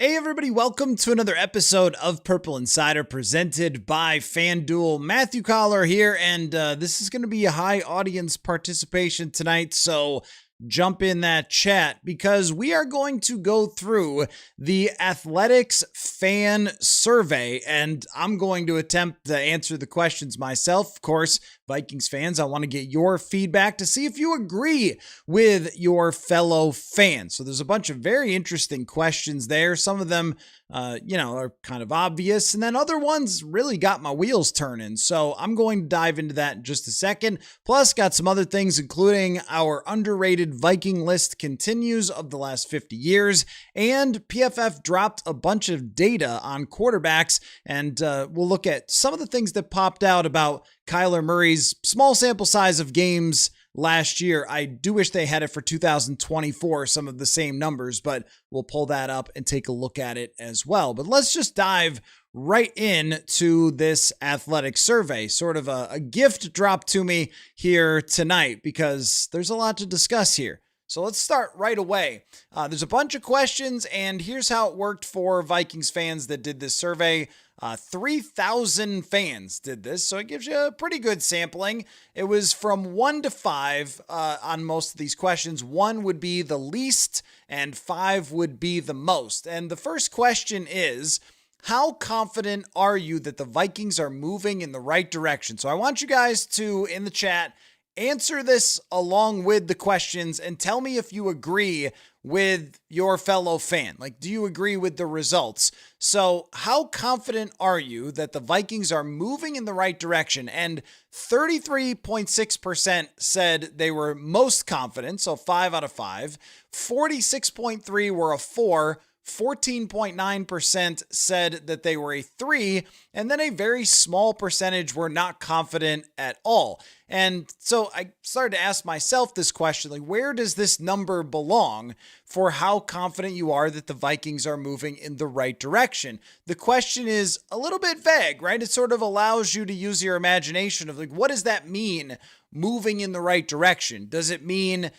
Hey everybody, welcome to another episode of Purple Insider presented by FanDuel. Matthew Coller here, and this is going to be a high audience participation tonight, so jump in that chat because we are going to go through the Athletics fan survey, and I'm going to attempt to answer the questions myself. Of course, Vikings fans, I want to get your feedback to see if you agree with your fellow fans. So there's a bunch of very interesting questions there. Some of them, are kind of obvious, and then other ones really got my wheels turning. So I'm going to dive into that in just a second. Plus, got some other things, including our underrated Viking list continues of the last 50 years, and PFF dropped a bunch of data on quarterbacks, and we'll look at some of the things that popped out about Kyler Murray's small sample size of games last year. I do wish they had it for 2024, some of the same numbers, but we'll pull that up and take a look at it as well. But let's just dive right in to this athletic survey, sort of a gift dropped to me here tonight because there's a lot to discuss here. So let's start right away. There's a bunch of questions, and here's how it worked for Vikings fans that did this survey. 3,000 fans did this, so it gives you a pretty good sampling. It was from 1 to 5 on most of these questions. 1 would be the least, and 5 would be the most. And the first question is, how confident are you that the Vikings are moving in the right direction? So I want you guys to, in the chat, answer this along with the questions and tell me if you agree with your fellow fan. Like, do you agree with the results? So how confident are you that the Vikings are moving in the right direction? And 33.6% said they were most confident, so 5 out of 5. 46.3 were a 4. 14.9% said that they were a 3, and then a very small percentage were not confident at all. And so I started to ask myself this question, like, where does this number belong for how confident you are that the Vikings are moving in the right direction? The question is a little bit vague, right? It sort of allows you to use your imagination of, like, what does that mean, moving in the right direction? Does it mean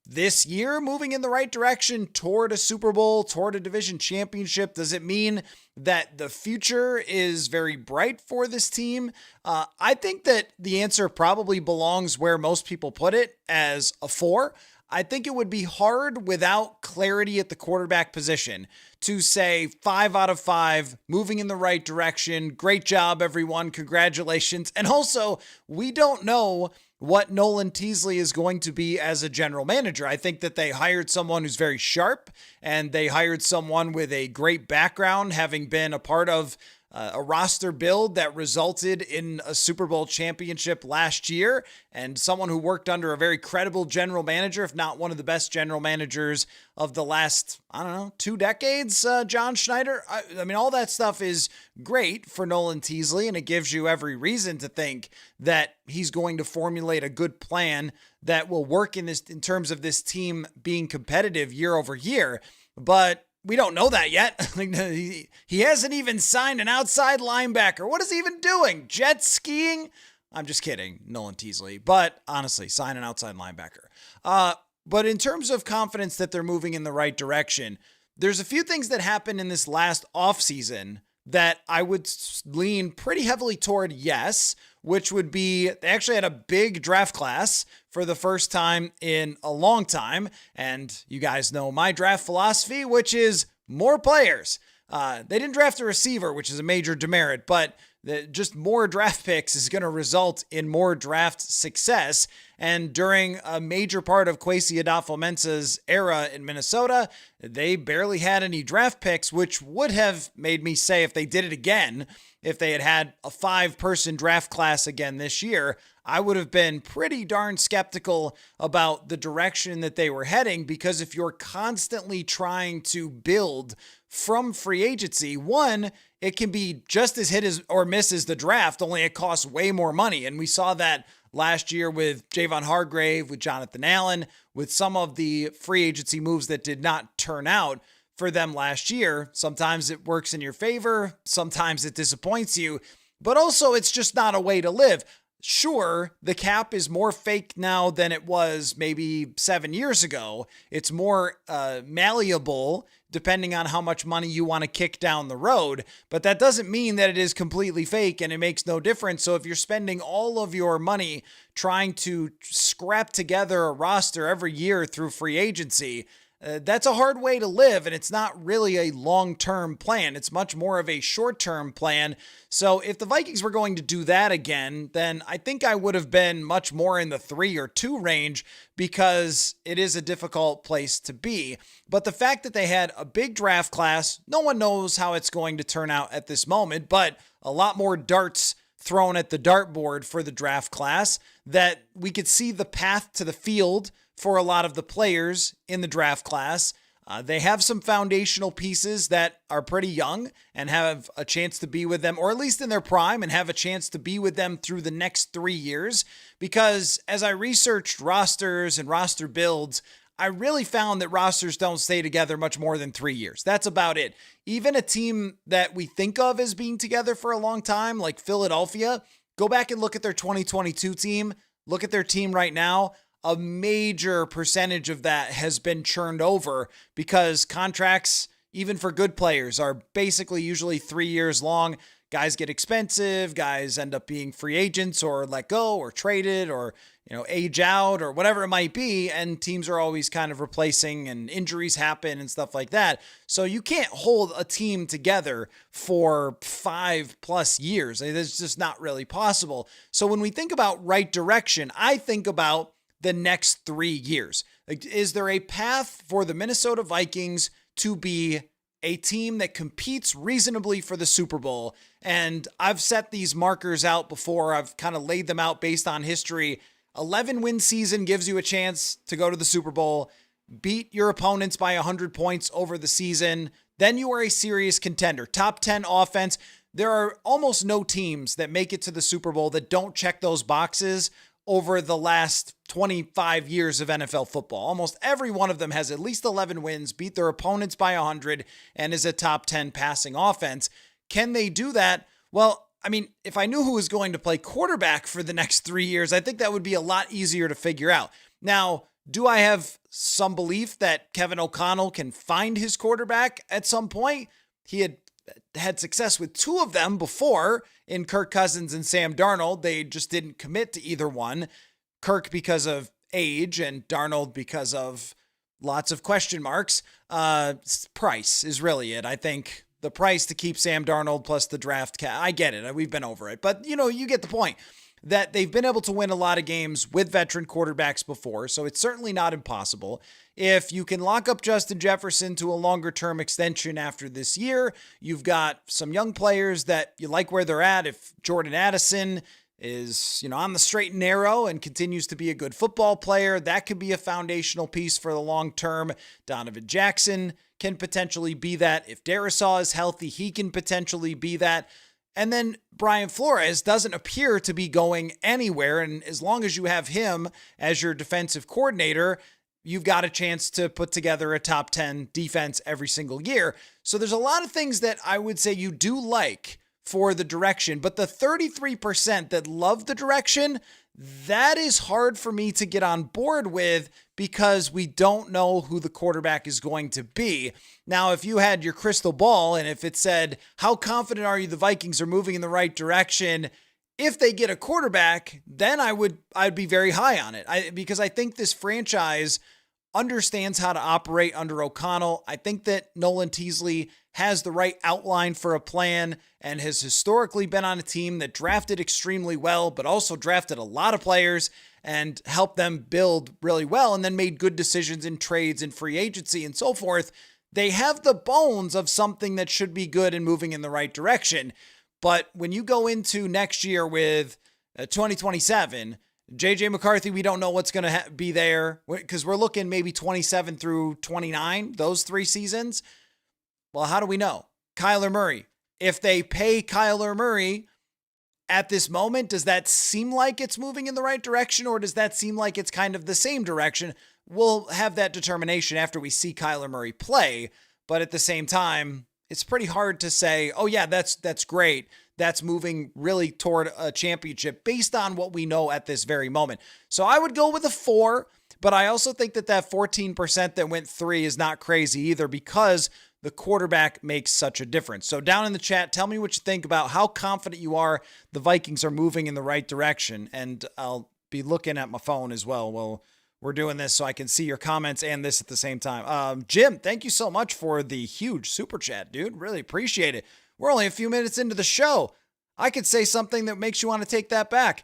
this year moving in the right direction toward a Super Bowl, toward a division championship? Does it mean that the future is very bright for this team? I think that the answer probably belongs where most people put it, as a 4. I think it would be hard without clarity at the quarterback position to say 5 out of 5, moving in the right direction. Great job, everyone. Congratulations. And also, we don't know what Nolan Teasley is going to be as a general manager. I think that they hired someone who's very sharp, and they hired someone with a great background, having been a part of a roster build that resulted in a Super Bowl championship last year, and someone who worked under a very credible general manager, if not one of the best general managers of the last, 2 decades, John Schneider. I mean, all that stuff is great for Nolan Teasley, and it gives you every reason to think that he's going to formulate a good plan that will work in terms of this team being competitive year over year. But we don't know that yet. He hasn't even signed an outside linebacker. What is he even doing? Jet skiing? I'm just kidding, Nolan Teasley. But honestly, sign an outside linebacker. But in terms of confidence that they're moving in the right direction, there's a few things that happened in this last offseason that I would lean pretty heavily toward yes, which would be they actually had a big draft class for the first time in a long time. And you guys know my draft philosophy, which is more players. They didn't draft a receiver, which is a major demerit, but just more draft picks is going to result in more draft success. And during a major part of Kwesi Adolfo-Mensah's era in Minnesota, they barely had any draft picks, which would have made me say, if they did it again, if they had had a 5-person draft class again this year, I would have been pretty darn skeptical about the direction that they were heading, because if you're constantly trying to build from free agency, one, it can be just as hit as or miss as the draft, only it costs way more money. And we saw that last year with Javon Hargrave, with Jonathan Allen, with some of the free agency moves that did not turn out for them last year. Sometimes it works in your favor, sometimes it disappoints you, but also it's just not a way to live. Sure, the cap is more fake now than it was maybe 7 years ago. It's more malleable depending on how much money you want to kick down the road. But that doesn't mean that it is completely fake and it makes no difference. So if you're spending all of your money trying to scrap together a roster every year through free agency, that's a hard way to live, and it's not really a long-term plan. It's much more of a short-term plan. So if the Vikings were going to do that again, then I think I would have been much more in the 3 or 2 range, because it is a difficult place to be. But the fact that they had a big draft class, no one knows how it's going to turn out at this moment, but a lot more darts thrown at the dartboard for the draft class, that we could see the path to the field for a lot of the players in the draft class. They have some foundational pieces that are pretty young and have a chance to be with them, or at least in their prime, and have a chance to be with them through the next 3 years. Because as I researched rosters and roster builds, I really found that rosters don't stay together much more than 3 years. That's about it. Even a team that we think of as being together for a long time, like Philadelphia, go back and look at their 2022 team, look at their team right now. A major percentage of that has been churned over because contracts, even for good players, are basically usually 3 years long. Guys get expensive, guys end up being free agents or let go or traded or, age out or whatever it might be. And teams are always kind of replacing, and injuries happen and stuff like that. So you can't hold a team together for 5+ years. It's just not really possible. So when we think about right direction, I think about the next 3 years. Is there a path for the Minnesota Vikings to be a team that competes reasonably for the Super Bowl? And I've set these markers out before. I've kind of laid them out based on history. 11-win season gives you a chance to go to the Super Bowl, beat your opponents by 100 points over the season. Then you are a serious contender. Top 10 offense. There are almost no teams that make it to the Super Bowl that don't check those boxes over the last 25 years of NFL football. Almost every one of them has at least 11 wins, beat their opponents by 100, and is a top 10 passing offense. Can they do that? Well, I mean, if I knew who was going to play quarterback for the next 3 years, I think that would be a lot easier to figure out. Now, do I have some belief that Kevin O'Connell can find his quarterback at some point? He had success with 2 of them before, in Kirk Cousins and Sam Darnold. They just didn't commit to either one. Kirk because of age and Darnold because of lots of question marks. Price is really it. I think the price to keep Sam Darnold plus the draft I get it. We've been over it. But, you get the point. That they've been able to win a lot of games with veteran quarterbacks before, so it's certainly not impossible. If you can lock up Justin Jefferson to a longer-term extension after this year, you've got some young players that you like where they're at. If Jordan Addison is, on the straight and narrow and continues to be a good football player, that could be a foundational piece for the long term. Donovan Jackson can potentially be that. If Darisaw is healthy, he can potentially be that. And then Brian Flores doesn't appear to be going anywhere. And as long as you have him as your defensive coordinator, you've got a chance to put together a top 10 defense every single year. So there's a lot of things that I would say you do like for the direction, but the 33% that love the direction, that is hard for me to get on board with, because we don't know who the quarterback is going to be. Now, if you had your crystal ball and if it said, how confident are you the Vikings are moving in the right direction? If they get a quarterback, then I'd be very high on it. Because I think this franchise understands how to operate under O'Connell. I think that Nolan Teasley has the right outline for a plan and has historically been on a team that drafted extremely well, but also drafted a lot of players and helped them build really well, and then made good decisions in trades and free agency and so forth. They have the bones of something that should be good and moving in the right direction. But when you go into next year with 2027, JJ McCarthy, we don't know what's going to be there, because we're looking maybe 27 through 29, those 3 seasons. Well, how do we know? Kyler Murray. If they pay Kyler Murray at this moment, does that seem like it's moving in the right direction, or does that seem like it's kind of the same direction? We'll have that determination after we see Kyler Murray play. But at the same time, it's pretty hard to say, oh yeah, that's great. that's moving really toward a championship based on what we know at this very moment. So I would go with a 4, but I also think that 14% that went 3 is not crazy either, because the quarterback makes such a difference. So down in the chat, tell me what you think about how confident you are the Vikings are moving in the right direction. And I'll be looking at my phone as well. Well, we're doing this so I can see your comments and this at the same time. Jim, thank you so much for the huge super chat, dude. Really appreciate it. We're only a few minutes into the show. I could say something that makes you want to take that back.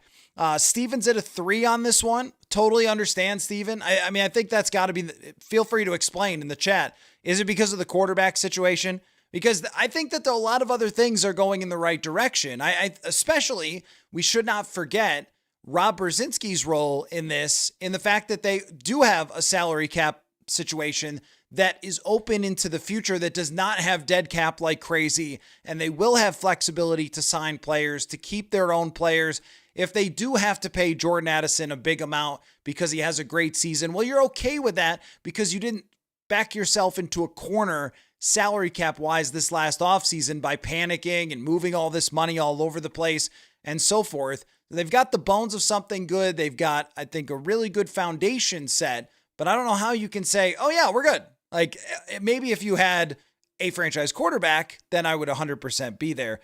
Steven's at a 3 on this one. Totally understand, Steven. I mean, I think that's got to be, feel free to explain in the chat. Is it because of the quarterback situation? Because I think that a lot of other things are going in the right direction. Especially, we should not forget Rob Brzezinski's role in this, in the fact that they do have a salary cap situation that is open into the future, that does not have dead cap like crazy, and they will have flexibility to sign players, to keep their own players. If they do have to pay Jordan Addison a big amount because he has a great season, well, you're okay with that because you didn't back yourself into a corner salary cap wise this last offseason by panicking and moving all this money all over the place and so forth. They've got the bones of something good. They've got, I think, a really good foundation set, but I don't know how you can say, oh yeah, we're good. Like, maybe if you had a franchise quarterback, then I would 100% be there.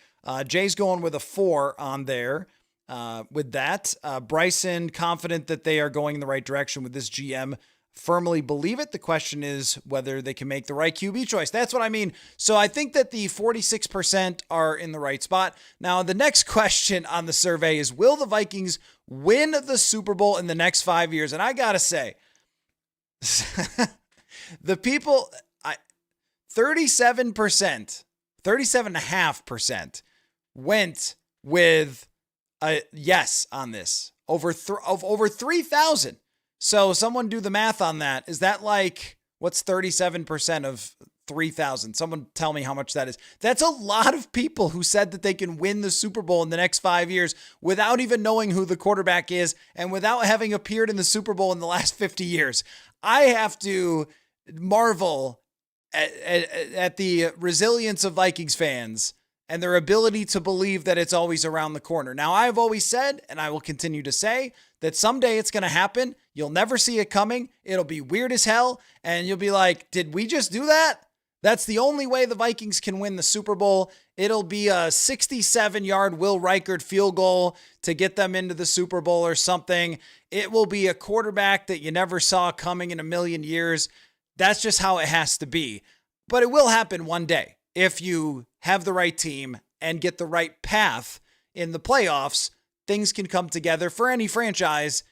Jay's going with a 4 on there. With that, Bryson, confident that they are going in the right direction with this GM. Firmly believe it. The question is whether they can make the right QB choice. That's what I mean. So I think that the 46% are in the right spot. Now, the next question on the survey is, will the Vikings win the Super Bowl in the next 5 years? And I got to say, the people, 37.5% went with a yes on this. Over 3,000. So someone do the math on that. Is that like, what's 37% of 3,000? Someone tell me how much that is. That's a lot of people who said that they can win the Super Bowl in the next 5 years without even knowing who the quarterback is and without having appeared in the Super Bowl in the last 50 years. I have to marvel at the resilience of Vikings fans and their ability to believe that it's always around the corner. Now, I've always said, and I will continue to say, that someday it's going to happen. You'll never see it coming. It'll be weird as hell. And you'll be like, did we just do that? That's the only way the Vikings can win the Super Bowl. It'll be a 67-yard Will Reichert field goal to get them into the Super Bowl or something. It will be a quarterback that you never saw coming in a million years. That's just how it has to be. But it will happen one day if you have the right team and get the right path in the playoffs. Things can come together for any franchise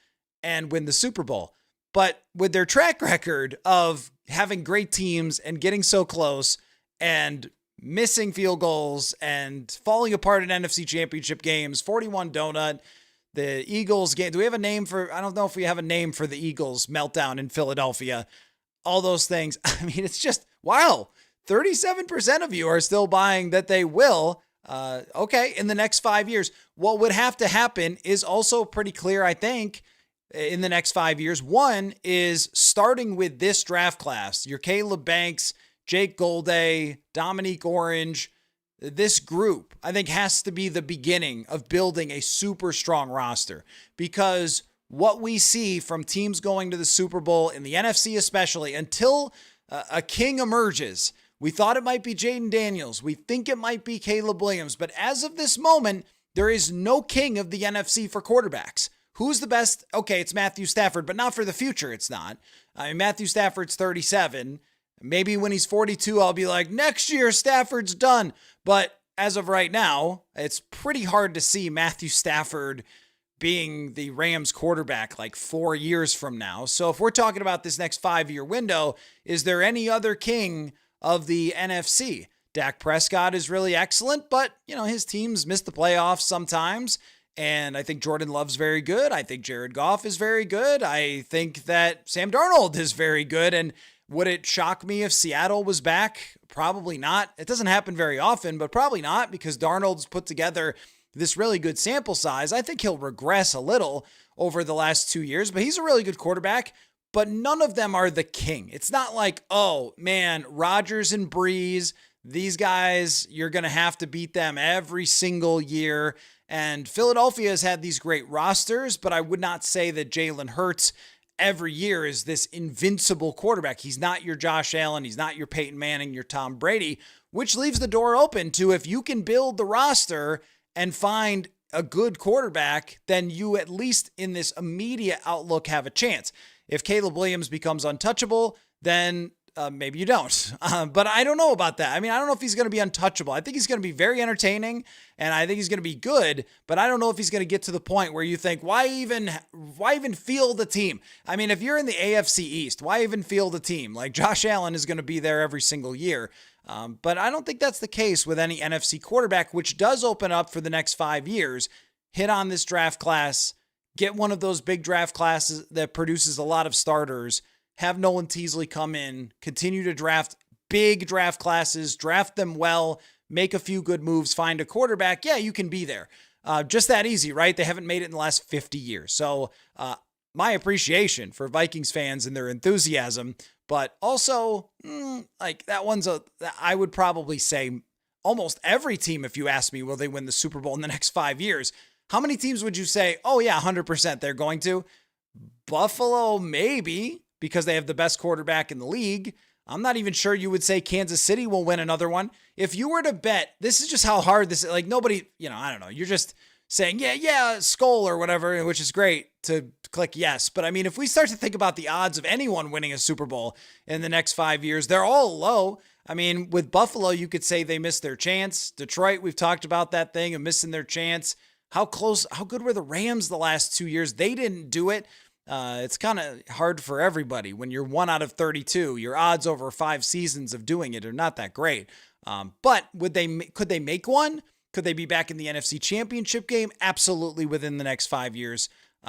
and win the Super Bowl. But with their track record of having great teams and getting so close and missing field goals and falling apart in NFC Championship games, 41 donut, the Eagles game. Do we have a name for, I don't know if we have a name for the Eagles meltdown in Philadelphia, all those things. I mean, it's just, wow. 37% of you are still buying that they will. Okay, in the next 5 years. What would have to happen is also pretty clear, I think, in the next 5 years. One is starting with this draft class, your Caleb Banks, Jake Golday, Dominique Orange, this group, I think, has to be the beginning of building a super strong roster, because what we see from teams going to the Super Bowl in the NFC, especially until a king emerges. We thought it might be Jaden Daniels. We think it might be Caleb Williams. But as of this moment, there is no king of the NFC for quarterbacks. Who's the best? Okay, it's Matthew Stafford, but not for the future. It's not. I mean, Matthew Stafford's 37. Maybe when he's 42, I'll be like, next year, Stafford's done. But as of right now, it's pretty hard to see Matthew Stafford being the Rams quarterback like 4 years from now. So if we're talking about this next 5-year window, is there any other king of the NFC? Dak Prescott is really excellent, but his teams miss the playoffs sometimes. And I think Jordan Love's very good. I think Jared Goff is very good. I think that Sam Darnold is very good. And would it shock me if Seattle was back? Probably not. It doesn't happen very often, but probably not, because Darnold's put together this really good sample size. I think he'll regress a little over the last 2 years, but he's a really good quarterback. But none of them are the king. It's not like, oh man, Rodgers and Breeze, These guys, you're going to have to beat them every single year. And Philadelphia has had these great rosters, but I would not say that Jalen Hurts every year is this invincible quarterback. He's not your Josh Allen. He's not your Peyton Manning, your Tom Brady, which leaves the door open to if you can build the roster and find a good quarterback, then you at least in this immediate outlook have a chance. If Caleb Williams becomes untouchable, then maybe you don't. But I don't know about that. I mean, I don't know if he's going to be untouchable. I think he's going to be very entertaining, and I think he's going to be good, but I don't know if he's going to get to the point where you think, why even field the team? I mean, if you're in the AFC East, why even field a team? Like Josh Allen is going to be there every single year. But I don't think that's the case with any NFC quarterback, which does open up for the next 5 years. Hit on this draft class, get one of those big draft classes that produces a lot of starters, have Nolan Teasley come in, continue to draft big draft classes, draft them well, make a few good moves, find a quarterback. Yeah, you can be there. Just that easy, right? They haven't made it in the last 50 years. So my appreciation for Vikings fans and their enthusiasm, but also like that one's I would probably say almost every team, if you ask me, will they win the Super Bowl in the next 5 years? How many teams would you say, oh yeah, 100% they're going to? Buffalo, maybe, because they have the best quarterback in the league. I'm not even sure you would say Kansas City will win another one. If you were to bet, this is just how hard this is. Like nobody, I don't know. You're just saying, yeah, Skull or whatever, which is great to click yes. But I mean, if we start to think about the odds of anyone winning a Super Bowl in the next 5 years, they're all low. I mean, with Buffalo, you could say they missed their chance. Detroit, we've talked about that thing of missing their chance. How good were the Rams the last 2 years? They didn't do it. It's kind of hard for everybody when you're 1 out of 32. Your odds over 5 seasons of doing it are not that great. But could they make one? Could they be back in the NFC Championship game? Absolutely. Within the next 5 years,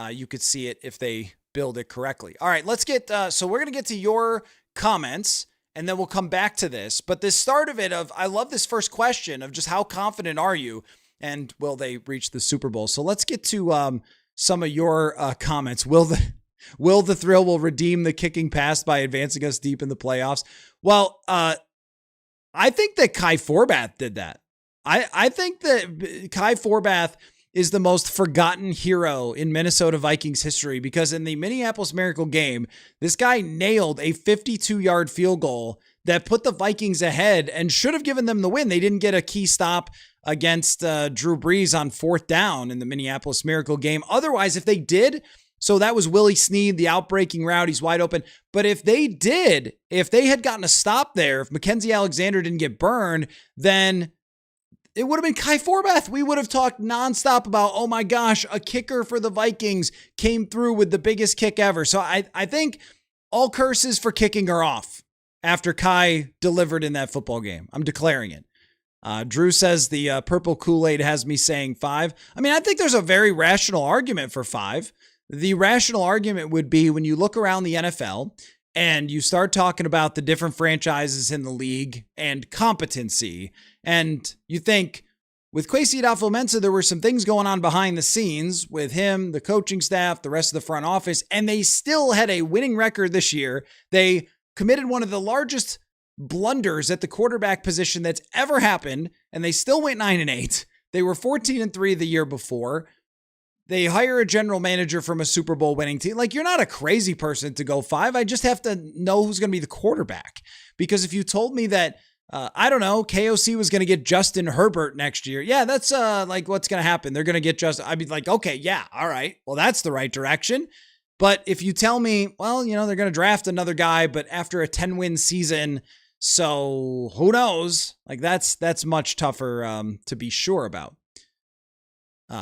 you could see it if they build it correctly. All right, let's get. So we're gonna get to your comments, and then we'll come back to this. But the start of it, I love this first question of just how confident are you, and will they reach the Super Bowl? So let's get to some of your comments. Will the thrill will redeem the kicking pass by advancing us deep in the playoffs? Well, I think that Kai Forbath did that. I think that Kai Forbath is the most forgotten hero in Minnesota Vikings history, because in the Minneapolis Miracle game, this guy nailed a 52-yard field goal that put the Vikings ahead and should have given them the win. They didn't get a key stop against Drew Brees on 4th down in the Minneapolis Miracle game. Otherwise, if they did, so that was Willie Snead, the outbreaking route, he's wide open. But if they had gotten a stop there, if Mackenzie Alexander didn't get burned, then it would have been Kai Forbath. We would have talked nonstop about, oh my gosh, a kicker for the Vikings came through with the biggest kick ever. So I think all curses for kicking are off after Kai delivered in that football game. I'm declaring it. Drew says the purple Kool-Aid has me saying 5. I mean, I think there's a very rational argument for 5. The rational argument would be when you look around the NFL and you start talking about the different franchises in the league and competency, and you think with Kwesi Adolfo-Mensah, there were some things going on behind the scenes with him, the coaching staff, the rest of the front office, and they still had a winning record this year. They committed one of the largest blunders at the quarterback position that's ever happened, and they still went 9-8. They were 14-3 the year before. They hire a general manager from a Super Bowl winning team. Like, you're not a crazy person to go 5. I just have to know who's going to be the quarterback. Because if you told me that, I don't know, KOC was going to get Justin Herbert next year. Yeah, that's like what's going to happen. They're going to get Justin. I'd be like, okay, yeah, all right. Well, that's the right direction. But if you tell me, well, they're going to draft another guy, but after a 10-win season, so who knows? Like that's much tougher to be sure about.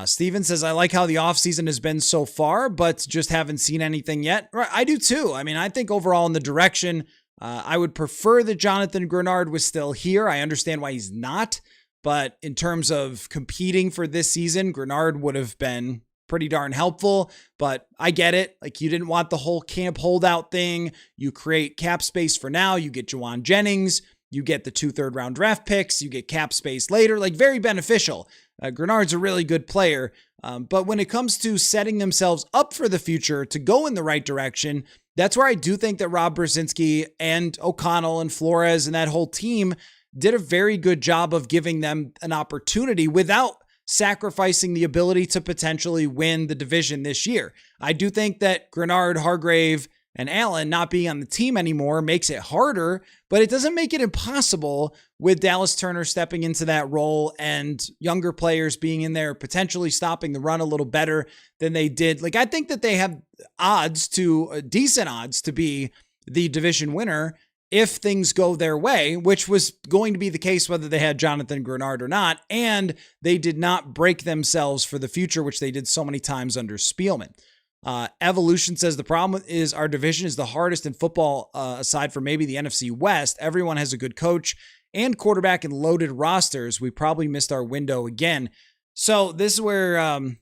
Steven says, I like how the offseason has been so far, but just haven't seen anything yet. Right, I do too. I mean, I think overall in the direction, I would prefer that Jonathan Grenard was still here. I understand why he's not, but in terms of competing for this season, Grenard would have been pretty darn helpful, but I get it. Like, you didn't want the whole camp holdout thing. You create cap space for now. You get Juwan Jennings. You get the 2 third-round draft picks. You get cap space later. Like, very beneficial. Grenard's a really good player. But when it comes to setting themselves up for the future to go in the right direction, that's where I do think that Rob Brzezinski and O'Connell and Flores and that whole team, did a very good job of giving them an opportunity without sacrificing the ability to potentially win the division this year. I do think that Grenard, Hargrave, and Allen not being on the team anymore makes it harder, but it doesn't make it impossible with Dallas Turner stepping into that role and younger players being in there, potentially stopping the run a little better than they did. Like, I think that they have decent odds to be the division winner if things go their way, which was going to be the case whether they had Jonathan Grenard or not, and they did not break themselves for the future, which they did so many times under Spielman. Evolution says the problem is our division is the hardest in football, aside from maybe the NFC West. Everyone has a good coach and quarterback and loaded rosters. We probably missed our window again. So this is where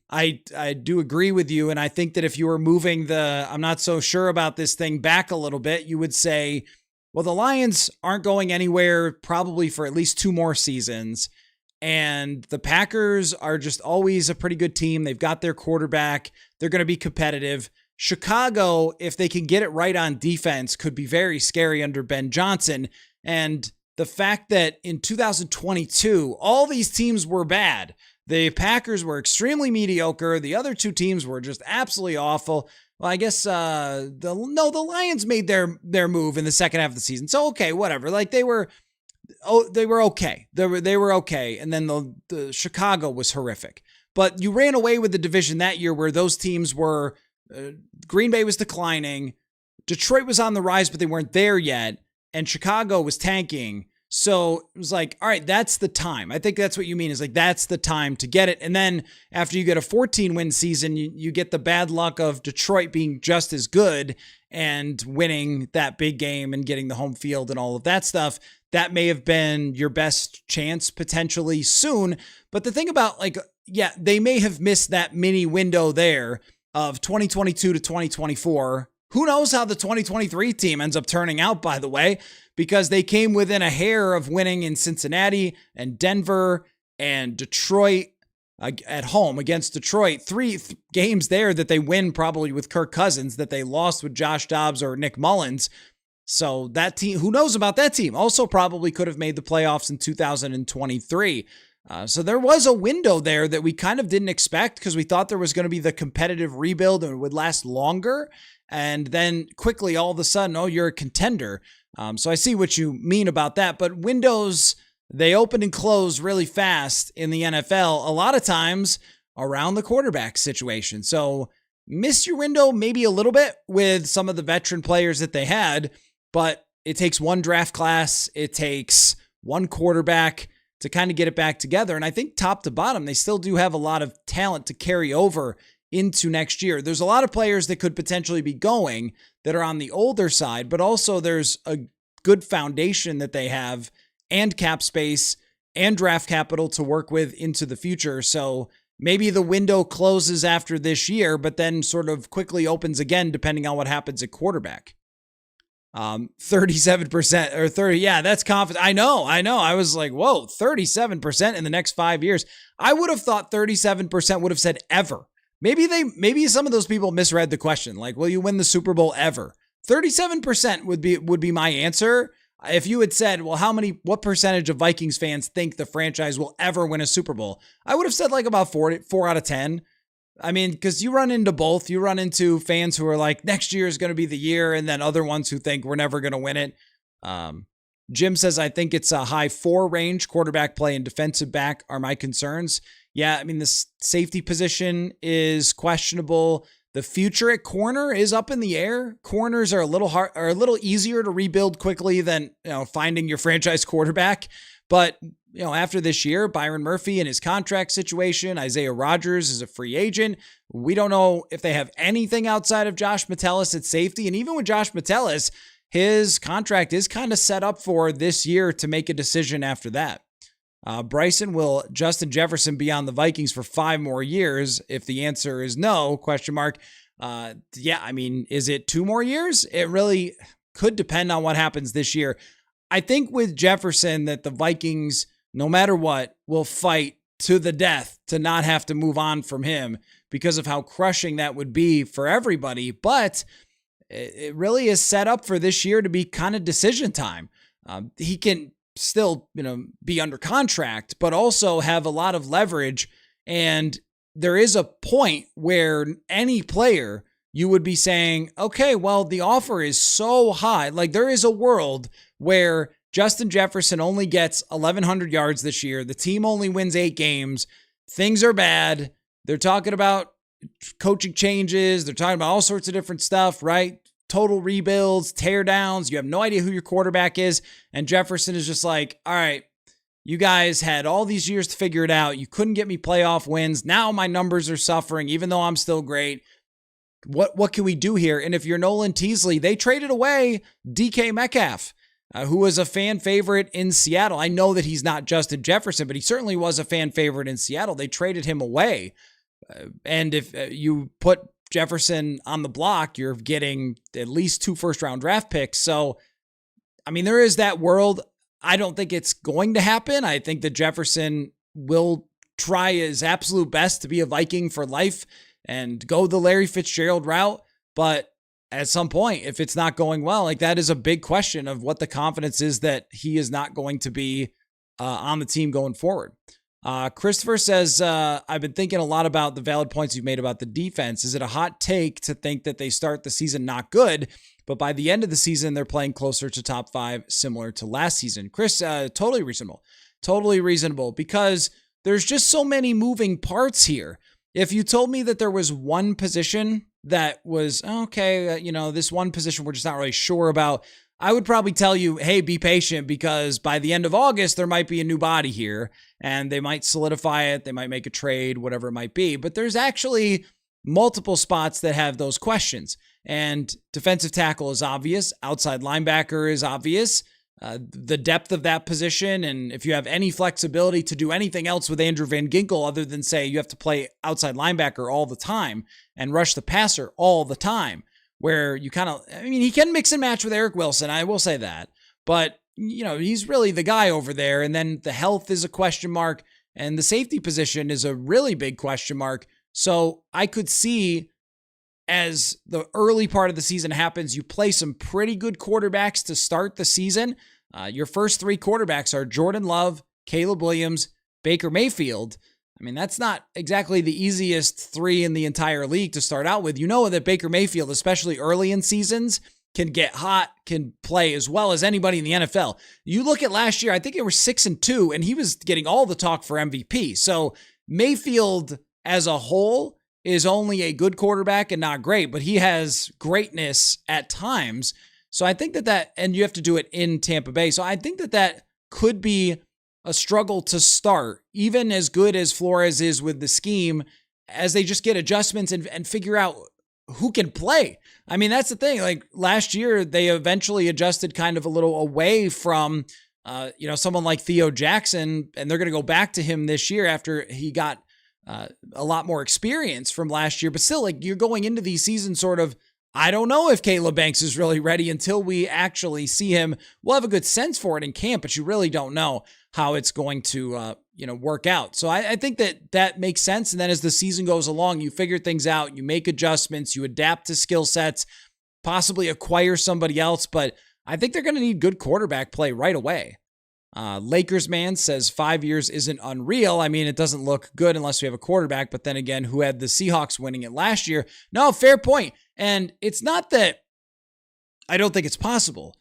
I do agree with you, and I think that if you were moving the I'm not so sure about this thing back a little bit, you would say, well, the Lions aren't going anywhere probably for at least 2 more seasons. And the Packers are just always a pretty good team. They've got their quarterback. They're going to be competitive. Chicago, if they can get it right on defense, could be very scary under Ben Johnson. And the fact that in 2022, all these teams were bad. The Packers were extremely mediocre. The other 2 teams were just absolutely awful. Well, I guess the Lions made their move in the second half of the season. So, okay, whatever. Like they were okay. They were okay. And then the Chicago was horrific. But you ran away with the division that year where those teams were, Green Bay was declining. Detroit was on the rise, but they weren't there yet. And Chicago was tanking. So it was like, all right, that's the time. I think that's what you mean is like, that's the time to get it. And then after you get a 14-win season, you get the bad luck of Detroit being just as good and winning that big game and getting the home field and all of that stuff. That may have been your best chance potentially soon. But the thing about they may have missed that mini window there of 2022 to 2024. Who knows how the 2023 team ends up turning out, by the way, because they came within a hair of winning in Cincinnati and Denver and Detroit at home against Detroit. 3 games there that they win probably with Kirk Cousins that they lost with Josh Dobbs or Nick Mullins. So that team, who knows about that team, also probably could have made the playoffs in 2023. So there was a window there that we kind of didn't expect because we thought there was going to be the competitive rebuild and it would last longer. And then quickly, all of a sudden, oh, you're a contender. So I see what you mean about that. But windows, they open and close really fast in the NFL, a lot of times around the quarterback situation. So miss your window maybe a little bit with some of the veteran players that they had, but it takes one draft class. It takes one quarterback to kind of get it back together. And I think top to bottom, they still do have a lot of talent to carry over into next year. There's a lot of players that could potentially be going that are on the older side, but also there's a good foundation that they have and cap space and draft capital to work with into the future. So maybe the window closes after this year, but then sort of quickly opens again, depending on what happens at quarterback. 37% or 30. Yeah, that's confident. I know. I was like, whoa, 37% in the next 5 years. I would have thought 37% would have said ever. Maybe some of those people misread the question. Like, will you win the Super Bowl ever? 37% would be my answer. If you had said, well, what percentage of Vikings fans think the franchise will ever win a Super Bowl? I would have said like about 4 out of 10. I mean, because you run into both. You run into fans who are like, next year is going to be the year, and then other ones who think we're never going to win it. Jim says, I think it's a high 4 range. Quarterback play and defensive back are my concerns. Yeah, I mean, the safety position is questionable. The future at corner is up in the air. Corners are a little easier to rebuild quickly than finding your franchise quarterback. But after this year, Byron Murphy and his contract situation, Isaiah Rodgers is a free agent. We don't know if they have anything outside of Josh Metellus at safety. And even with Josh Metellus, his contract is kind of set up for this year to make a decision after that. Bryson, will Justin Jefferson be on the Vikings for 5 more years? If the answer is no, ? Yeah, I mean, is it 2 more years? It really could depend on what happens this year. I think with Jefferson that the Vikings, no matter what, will fight to the death to not have to move on from him because of how crushing that would be for everybody. But it really is set up for this year to be kind of decision time. He can still, be under contract, but also have a lot of leverage. And there is a point where any player, you would be saying, okay, well, the offer is so high. Like, there is a world where Justin Jefferson only gets 1,100 yards this year. The team only wins 8 games. Things are bad. They're talking about coaching changes. They're talking about all sorts of different stuff, right? Total rebuilds, tear downs. You have no idea who your quarterback is. And Jefferson is just like, all right, you guys had all these years to figure it out. You couldn't get me playoff wins. Now my numbers are suffering, even though I'm still great. What can we do here? And if you're Nolan Teasley, they traded away DK Metcalf, who was a fan favorite in Seattle. I know that he's not Justin Jefferson, but he certainly was a fan favorite in Seattle. They traded him away. And if you put Jefferson on the block, you're getting at least 2 first-round draft picks. So, I mean, there is that world. I don't think it's going to happen. I think that Jefferson will try his absolute best to be a Viking for life and go the Larry Fitzgerald route. But at some point, if it's not going well, like, that is a big question of what the confidence is that he is not going to be on the team going forward. Christopher says, I've been thinking a lot about the valid points you've made about the defense. Is it a hot take to think that they start the season not good, but by the end of the season, they're playing closer to top 5, similar to last season? Chris, totally reasonable, because there's just so many moving parts here. If you told me that there was one position that was, okay, this one position we're just not really sure about, I would probably tell you, hey, be patient, because by the end of August, there might be a new body here and they might solidify it. They might make a trade, whatever it might be. But there's actually multiple spots that have those questions. And defensive tackle is obvious. Outside linebacker is obvious. The depth of that position, and if you have any flexibility to do anything else with Andrew Van Ginkel other than say you have to play outside linebacker all the time and rush the passer all the time, where you he can mix and match with Eric Wilson, I will say that. But, he's really the guy over there. And then the health is a question mark, and the safety position is a really big question mark. So I could see, as the early part of the season happens, you play some pretty good quarterbacks to start the season. Your first 3 quarterbacks are Jordan Love, Caleb Williams, Baker Mayfield. I mean, that's not exactly the easiest 3 in the entire league to start out with. You know that Baker Mayfield, especially early in seasons, can get hot, can play as well as anybody in the NFL. You look at last year, I think they were 6-2, and he was getting all the talk for MVP. So Mayfield as a whole is only a good quarterback and not great, but he has greatness at times. So I think that, and you have to do it in Tampa Bay. So I think that could be a struggle to start, even as good as Flores is with the scheme, as they just get adjustments and figure out who can play. I mean, that's the thing. Like, last year, they eventually adjusted kind of a little away from, someone like Theo Jackson, and they're going to go back to him this year after he got a lot more experience from last year. But still, like, you're going into these seasons sort of, I don't know if Caleb Banks is really ready until we actually see him. We'll have a good sense for it in camp, but you really don't know how it's going to, work out. So I think that makes sense. And then as the season goes along, you figure things out, you make adjustments, you adapt to skill sets, possibly acquire somebody else. But I think they're going to need good quarterback play right away. Lakers man says 5 years isn't unreal. I mean, it doesn't look good unless we have a quarterback. But then again, who had the Seahawks winning it last year? No, fair point. And it's not that I don't think it's possible,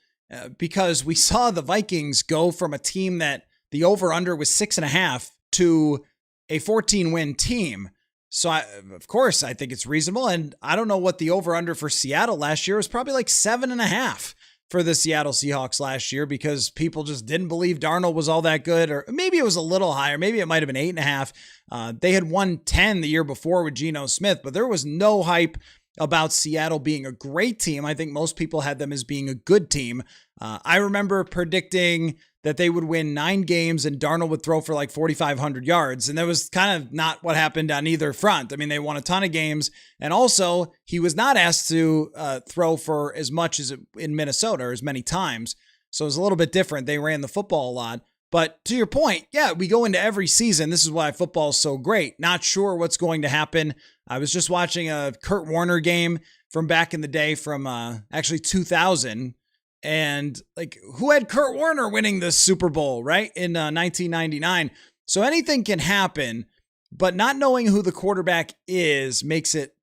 because we saw the Vikings go from a team that the over-under was 6.5 to a 14-win team. So, of course, I think it's reasonable. And I don't know what the over-under for Seattle last year was, probably like 7.5 for the Seattle Seahawks last year, because people just didn't believe Darnold was all that good. Or maybe it was a little higher. Maybe it might have been 8.5. They had won 10 the year before with Geno Smith, but there was no hype about Seattle being a great team. I think most people had them as being a good team. I remember predicting that they would win 9 games and Darnold would throw for like 4,500 yards. And that was kind of not what happened on either front. I mean, they won a ton of games. And also, he was not asked to throw for as much as in Minnesota, or as many times. So it was a little bit different. They ran the football a lot. But to your point, yeah, we go into every season. This is why football is so great. Not sure what's going to happen. I was just watching a Kurt Warner game from back in the day, from actually 2000. And like, who had Kurt Warner winning the Super Bowl, right? In 1999. So anything can happen, but not knowing who the quarterback is makes it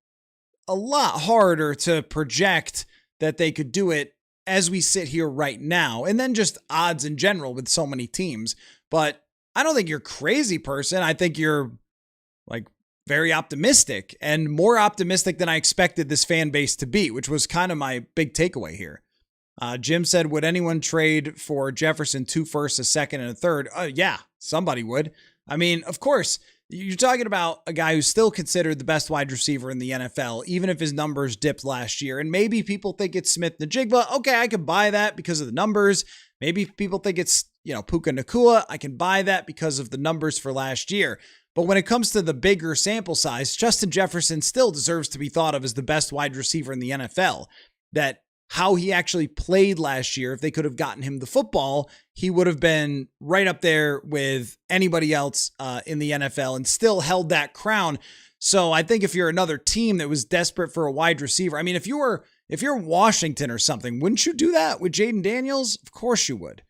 a lot harder to project that they could do it as we sit here right now. And then just odds in general with so many teams. But I don't think you're a crazy person. I think you're like very optimistic and more optimistic than I expected this fan base to be, which was kind of my big takeaway here. Jim said, would anyone trade for Jefferson 2 firsts, a second, and a third? Yeah, somebody would. I mean, of course, you're talking about a guy who's still considered the best wide receiver in the NFL, even if his numbers dipped last year. And maybe people think it's Smith-Njigba. Okay, I can buy that because of the numbers. Maybe people think it's, Puka Nacua. I can buy that because of the numbers for last year. But when it comes to the bigger sample size, Justin Jefferson still deserves to be thought of as the best wide receiver in the NFL. That how he actually played last year, if they could have gotten him the football, he would have been right up there with anybody else in the NFL and still held that crown. So I think if you're another team that was desperate for a wide receiver, I mean, if you're Washington or something, wouldn't you do that with Jaden Daniels? Of course you would.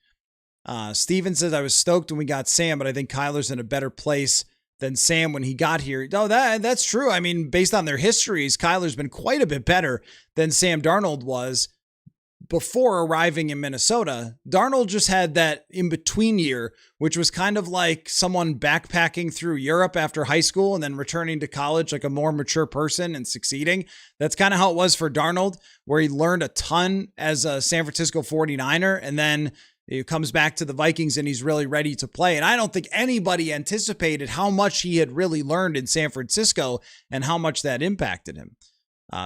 Steven says, I was stoked when we got Sam, but I think Kyler's in a better place than Sam when he got here. No, that's true. I mean, based on their histories, Kyler's been quite a bit better than Sam Darnold was before arriving in Minnesota. Darnold just had that in-between year, which was kind of like someone backpacking through Europe after high school and then returning to college like a more mature person and succeeding. That's kind of how it was for Darnold, where he learned a ton as a San Francisco 49er, and then he comes back to the Vikings and he's really ready to play. And I don't think anybody anticipated how much he had really learned in San Francisco and how much that impacted him.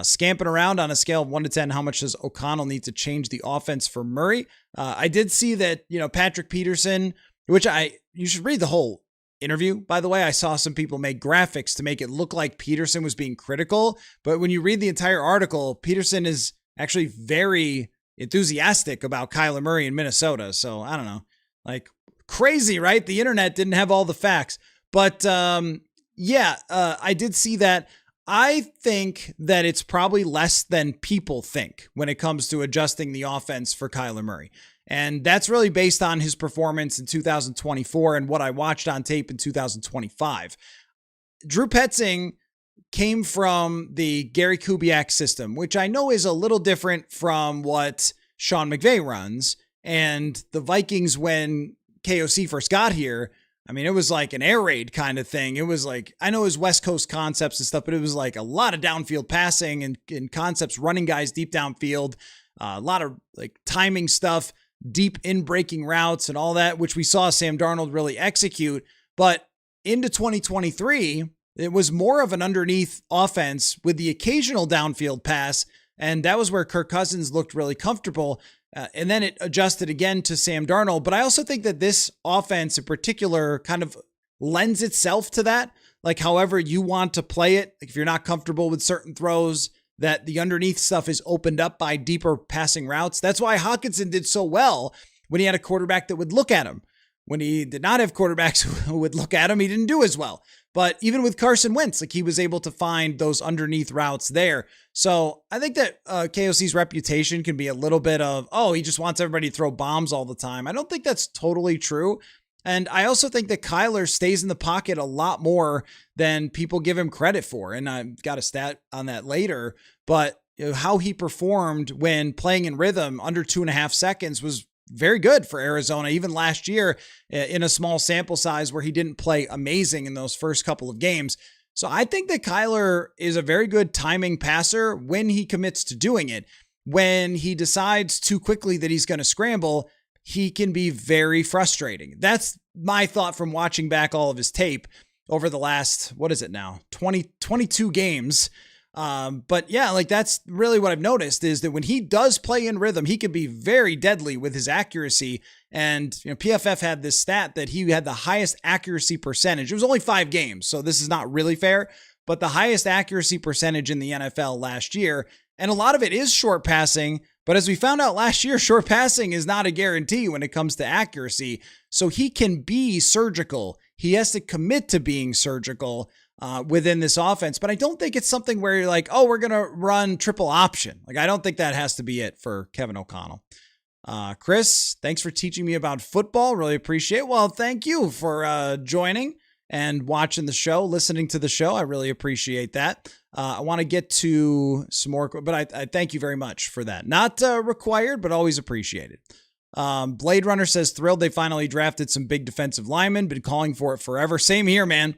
Scamping around on a scale of 1 to 10, how much does O'Connell need to change the offense for Murray? I did see that, Patrick Peterson, you should read the whole interview. By the way, I saw some people make graphics to make it look like Peterson was being critical. But when you read the entire article, Peterson is actually very enthusiastic about Kyler Murray in Minnesota. So I don't know, like crazy, right? The internet didn't have all the facts, but I did see that. I think that it's probably less than people think when it comes to adjusting the offense for Kyler Murray. And that's really based on his performance in 2024 and what I watched on tape in 2025. Drew Petzing came from the Gary Kubiak system, which I know is a little different from what Sean McVay runs. And the Vikings, when KOC first got here, I mean, it was like an air raid kind of thing. It was like, I know it was West Coast concepts and stuff, but it was like a lot of downfield passing and concepts, running guys deep downfield, a lot of like timing stuff, deep in breaking routes and all that, which we saw Sam Darnold really execute. But into 2023, it was more of an underneath offense with the occasional downfield pass. And that was where Kirk Cousins looked really comfortable. And then it adjusted again to Sam Darnold. But I also think that this offense in particular kind of lends itself to that. Like however you want to play it, like if you're not comfortable with certain throws, that the underneath stuff is opened up by deeper passing routes. That's why Hockenson did so well when he had a quarterback that would look at him. When he did not have quarterbacks who would look at him, he didn't do as well. But even with Carson Wentz, like he was able to find those underneath routes there. So I think that KOC's reputation can be a little bit of, he just wants everybody to throw bombs all the time. I don't think that's totally true. And I also think that Kyler stays in the pocket a lot more than people give him credit for. And I've got a stat on that later, but how he performed when playing in rhythm under 2.5 seconds was very good for Arizona, even last year in a small sample size where he didn't play amazing in those first couple of games. So I think that Kyler is a very good timing passer when he commits to doing it. When he decides too quickly that he's going to scramble, he can be very frustrating. That's my thought from watching back all of his tape over the last, 22 games. But yeah, like that's really what I've noticed is that when he does play in rhythm, he can be very deadly with his accuracy. And PFF had this stat that he had the highest accuracy percentage. It was only 5 games, so this is not really fair, but the highest accuracy percentage in the NFL last year. And a lot of it is short passing. But as we found out last year, short passing is not a guarantee when it comes to accuracy. So he can be surgical. He has to commit to being surgical within this offense. But I don't think it's something where you're like, we're going to run triple option. Like, I don't think that has to be it for Kevin O'Connell. Chris, thanks for teaching me about football. Really appreciate it. Well, thank you for joining and watching the show, listening to the show. I really appreciate that. I want to get to some more, but I thank you very much for that. Not required, but always appreciated. Blade Runner says, thrilled they finally drafted some big defensive linemen. Been calling for it forever. Same here, man.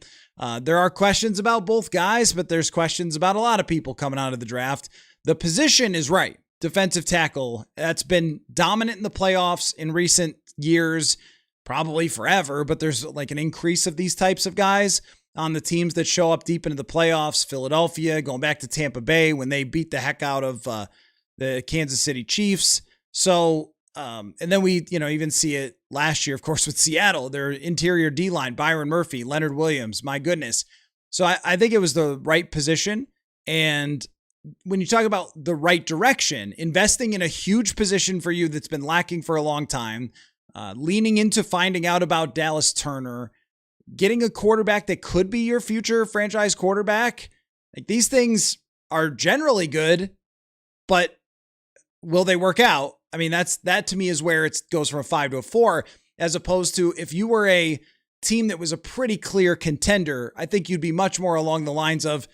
There are questions about both guys, but there's questions about a lot of people coming out of the draft. The position is right. Defensive tackle, that's been dominant in the playoffs in recent years, probably forever, but there's like an increase of these types of guys on the teams that show up deep into the playoffs. Philadelphia, going back to Tampa Bay when they beat the heck out of the Kansas City Chiefs. So, and then we, even see it last year, of course, with Seattle, their interior D-line, Byron Murphy, Leonard Williams, my goodness. So I think it was the right position. And when you talk about the right direction, investing in a huge position for you that's been lacking for a long time, leaning into finding out about Dallas Turner, getting a quarterback that could be your future franchise quarterback, like these things are generally good, but will they work out? I mean, that to me is where it goes from a 5 to a 4, as opposed to if you were a team that was a pretty clear contender, I think you'd be much more along the lines of,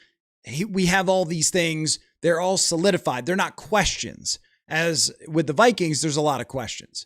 we have all these things. They're all solidified. They're not questions. As with the Vikings, there's a lot of questions.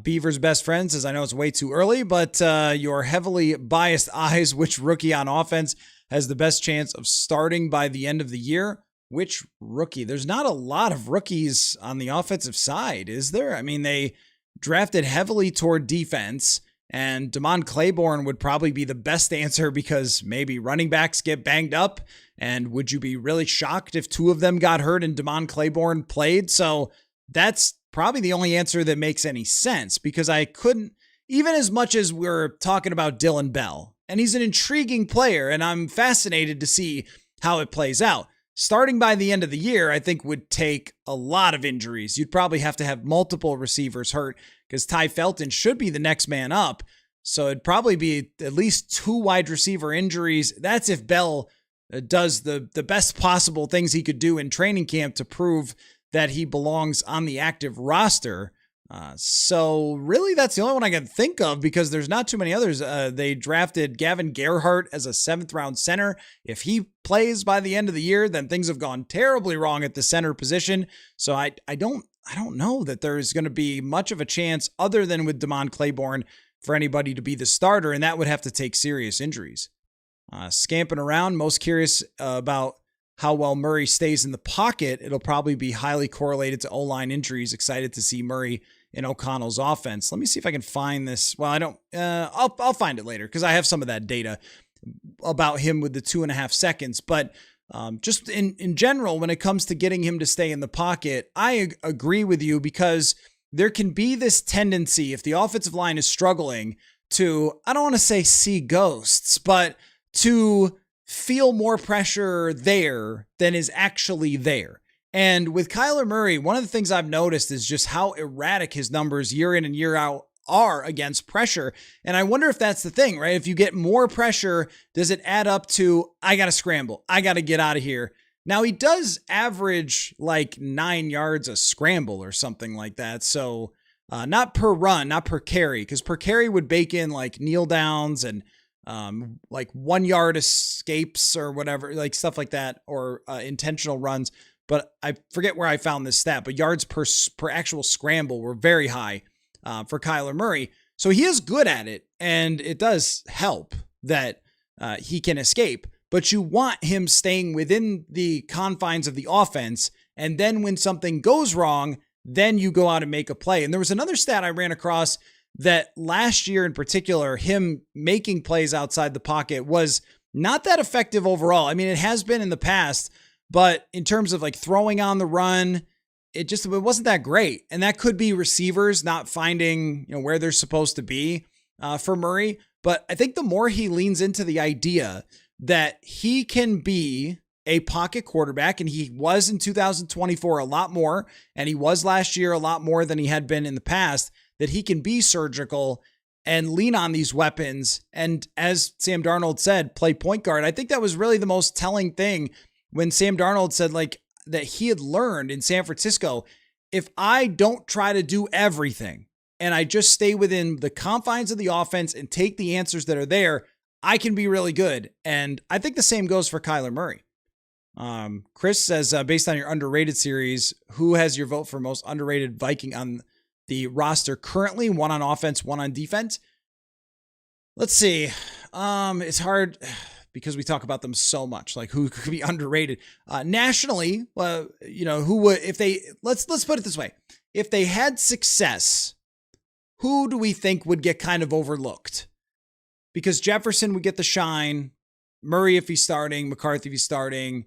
Beaver's best friend says, I know it's way too early, but your heavily biased eyes, which rookie on offense has the best chance of starting by the end of the year? Which rookie? There's not a lot of rookies on the offensive side, is there? I mean, they drafted heavily toward defense. And Damon Claiborne would probably be the best answer because maybe running backs get banged up. And would you be really shocked if 2 of them got hurt and Damon Claiborne played? So that's probably the only answer that makes any sense, because I couldn't, even as much as we're talking about Dylan Bell, and he's an intriguing player and I'm fascinated to see how it plays out. Starting by the end of the year, I think would take a lot of injuries. You'd probably have to have multiple receivers hurt, because Ty Felton should be the next man up. So it'd probably be at least 2 wide receiver injuries. That's if Bell does the best possible things he could do in training camp to prove that he belongs on the active roster. So really that's the only one I can think of, because there's not too many others. They drafted Gavin Gerhardt as a 7th round center. If he plays by the end of the year, then things have gone terribly wrong at the center position. So I don't know that there's going to be much of a chance other than with Damon Claiborne for anybody to be the starter. And that would have to take serious injuries. Scamping around, most curious about how well Murray stays in the pocket. It'll probably be highly correlated to O-line injuries. Excited to see Murray in O'Connell's offense. Let me see if I can find this. Well, I don't, I'll find it later, because I have some of that data about him with the 2.5 seconds. But just in general, when it comes to getting him to stay in the pocket, I agree with you, because there can be this tendency, if the offensive line is struggling, to, I don't want to say see ghosts, but to feel more pressure there than is actually there. And with Kyler Murray, one of the things I've noticed is just how erratic his numbers year in and year out are against pressure. And I wonder if that's the thing, right? If you get more pressure, does it add up to, I got to scramble, I got to get out of here? Now, he does average like 9 yards a scramble or something like that. So not per run, not per carry, because per carry would bake in like kneel downs and like 1 yard escapes or whatever, like stuff like that, or intentional runs. But I forget where I found this stat, but yards per actual scramble were very high for Kyler Murray. So he is good at it, and it does help that he can escape. But you want him staying within the confines of the offense, and then when something goes wrong, then you go out and make a play. And there was another stat I ran across that last year in particular, him making plays outside the pocket was not that effective overall. I mean, it has been in the past, but in terms of like throwing on the run, it wasn't that great. And that could be receivers not finding, where they're supposed to be for Murray. But I think the more he leans into the idea that he can be a pocket quarterback, and he was in 2024 a lot more, and he was last year a lot more than he had been in the past, that he can be surgical and lean on these weapons. And as Sam Darnold said, play point guard. I think that was really the most telling thing when Sam Darnold said like that he had learned in San Francisco. if I don't try to do everything and I just stay within the confines of the offense and take the answers that are there, I can be really good. And I think the same goes for Kyler Murray. Chris says, based on your underrated series, who has your vote for most underrated Viking on the roster currently? One on offense, one on defense. Let's see. It's hard because we talk about them so much, like who could be underrated nationally. Who would, if they, let's put it this way. If they had success, who do we think would get kind of overlooked? Because Jefferson would get the shine, Murray if he's starting, McCarthy if he's starting.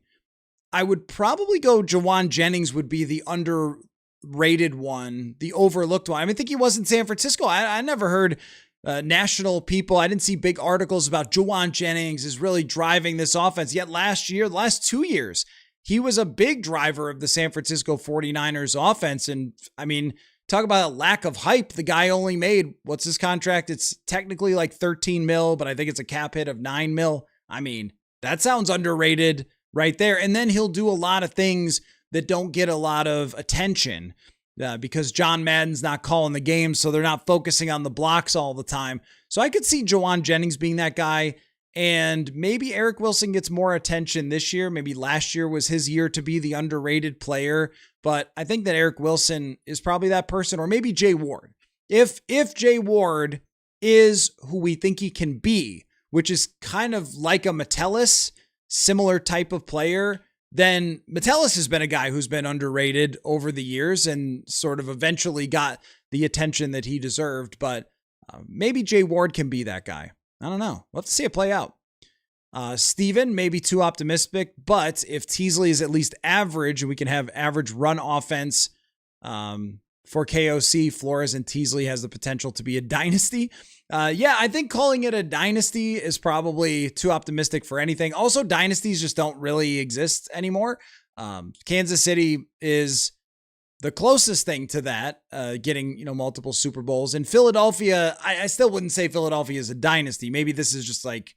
I would probably go Jawan Jennings would be the underrated one, the overlooked one. I think he was in San Francisco. I never heard national people. I didn't see big articles about Jawan Jennings is really driving this offense. Yet last year, the last 2 years, he was a big driver of the San Francisco 49ers offense. And I mean, talk about a lack of hype. The guy only made, what's his contract? It's technically like 13 mil, but I think it's a cap hit of 9 mil. I mean, that sounds underrated right there. And then he'll do a lot of things that don't get a lot of attention because John Madden's not calling the game. So they're not focusing on the blocks all the time. So I could see Jawan Jennings being that guy. And maybe Eric Wilson gets more attention this year. Maybe last year was his year to be the underrated player. But I think that Eric Wilson is probably that person, or maybe Jay Ward. If Jay Ward is who we think he can be, which is kind of like a Metellus, similar type of player, then Metellus has been a guy who's been underrated over the years and sort of eventually got the attention that he deserved. But maybe Jay Ward can be that guy. I don't know. We'll have to see it play out. Steven, maybe too optimistic, but if Teasley is at least average and we can have average run offense for KOC, Flores and Teasley has the potential to be a dynasty. I think calling it a dynasty is probably too optimistic for anything. Also, dynasties just don't really exist anymore. Kansas City is the closest thing to that, getting, multiple Super Bowls. And Philadelphia, I still wouldn't say Philadelphia is a dynasty. Maybe this is just like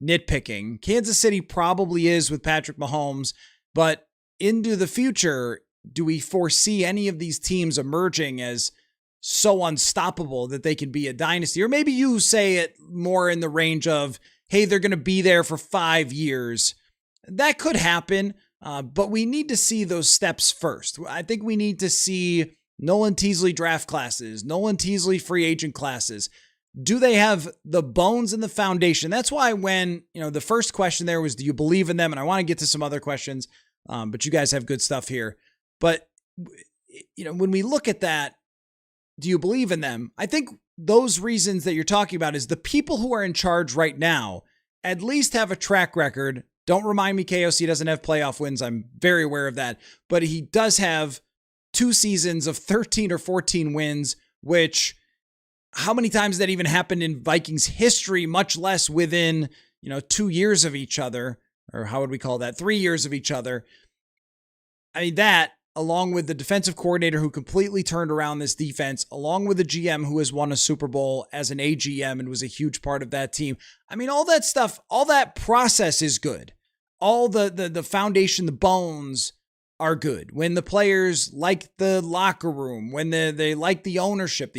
nitpicking. Kansas City probably is with Patrick Mahomes, but into the future, do we foresee any of these teams emerging as so unstoppable that they can be a dynasty? Or maybe you say it more in the range of, hey, they're going to be there for 5 years. That could happen, but we need to see those steps first. I think we need to see Nolan Teasley draft classes, Nolan Teasley free agent classes. Do they have the bones and the foundation? That's why when, the first question there was, do you believe in them? And I want to get to some other questions, but you guys have good stuff here. But, when we look at that, do you believe in them? I think those reasons that you're talking about is the people who are in charge right now at least have a track record. Don't remind me KOC doesn't have playoff wins. I'm very aware of that. But he does have 2 seasons of 13 or 14 wins, which how many times that even happened in Vikings history, much less within, 2 years of each other, or how would we call that? 3 years of each other. I mean, that, along with the defensive coordinator who completely turned around this defense, along with the GM who has won a Super Bowl as an AGM and was a huge part of that team. I mean, all that stuff, all that process is good. All the foundation, the bones are good. When the players like the locker room, when they like the ownership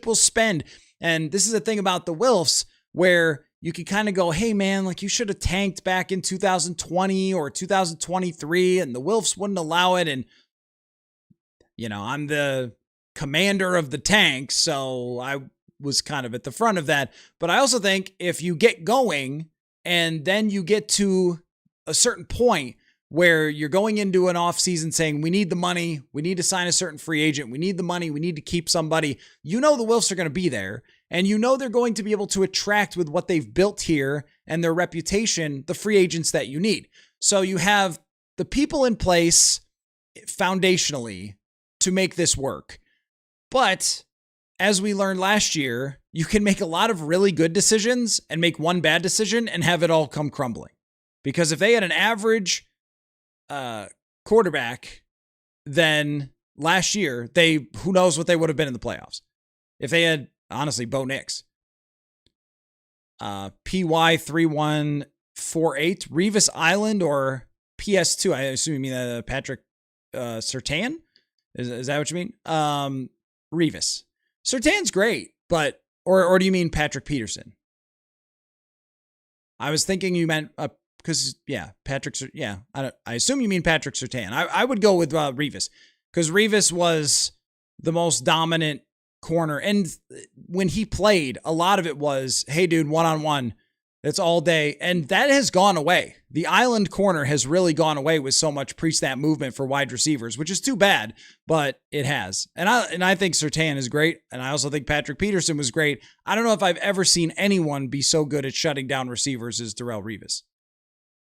will spend. And this is the thing about the Wilfs where you can kind of go, hey man, like you should have tanked back in 2020 or 2023 and the Wilfs wouldn't allow it. And I'm the commander of the tank, so I was kind of at the front of that. But I also think if you get going and then you get to a certain point where you're going into an offseason saying, we need the money, we need to sign a certain free agent, we need the money, we need to keep somebody, the Wilfs are going to be there, and they're going to be able to attract with what they've built here and their reputation, the free agents that you need. So you have the people in place foundationally to make this work. But as we learned last year, you can make a lot of really good decisions and make one bad decision and have it all come crumbling. Because if they had an average quarterback, then last year, who knows what they would have been in the playoffs. If they had, honestly, Bo Nix. PY3148, Revis Island or PS2, I assume you mean Patrick Surtain. Is that what you mean? Revis. Surtain's great, but or do you mean Patrick Peterson? I was thinking you meant because I assume you mean Patrick Surtain. I would go with Revis because Revis was the most dominant corner, and when he played, a lot of it was, hey dude, one-on-one. It's all day, and that has gone away. The island corner has really gone away with so much pre-snap movement for wide receivers, which is too bad, but it has. And I think Surtain is great, and I also think Patrick Peterson was great. I don't know if I've ever seen anyone be so good at shutting down receivers as Darrelle Revis,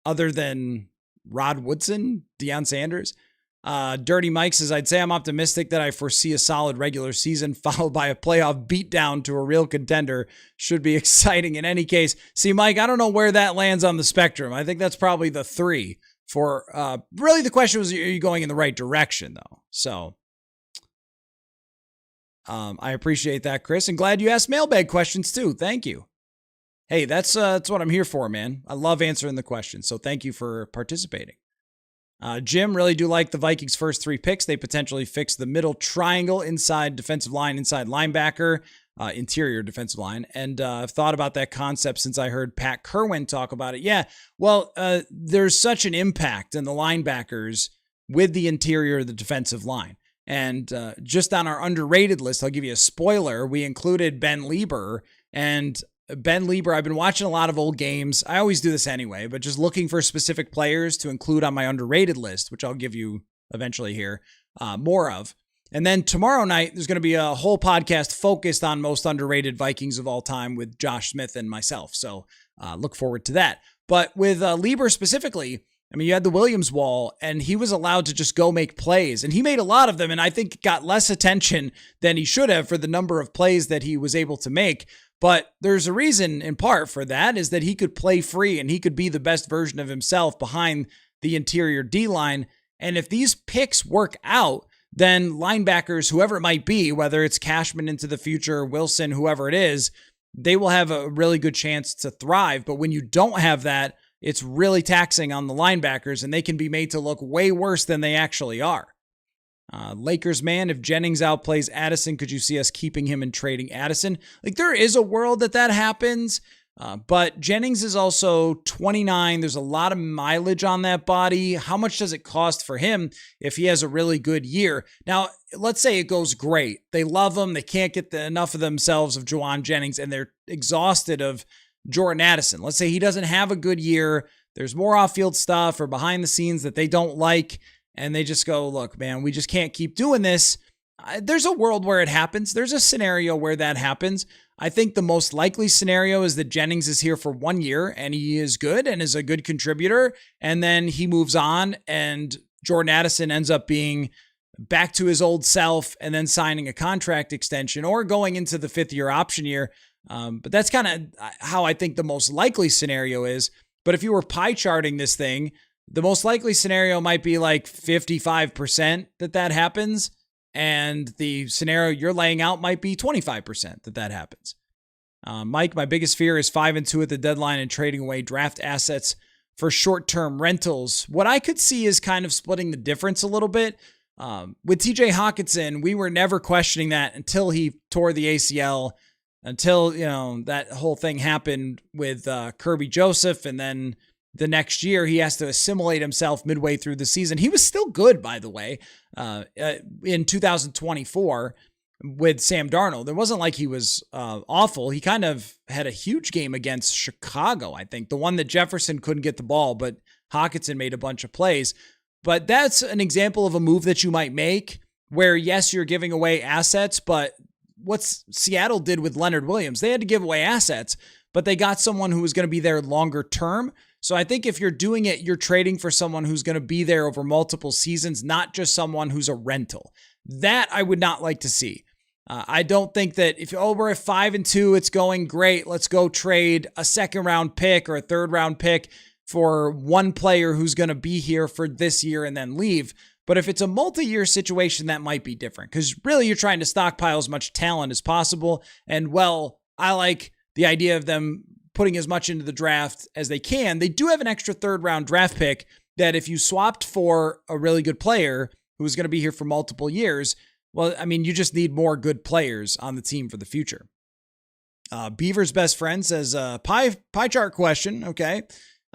other than Rod Woodson, Deion Sanders. Dirty Mike says, I'd say I'm optimistic that I foresee a solid regular season followed by a playoff beatdown to a real contender. Should be exciting in any case. See, Mike, I don't know where that lands on the spectrum. I think that's probably the 3 for, really the question was, are you going in the right direction though? So, I appreciate that, Chris, and glad you asked mailbag questions too. Thank you. Hey, that's what I'm here for, man. I love answering the questions. So thank you for participating. Jim, really do like the Vikings' first 3 picks. They potentially fix the middle triangle inside defensive line, inside linebacker, interior defensive line. And I've thought about that concept since I heard Pat Kerwin talk about it. Yeah, well, there's such an impact in the linebackers with the interior of the defensive line. And just on our underrated list, I'll give you a spoiler. We included Ben Lieber, and Ben Lieber, I've been watching a lot of old games. I always do this anyway, but just looking for specific players to include on my underrated list, which I'll give you eventually here more of. And then tomorrow night, there's going to be a whole podcast focused on most underrated Vikings of all time with Josh Smith and myself. So look forward to that. But with Lieber specifically, I mean, you had the Williams wall, and he was allowed to just go make plays, and he made a lot of them, and I think got less attention than he should have for the number of plays that he was able to make. But there's a reason in part for that, is that he could play free and he could be the best version of himself behind the interior D-line. And if these picks work out, then linebackers, whoever it might be, whether it's Cashman into the future, Wilson, whoever it is, they will have a really good chance to thrive. But when you don't have that, it's really taxing on the linebackers, and they can be made to look way worse than they actually are. Lakers man, if Jennings outplays Addison, could you see us keeping him and trading Addison? Like, there is a world that happens, but Jennings is also 29. There's a lot of mileage on that body. How much does it cost for him if he has a really good year? Now, let's say it goes great. They love him. They can't get enough of themselves of Juwan Jennings, and they're exhausted of Jordan Addison. Let's say he doesn't have a good year. There's more off-field stuff or behind the scenes that they don't like. And they just go, look, man, we just can't keep doing this. There's a world where it happens. There's a scenario where that happens. I think the most likely scenario is that Jennings is here for 1 year and he is good and is a good contributor. And then he moves on and Jordan Addison ends up being back to his old self and then signing a contract extension or going into the 5th-year option year. But that's kind of how I think the most likely scenario is. But if you were pie charting this thing, the most likely scenario might be like 55% that happens. And the scenario you're laying out might be 25% that happens. Mike, my biggest fear is 5-2 at the deadline and trading away draft assets for short-term rentals. What I could see is kind of splitting the difference a little bit. With TJ Hawkinson, we were never questioning that until he tore the ACL, until, that whole thing happened with Kirby Joseph, and then the next year, he has to assimilate himself midway through the season. He was still good, by the way, in 2024 with Sam Darnold. It wasn't like he was awful. He kind of had a huge game against Chicago, I think. The one that Jefferson couldn't get the ball, but Hawkinson made a bunch of plays. But that's an example of a move that you might make where, yes, you're giving away assets, but what Seattle did with Leonard Williams, they had to give away assets, but they got someone who was going to be there longer term. So I think if you're doing it, you're trading for someone who's going to be there over multiple seasons, not just someone who's a rental. That I would not like to see. I don't think that if we're at 5-2, it's going great. Let's go trade a 2nd-round pick or a 3rd-round pick for one player who's going to be here for this year and then leave. But if it's a multi-year situation, that might be different because really you're trying to stockpile as much talent as possible. And well, I like the idea of them putting as much into the draft as they can. They do have an extra 3rd-round draft pick that if you swapped for a really good player, who's going to be here for multiple years. Well, I mean, you just need more good players on the team for the future. Beaver's best friend says, pie chart question. Okay.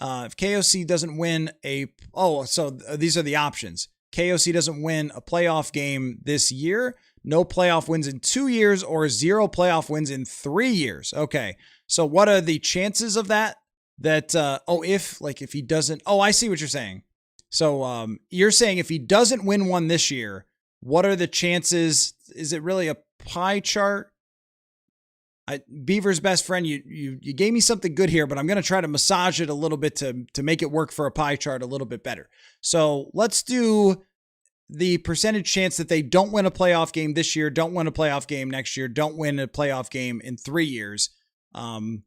If KOC doesn't win these are the options. KOC doesn't win a playoff game this year, no playoff wins in 2 years, or 0 playoff wins in 3 years. Okay. So what are the chances of that? If he doesn't, I see what you're saying. So, you're saying if he doesn't win one this year, what are the chances? Is it really a pie chart? Beaver's best friend, you gave me something good here, but I'm going to try to massage it a little bit to make it work for a pie chart a little bit better. So let's do the percentage chance that they don't win a playoff game this year, don't win a playoff game next year, don't win a playoff game in 3 years. And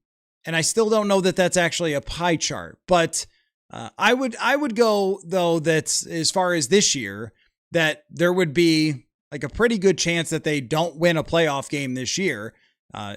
I still don't know that that's actually a pie chart, but I would go though that as far as this year, that there would be like a pretty good chance that they don't win a playoff game this year.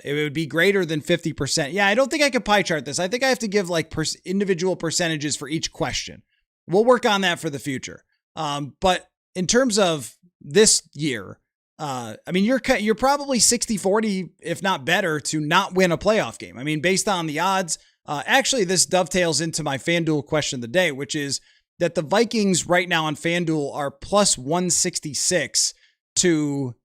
It would be greater than 50%. Yeah, I don't think I could pie chart this. I think I have to give like individual percentages for each question. We'll work on that for the future. But in terms of this year, I mean, you're probably 60-40, if not better, to not win a playoff game. I mean, based on the odds, actually, this dovetails into my FanDuel question of the day, which is that the Vikings right now on FanDuel are plus 166 to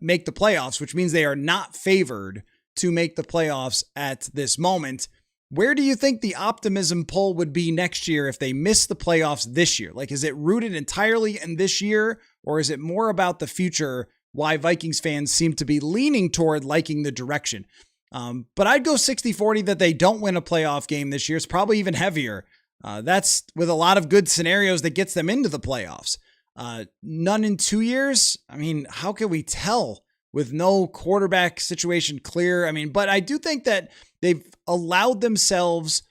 make the playoffs, which means they are not favored to make the playoffs at this moment. Where do you think the optimism poll would be next year if they miss the playoffs this year? Like, is it rooted entirely in this year, or is it more about the future, why Vikings fans seem to be leaning toward liking the direction? But I'd go 60-40 that they don't win a playoff game this year. It's probably even heavier. That's with a lot of good scenarios that gets them into the playoffs. None in 2 years. I mean, how can we tell with no quarterback situation clear? I mean, but I do think that they've allowed themselves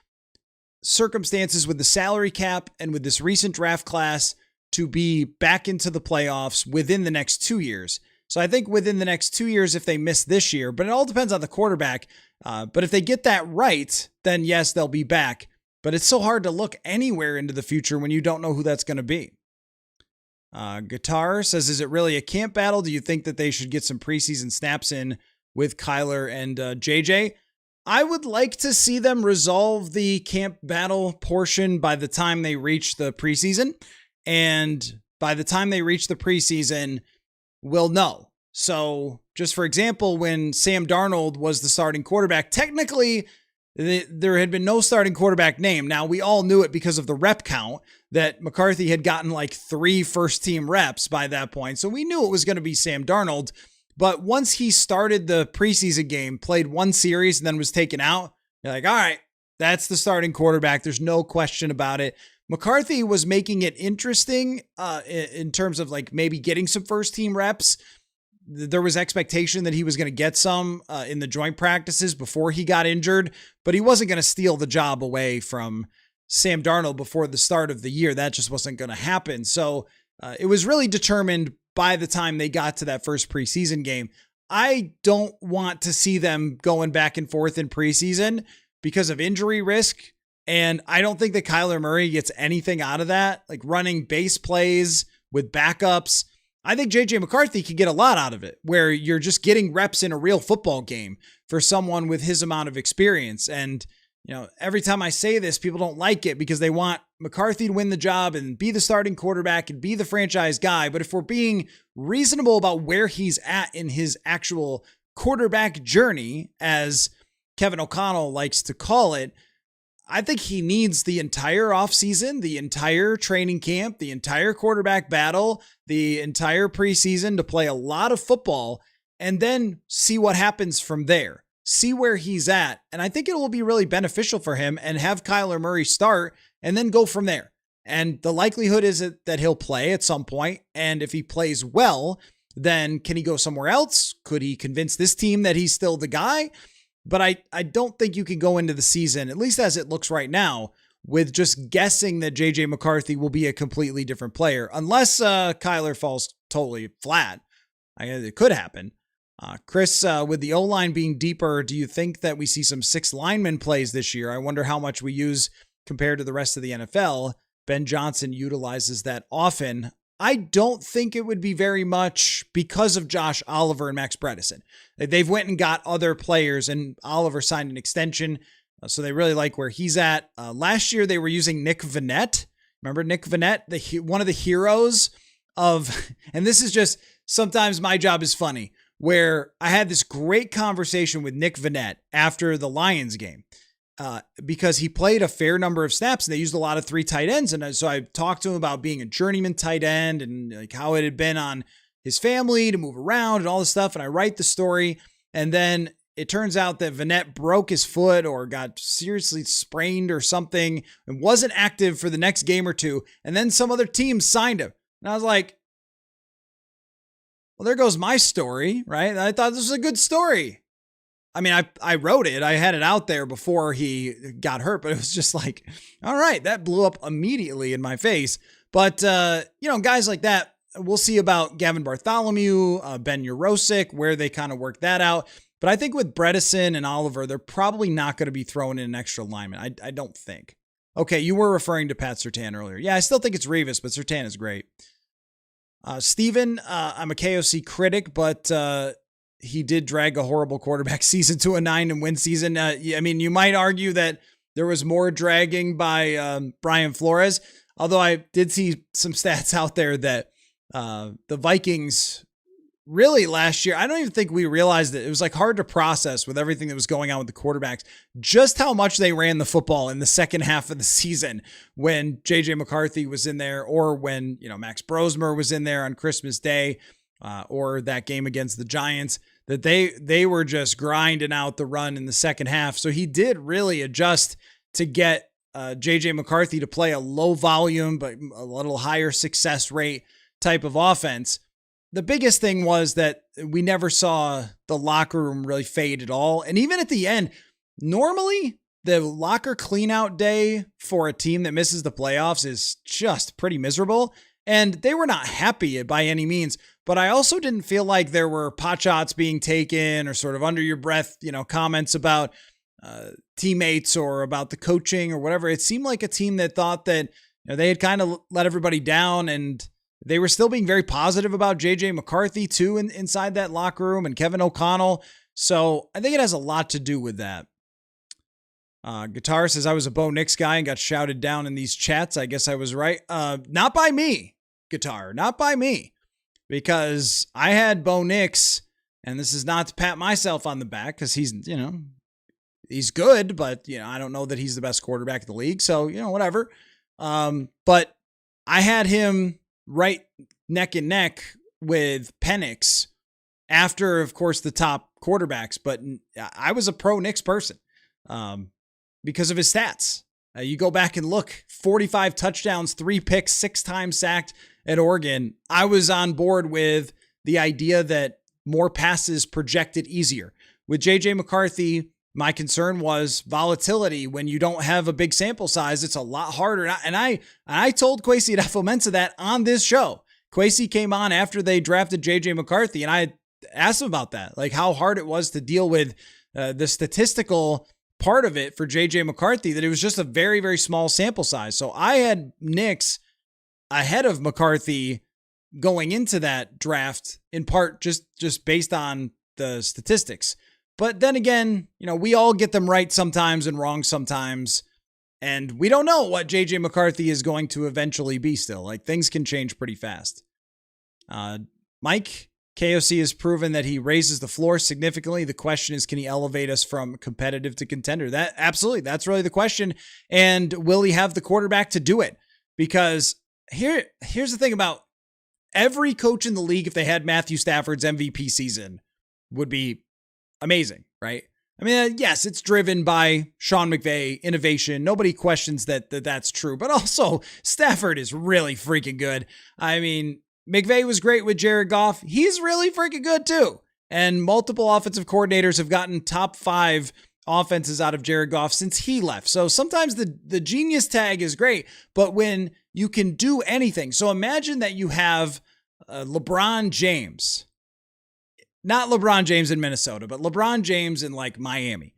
circumstances with the salary cap and with this recent draft class to be back into the playoffs within the next 2 years. So I think within the next 2 years, if they miss this year, but it all depends on the quarterback. But if they get that right, then yes, they'll be back. But it's so hard to look anywhere into the future when you don't know who that's going to be. Guitar says, is it really a camp battle? Do you think that they should get some preseason snaps in with Kyler and JJ? I would like to see them resolve the camp battle portion by the time they reach the preseason. And by the time they reach the preseason, we'll know. So just for example, when Sam Darnold was the starting quarterback, technically there had been no starting quarterback name. Now, we all knew it because of the rep count that McCarthy had gotten like 3 first-team reps by that point. So we knew it was going to be Sam Darnold. But once he started the preseason game, played 1 series, and then was taken out, you're like, all right, that's the starting quarterback. There's no question about it. McCarthy was making it interesting in terms of like maybe getting some first-team reps. There was expectation that he was going to get some in the joint practices before he got injured, but he wasn't going to steal the job away from Sam Darnold before the start of the year. That just wasn't going to happen. So it was really determined by the time they got to that first preseason game. I don't want to see them going back and forth in preseason because of injury risk. And I don't think that Kyler Murray gets anything out of that, like running base plays with backups. I think JJ McCarthy could get a lot out of it, where you're just getting reps in a real football game for someone with his amount of experience. And, you know, every time I say this, people don't like it because they want McCarthy to win the job and be the starting quarterback and be the franchise guy. But if we're being reasonable about where he's at in his actual quarterback journey, as Kevin O'Connell likes to call it, I think he needs the entire offseason, the entire training camp, the entire quarterback battle, the entire preseason to play a lot of football and then see what happens from there. See where he's at. And I think it will be really beneficial for him and have Kyler Murray start and then go from there. And the likelihood is that he'll play at some point. And if he plays well, then can he go somewhere else? Could he convince this team that he's still the guy? But I don't think you can go into the season, at least as it looks right now, with just guessing that JJ McCarthy will be a completely different player, unless Kyler falls totally flat. I guess it could happen. Chris, with the O-line being deeper, do you think that we see some 6 lineman plays this year? I wonder how much we use compared to the rest of the NFL. Ben Johnson utilizes that often. I don't think it would be very much because of Josh Oliver and Max Bredesen. They've went and got other players, and Oliver signed an extension, so they really like where he's at. Last year, they were using Nick Vannett. Remember Nick Vannett, one of the heroes of, and this is just, sometimes my job is funny, where I had this great conversation with Nick Vannett after the Lions game. Because he played a fair number of snaps and they used a lot of 3 tight ends. And so I talked to him about being a journeyman tight end and like how it had been on his family to move around and all this stuff. And I write the story. And then it turns out that Vannett broke his foot or got seriously sprained or something and wasn't active for the next game or two. And then some other team signed him. And I was like, well, there goes my story, right? I thought this was a good story. I mean, I wrote it. I had it out there before he got hurt, but it was just like, all right, that blew up immediately in my face. But, guys like that, we'll see about Gavin Bartholomew, Ben Urosic, where they kind of work that out. But I think with Bredesen and Oliver, they're probably not going to be throwing in an extra lineman. I don't think. Okay, you were referring to Pat Surtain earlier. Yeah, I still think it's Revis, but Surtain is great. Steven, I'm a KOC critic, but he did drag a horrible quarterback season to a 9-win season. I mean, you might argue that there was more dragging by Brian Flores, although I did see some stats out there that the Vikings really last year, I don't even think we realized it. It was like hard to process with everything that was going on with the quarterbacks, just how much they ran the football in the second half of the season when JJ McCarthy was in there, or when, Max Brosmer was in there on Christmas Day, or that game against the Giants, that they were just grinding out the run in the second half. So he did really adjust to get JJ McCarthy to play a low volume, but a little higher success rate type of offense. The biggest thing was that we never saw the locker room really fade at all. And even at the end, normally the locker cleanout day for a team that misses the playoffs is just pretty miserable. And they were not happy by any means, but I also didn't feel like there were pot shots being taken or sort of under your breath, comments about teammates or about the coaching or whatever. It seemed like a team that thought that they had kind of let everybody down, and they were still being very positive about JJ McCarthy too inside that locker room, and Kevin O'Connell. So I think it has a lot to do with that. Guitar says, I was a Bo Nix guy and got shouted down in these chats. I guess I was right. Not by me, Guitar, not by me, because I had Bo Nix, and this is not to pat myself on the back because he's, he's good, but I don't know that he's the best quarterback in the league. So, whatever. But I had him right neck and neck with Penix after, of course, the top quarterbacks, but I was a pro Nix person. Because of his stats. You go back and look, 45 touchdowns, 3 picks, 6 times sacked at Oregon. I was on board with the idea that more passes projected easier. With JJ McCarthy, my concern was volatility. When you don't have a big sample size, it's a lot harder. And I told Kwesi Adefo-Mensah that on this show. Kwesi came on after they drafted JJ McCarthy, and I asked him about that, like how hard it was to deal with the statistical part of it for JJ McCarthy, that it was just a very, very small sample size. So I had Nix ahead of McCarthy going into that draft, in part just based on the statistics. But then again, we all get them right sometimes and wrong sometimes. And we don't know what JJ McCarthy is going to eventually be still. Like, things can change pretty fast. Mike, KOC has proven that he raises the floor significantly. The question is, can he elevate us from competitive to contender? That absolutely, that's really the question. And will he have the quarterback to do it? Because here's the thing about every coach in the league, if they had Matthew Stafford's MVP season, would be amazing, right? I mean, yes, it's driven by Sean McVay, innovation. Nobody questions that's true. But also, Stafford is really freaking good. I mean, McVay was great with Jared Goff. He's really freaking good too. And multiple offensive coordinators have gotten top 5 offenses out of Jared Goff since he left. So sometimes the genius tag is great, but when you can do anything. So imagine that you have LeBron James, not LeBron James in Minnesota, but LeBron James in like Miami.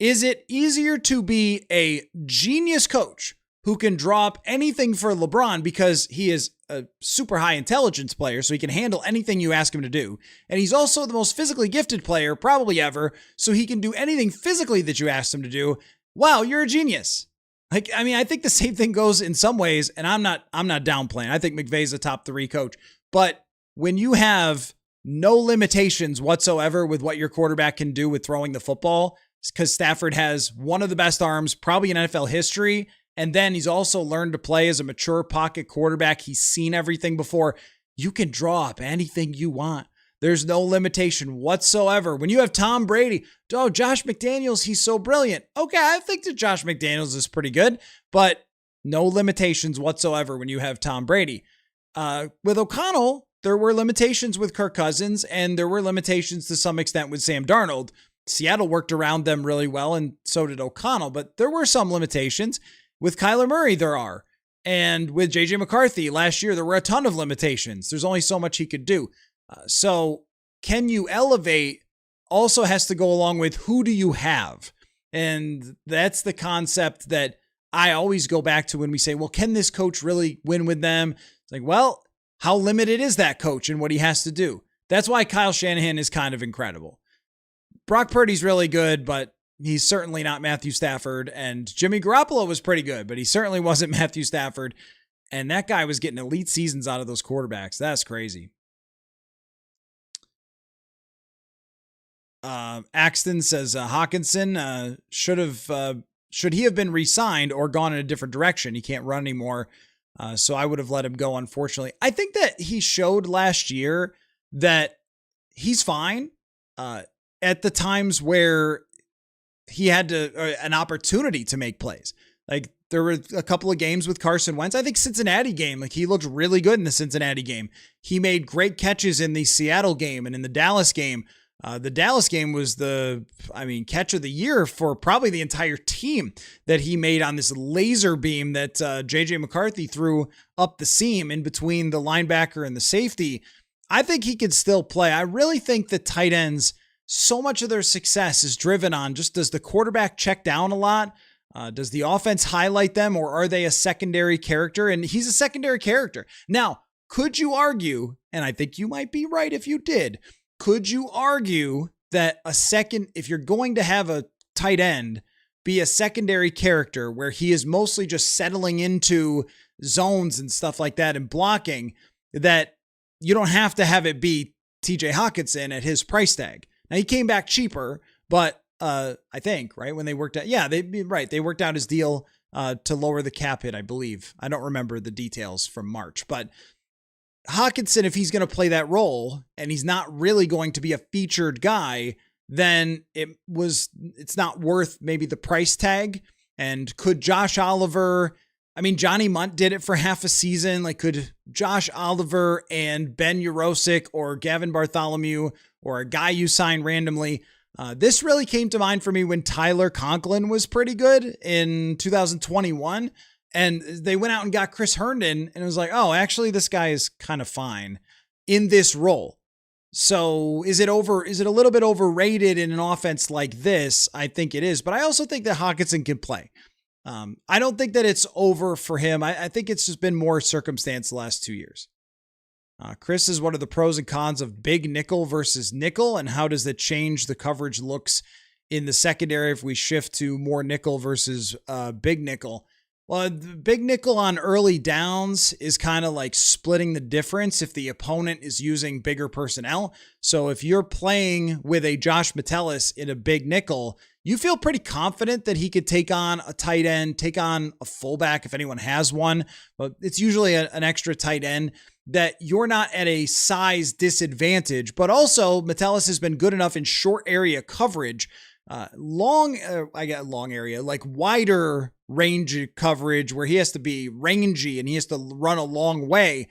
Is it easier to be a genius coach who can draw up anything for LeBron because he is a super high intelligence player, so he can handle anything you ask him to do. And he's also the most physically gifted player probably ever, so he can do anything physically that you ask him to do. Wow, you're a genius. Like, I mean, I think the same thing goes in some ways, and I'm not downplaying. I think McVay's a top 3 coach. But when you have no limitations whatsoever with what your quarterback can do with throwing the football, because Stafford has one of the best arms probably in NFL history, and then he's also learned to play as a mature pocket quarterback. He's seen everything before. You can draw up anything you want. There's no limitation whatsoever. When you have Tom Brady, oh, Josh McDaniels, he's so brilliant. Okay, I think that Josh McDaniels is pretty good, but no limitations whatsoever when you have Tom Brady. With O'Connell, there were limitations with Kirk Cousins, and there were limitations to some extent with Sam Darnold. Seattle worked around them really well, and so did O'Connell, but there were some limitations. With Kyler Murray, there are. And with J.J. McCarthy last year, there were a ton of limitations. There's only so much he could do. So can you elevate also has to go along with who do you have? And that's the concept that I always go back to when we say, well, can this coach really win with them? It's like, well, how limited is that coach and what he has to do? That's why Kyle Shanahan is kind of incredible. Brock Purdy's really good, but he's certainly not Matthew Stafford. And Jimmy Garoppolo was pretty good, but he certainly wasn't Matthew Stafford. And that guy was getting elite seasons out of those quarterbacks. That's crazy. Axton says Hawkinson should he have been re-signed or gone in a different direction? He can't run anymore. So I would have let him go, unfortunately. I think that he showed last year that he's fine at the times where he had an opportunity to make plays. Like there were a couple of games with Carson Wentz. I think Cincinnati game, like he looked really good in the Cincinnati game. He made great catches in the Seattle game and in the Dallas game. The Dallas game was catch of the year for probably the entire team that he made on this laser beam that J.J. McCarthy threw up the seam in between the linebacker and the safety. I think he could still play. I really think that tight ends, so much of their success is driven on just does the quarterback check down a lot? Does the offense highlight them, or are they a secondary character? And he's a secondary character. Now, could you argue, and I think you might be right if you did, could you argue that if you're going to have a tight end be a secondary character where he is mostly just settling into zones and stuff like that and blocking, that you don't have to have it be TJ Hawkinson at his price tag? Now, he came back cheaper, but I think, right, when they worked out, they worked out his deal to lower the cap hit, I believe. I don't remember the details from March, but Hawkinson, if he's going to play that role and he's not really going to be a featured guy, then it's not worth maybe the price tag. And could Josh Oliver, Johnny Munt did it for half a season. Like, could Josh Oliver and Ben Urosic or Gavin Bartholomew or a guy you sign randomly? This really came to mind for me when Tyler Conklin was pretty good in 2021. And they went out and got Chris Herndon, and it was like, oh, actually, this guy is kind of fine in this role. So is it a little bit overrated in an offense like this? I think it is, but I also think that Hawkinson can play. I don't think that it's over for him. I think it's just been more circumstance the last 2 years. Chris is what are the pros and cons of big nickel versus nickel, and how does that change the coverage looks in the secondary if we shift to more nickel versus big nickel? Well, the big nickel on early downs is kind of like splitting the difference if the opponent is using bigger personnel. So if you're playing with a Josh Metellus in a big nickel, you feel pretty confident that he could take on a tight end, take on a fullback if anyone has one, but it's usually an extra tight end, that you're not at a size disadvantage. But also Metellus has been good enough in short area coverage, wider range coverage where he has to be rangy and he has to run a long way.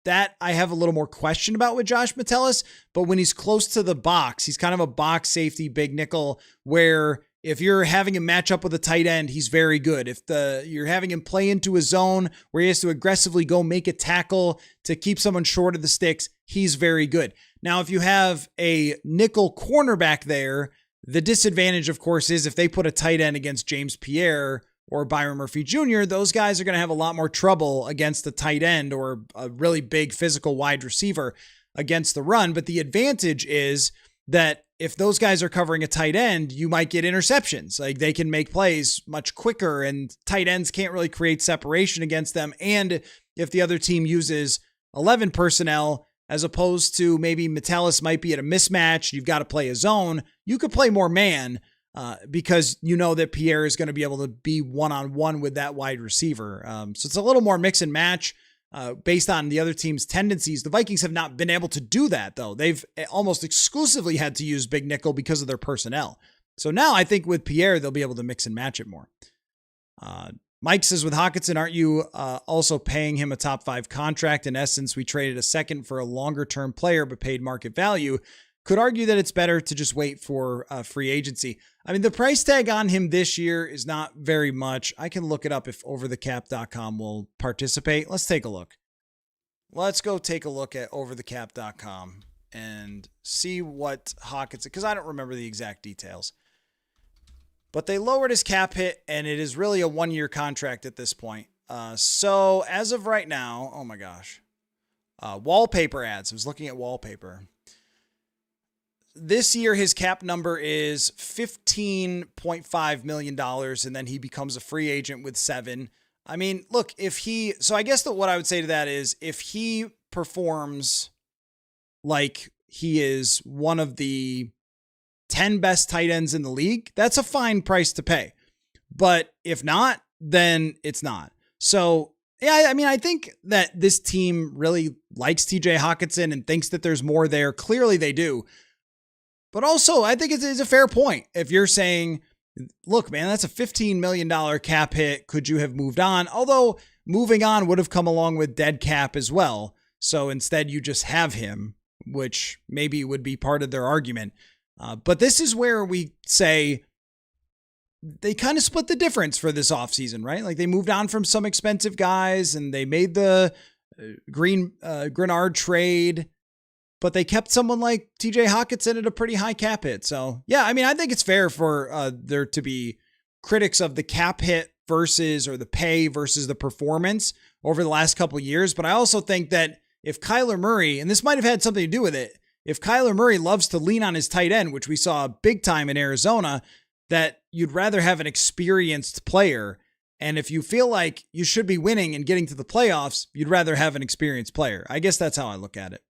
That I have a little more question about with Josh Metellus, but when he's close to the box, he's kind of a box safety, big nickel, where if you're having him match up with a tight end, he's very good. If you're having him play into a zone where he has to aggressively go make a tackle to keep someone short of the sticks, he's very good. Now, if you have a nickel cornerback there, the disadvantage, of course, is if they put a tight end against James Pierre or Byron Murphy Jr., those guys are going to have a lot more trouble against a tight end or a really big physical wide receiver against the run. But the advantage is that if those guys are covering a tight end, you might get interceptions. Like they can make plays much quicker, and tight ends can't really create separation against them. And if the other team uses 11 personnel, as opposed to maybe Metellus might be at a mismatch, you've got to play a zone, you could play more man because you know that Pierre is going to be able to be one-on-one with that wide receiver. So it's a little more mix and match based on the other team's tendencies. The Vikings have not been able to do that, though. They've almost exclusively had to use big nickel because of their personnel. So now I think with Pierre, they'll be able to mix and match it more. Mike says, with Hockenson, aren't you also paying him a top 5 contract? In essence, we traded a second for a longer term player, but paid market value. Could argue that it's better to just wait for free agency. I mean, the price tag on him this year is not very much. I can look it up if overthecap.com will participate. Let's take a look. Let's go take a look at overthecap.com and see what Hockenson, because I don't remember the exact details. But they lowered his cap hit, and it is really a 1-year contract at this point. So as of right now, oh my gosh. Wallpaper ads. I was looking at wallpaper. This year, his cap number is $15.5 million, and then he becomes a free agent with 7. I mean, look, so I guess that what I would say to that is if he performs like he is one of the 10 best tight ends in the league, that's a fine price to pay. But if not, then it's not. So, yeah, I mean, I think that this team really likes TJ Hockenson and thinks that there's more there. Clearly they do. But also, I think it's a fair point. If you're saying, look, man, that's a $15 million cap hit. Could you have moved on? Although moving on would have come along with dead cap as well. So instead you just have him, which maybe would be part of their argument. But this is where we say they kind of split the difference for this offseason, right? Like they moved on from some expensive guys and they made the Grenard trade, but they kept someone like TJ Hockenson at a pretty high cap hit. So yeah, I mean, I think it's fair for there to be critics of the cap hit versus, or the pay versus the performance over the last couple of years. But I also think that if Kyler Murray, and this might have had something to do with it, if Kyler Murray loves to lean on his tight end, which we saw big time in Arizona, that you'd rather have an experienced player. And if you feel like you should be winning and getting to the playoffs, you'd rather have an experienced player. I guess that's how I look at it.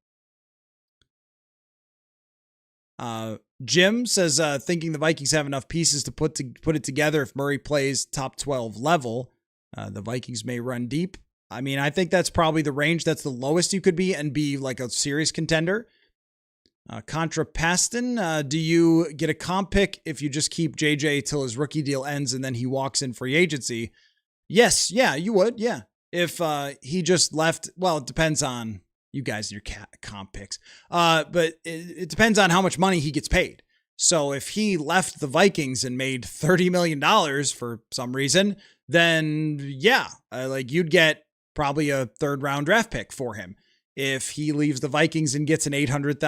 Jim says, thinking the Vikings have enough pieces to put it together if Murray plays top 12 level, the Vikings may run deep. I mean, I think that's probably the range. That's the lowest you could be and be like a serious contender. Contra Paston, do you get a comp pick if you just keep JJ till his rookie deal ends and then he walks in free agency? Yes. Yeah, you would. Yeah. If he just left, well, it depends on you guys and your comp picks. But it depends on how much money he gets paid. So if he left the Vikings and made $30 million for some reason, then yeah, like you'd get probably a 3rd round draft pick for him. If he leaves the Vikings and gets an $800,000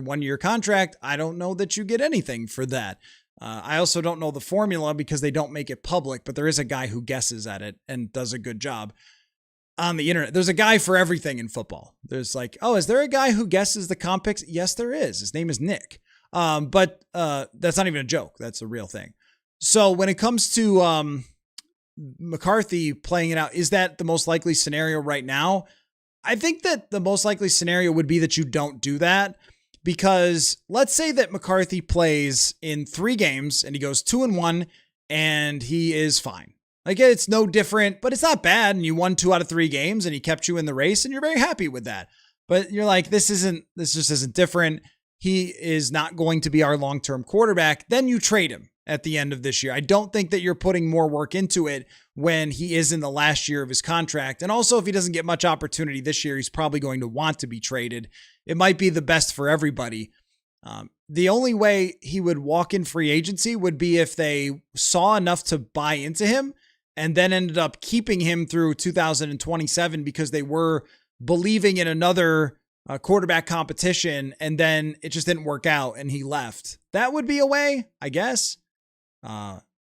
1-year contract, I don't know that you get anything for that. I also don't know the formula because they don't make it public, but there is a guy who guesses at it and does a good job on the internet. There's a guy for everything in football. There's like, oh, is there a guy who guesses the comp picks? Yes, there is. His name is Nick. But that's not even a joke. That's a real thing. So when it comes to McCarthy playing it out, is that the most likely scenario right now? I think that the most likely scenario would be that you don't do that, because let's say that McCarthy plays in 3 games and he goes 2-1 and he is fine. Like it's no different, but it's not bad. And you won 2 out of 3 games and he kept you in the race and you're very happy with that. But you're like, this just isn't different. He is not going to be our long-term quarterback. Then you trade him at the end of this year. I don't think that you're putting more work into it when he is in the last year of his contract. And also, if he doesn't get much opportunity this year, he's probably going to want to be traded. It might be the best for everybody. The only way he would walk in free agency would be if they saw enough to buy into him and then ended up keeping him through 2027 because they were believing in another quarterback competition, and then it just didn't work out and he left. That would be a way, I guess.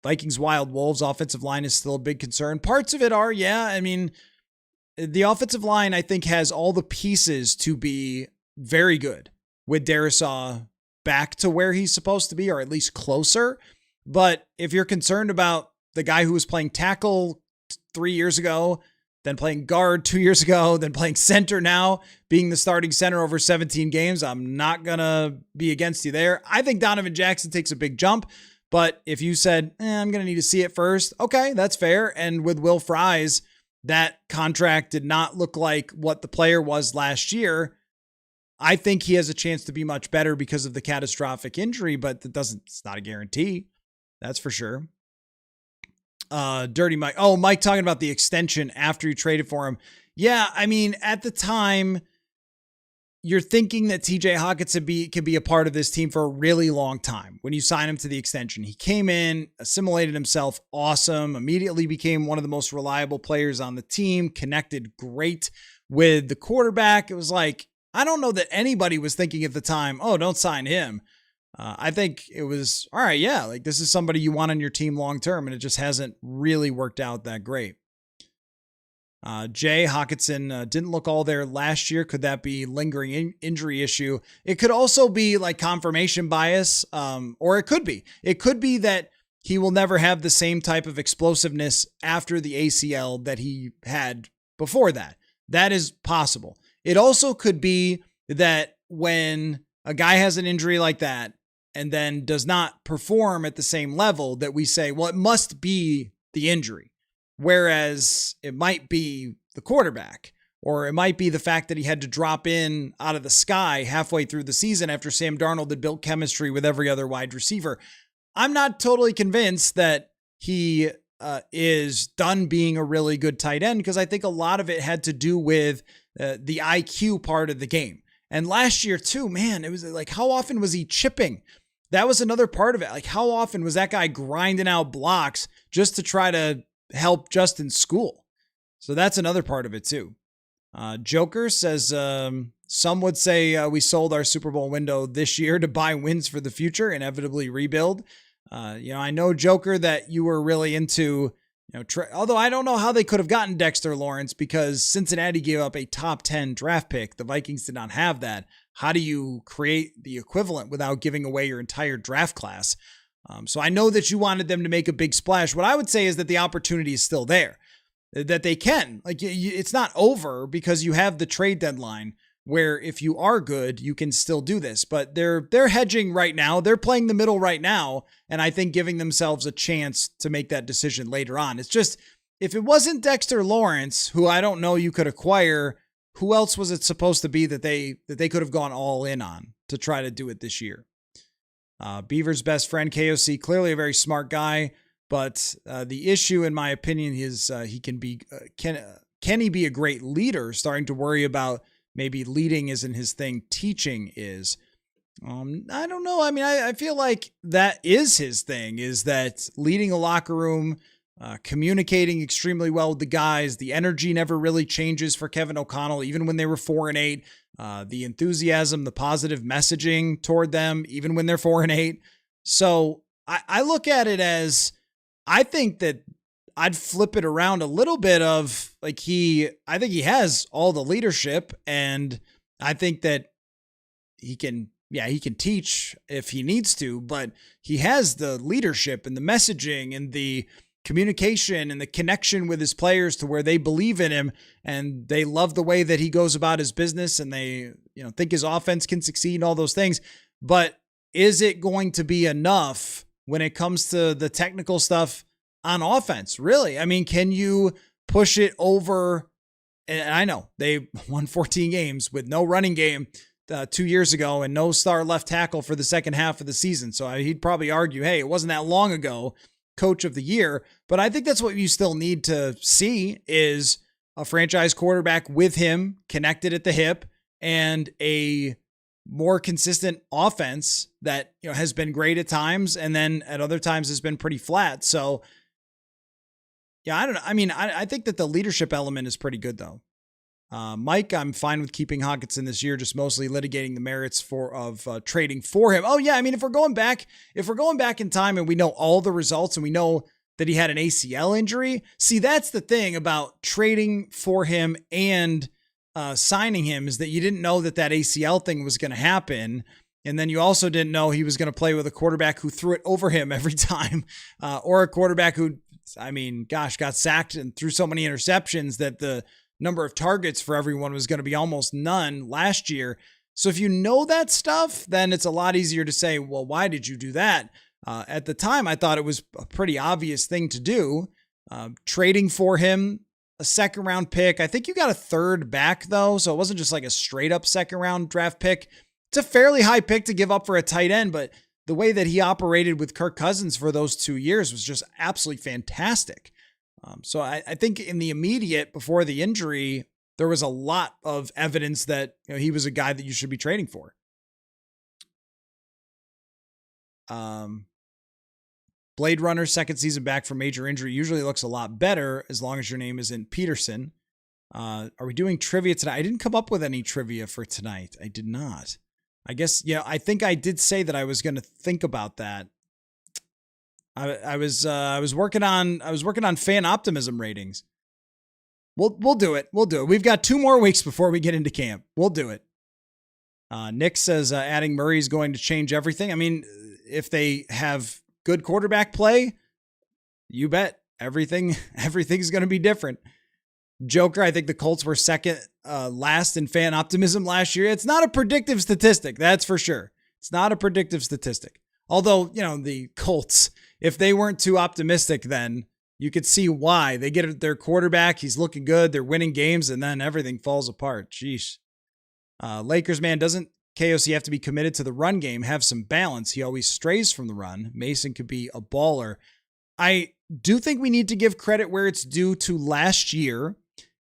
Vikings Wild Wolves offensive line is still a big concern. Parts of it are, yeah. I mean, the offensive line, I think, has all the pieces to be very good with Darisaw back to where he's supposed to be, or at least closer. But if you're concerned about the guy who was playing tackle 3 years ago, then playing guard 2 years ago, then playing center now, being the starting center over 17 games, I'm not going to be against you there. I think Donovan Jackson takes a big jump. But if you said, I'm going to need to see it first, okay, that's fair. And with Will Fries, that contract did not look like what the player was last year. I think he has a chance to be much better because of the catastrophic injury, but it's not a guarantee. That's for sure. Dirty Mike. Oh, Mike talking about the extension after you traded for him. Yeah, I mean, at the time, you're thinking that TJ Hockenson can be a part of this team for a really long time. When you sign him to the extension, he came in, assimilated himself, awesome, immediately became one of the most reliable players on the team, connected great with the quarterback. It was like, I don't know that anybody was thinking at the time, oh, don't sign him. I think it was, all right, yeah, like this is somebody you want on your team long-term, and it just hasn't really worked out that great. Jay Hockenson didn't look all there last year. Could that be lingering injury issue? It could also be like confirmation bias, or it could be. It could be that he will never have the same type of explosiveness after the ACL that he had before that. That is possible. It also could be that when a guy has an injury like that and then does not perform at the same level, that we say, well, it must be the injury. Whereas it might be the quarterback, or it might be the fact that he had to drop in out of the sky halfway through the season after Sam Darnold had built chemistry with every other wide receiver. I'm not totally convinced that he is done being a really good tight end, because I think a lot of it had to do with the IQ part of the game. And last year too, man, it was like, how often was he chipping? That was another part of it. Like, how often was that guy grinding out blocks just to try to help Justin's school? So that's another part of it too. Joker says, some would say we sold our Super Bowl window this year to buy wins for the future, inevitably rebuild. I know, Joker, that you were really into, although I don't know how they could have gotten Dexter Lawrence, because Cincinnati gave up a top 10 draft pick. The Vikings did not have that. How do you create the equivalent without giving away your entire draft class? So I know that you wanted them to make a big splash. What I would say is that the opportunity is still there, that they can. Like, it's not over, because you have the trade deadline where if you are good, you can still do this. But they're hedging right now. They're playing the middle right now, and I think giving themselves a chance to make that decision later on. It's just, if it wasn't Dexter Lawrence, who I don't know you could acquire, who else was it supposed to be that they could have gone all in on to try to do it this year? Beaver's best friend, KOC, clearly a very smart guy, but the issue, in my opinion, is he can he be a great leader? Starting to worry about maybe leading isn't his thing, teaching is. I don't know. I mean, I feel like that is his thing, is that leading a locker room, communicating extremely well with the guys. The energy never really changes for Kevin O'Connell, even when they were 4-8. The enthusiasm, the positive messaging toward them, even when they're 4-8. So I look at it as, I think that I'd flip it around a little bit of like, I think he has all the leadership, and I think that he can teach if he needs to, but he has the leadership and the messaging and the communication and the connection with his players to where they believe in him and they love the way that he goes about his business, and they, think his offense can succeed and all those things. But is it going to be enough when it comes to the technical stuff on offense? Really? I mean, can you push it over? And I know they won 14 games with no running game 2 years ago and no star left tackle for the second half of the season. So he'd probably argue, hey, it wasn't that long ago, coach of the year. But I think that's what you still need to see, is a franchise quarterback with him connected at the hip and a more consistent offense that, has been great at times, and then at other times has been pretty flat. So yeah, I don't know. I mean, I think that the leadership element is pretty good though. Mike, I'm fine with keeping Hockenson this year, just mostly litigating the merits of trading for him. Oh yeah, I mean, if we're going back in time and we know all the results and we know that he had an ACL injury, see, that's the thing about trading for him and signing him, is that you didn't know that ACL thing was going to happen. And then you also didn't know he was going to play with a quarterback who threw it over him every time, or a quarterback who, I mean, gosh, got sacked and threw so many interceptions that the number of targets for everyone was going to be almost none last year. So if you know that stuff, then it's a lot easier to say, well, why did you do that? At the time, I thought it was a pretty obvious thing to do. Trading for him, a second round pick. I think you got a third back though. So it wasn't just like a straight up second round draft pick. It's a fairly high pick to give up for a tight end, but the way that he operated with Kirk Cousins for those 2 years was just absolutely fantastic. So I think in the immediate before the injury, there was a lot of evidence that he was a guy that you should be trading for. Blade Runner, second season back from major injury, usually looks a lot better as long as your name isn't Peterson. Are we doing trivia tonight? I didn't come up with any trivia for tonight. I did not. I guess, I think I did say that I was going to think about that. I was working on fan optimism ratings. We'll do it. We've got 2 more weeks before we get into camp. We'll do it. Nick says adding Murray is going to change everything. I mean, if they have good quarterback play, you bet everything's going to be different. Joker, I think the Colts were second last in fan optimism last year. It's not a predictive statistic, that's for sure. It's not a predictive statistic. Although, the Colts, if they weren't too optimistic, then you could see why. They get their quarterback, he's looking good, they're winning games, and then everything falls apart. Jeez. Lakers, man, doesn't KOC have to be committed to the run game, have some balance? He always strays from the run. Mason could be a baller. I do think we need to give credit where it's due to last year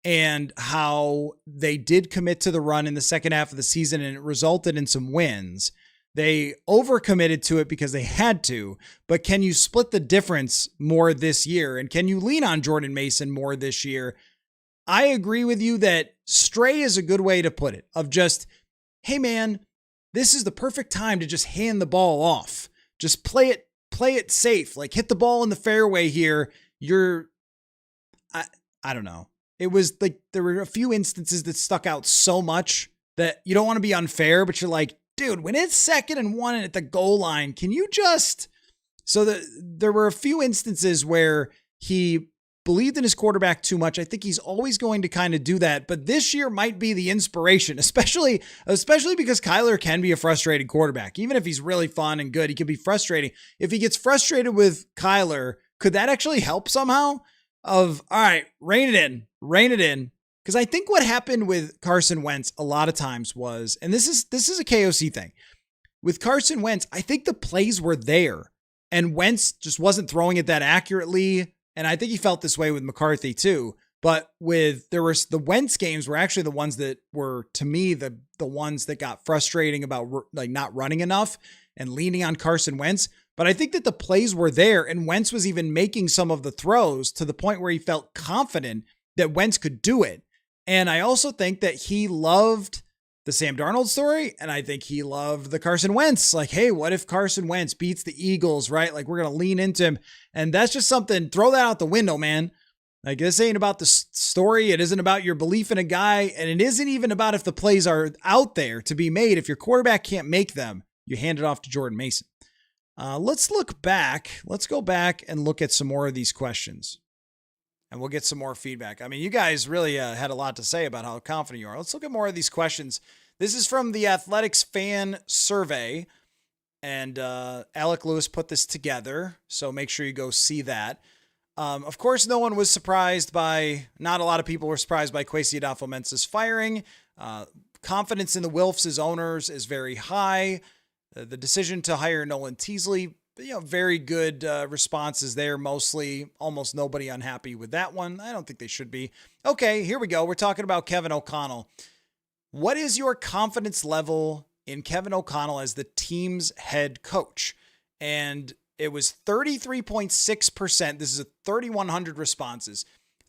and how they did commit to the run in the second half of the season, and it resulted in some wins. They overcommitted to it because they had to, but can you split the difference more this year? And can you lean on Jordan Mason more this year? I agree with you that stray is a good way to put it, of just, hey man, this is the perfect time to just hand the ball off. Just play it safe. Like, hit the ball in the fairway here. I don't know. It was like, there were a few instances that stuck out so much that you don't want to be unfair, but you're like, dude, when it's 2nd and 1 at the goal line, can you just... So there were a few instances where he believed in his quarterback too much. I think he's always going to kind of do that, but this year might be the inspiration, especially because Kyler can be a frustrating quarterback. Even if he's really fun and good, he can be frustrating. If he gets frustrated with Kyler, could that actually help somehow? All right, rein it in. Because I think what happened with Carson Wentz a lot of times was, and this is a KOC thing, with Carson Wentz, I think the plays were there, and Wentz just wasn't throwing it that accurately. And I think he felt this way with McCarthy too. But the Wentz games were actually the ones that were, to me, the ones that got frustrating about like not running enough and leaning on Carson Wentz. But I think that the plays were there, and Wentz was even making some of the throws to the point where he felt confident that Wentz could do it. And I also think that he loved the Sam Darnold story, and I think he loved the Carson Wentz. Like, hey, what if Carson Wentz beats the Eagles, right? Like, we're going to lean into him. And that's just something, throw that out the window, man. Like, this ain't about the story. It isn't about your belief in a guy, and it isn't even about if the plays are out there to be made. If your quarterback can't make them, you hand it off to Jordan Mason. Let's look back. Let's go back and look at some more of these questions, and we'll get some more feedback. I mean, you guys really had a lot to say about how confident you are. Let's look at more of these questions. This is from the Athletics fan survey, and Alec Lewis put this together, so make sure you go see that. Of course, not a lot of people were surprised by Kwesi Adolfo-Mensah's firing. Confidence in the Wilfs as owners is very high. The decision to hire Nolan Teasley, very good responses there. Mostly, almost nobody unhappy with that one. I don't think they should be. Okay, here we go. We're talking about Kevin O'Connell. What is your confidence level in Kevin O'Connell as the team's head coach? And it was 33.6%. This is a 3,100 responses.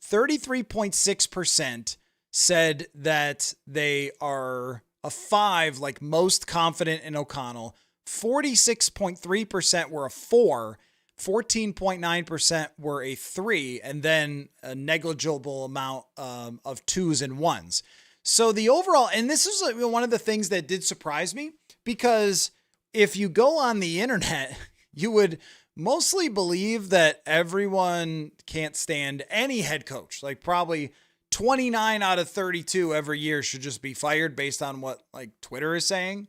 33.6% said that they are a 5, like most confident in O'Connell. 46.3% were a 4, 14.9% were a 3, and then a negligible amount of 2s and 1s. So the overall, and this is one of the things that did surprise me, because if you go on the internet, you would mostly believe that everyone can't stand any head coach. Like probably 29 out of 32 every year should just be fired based on what like Twitter is saying.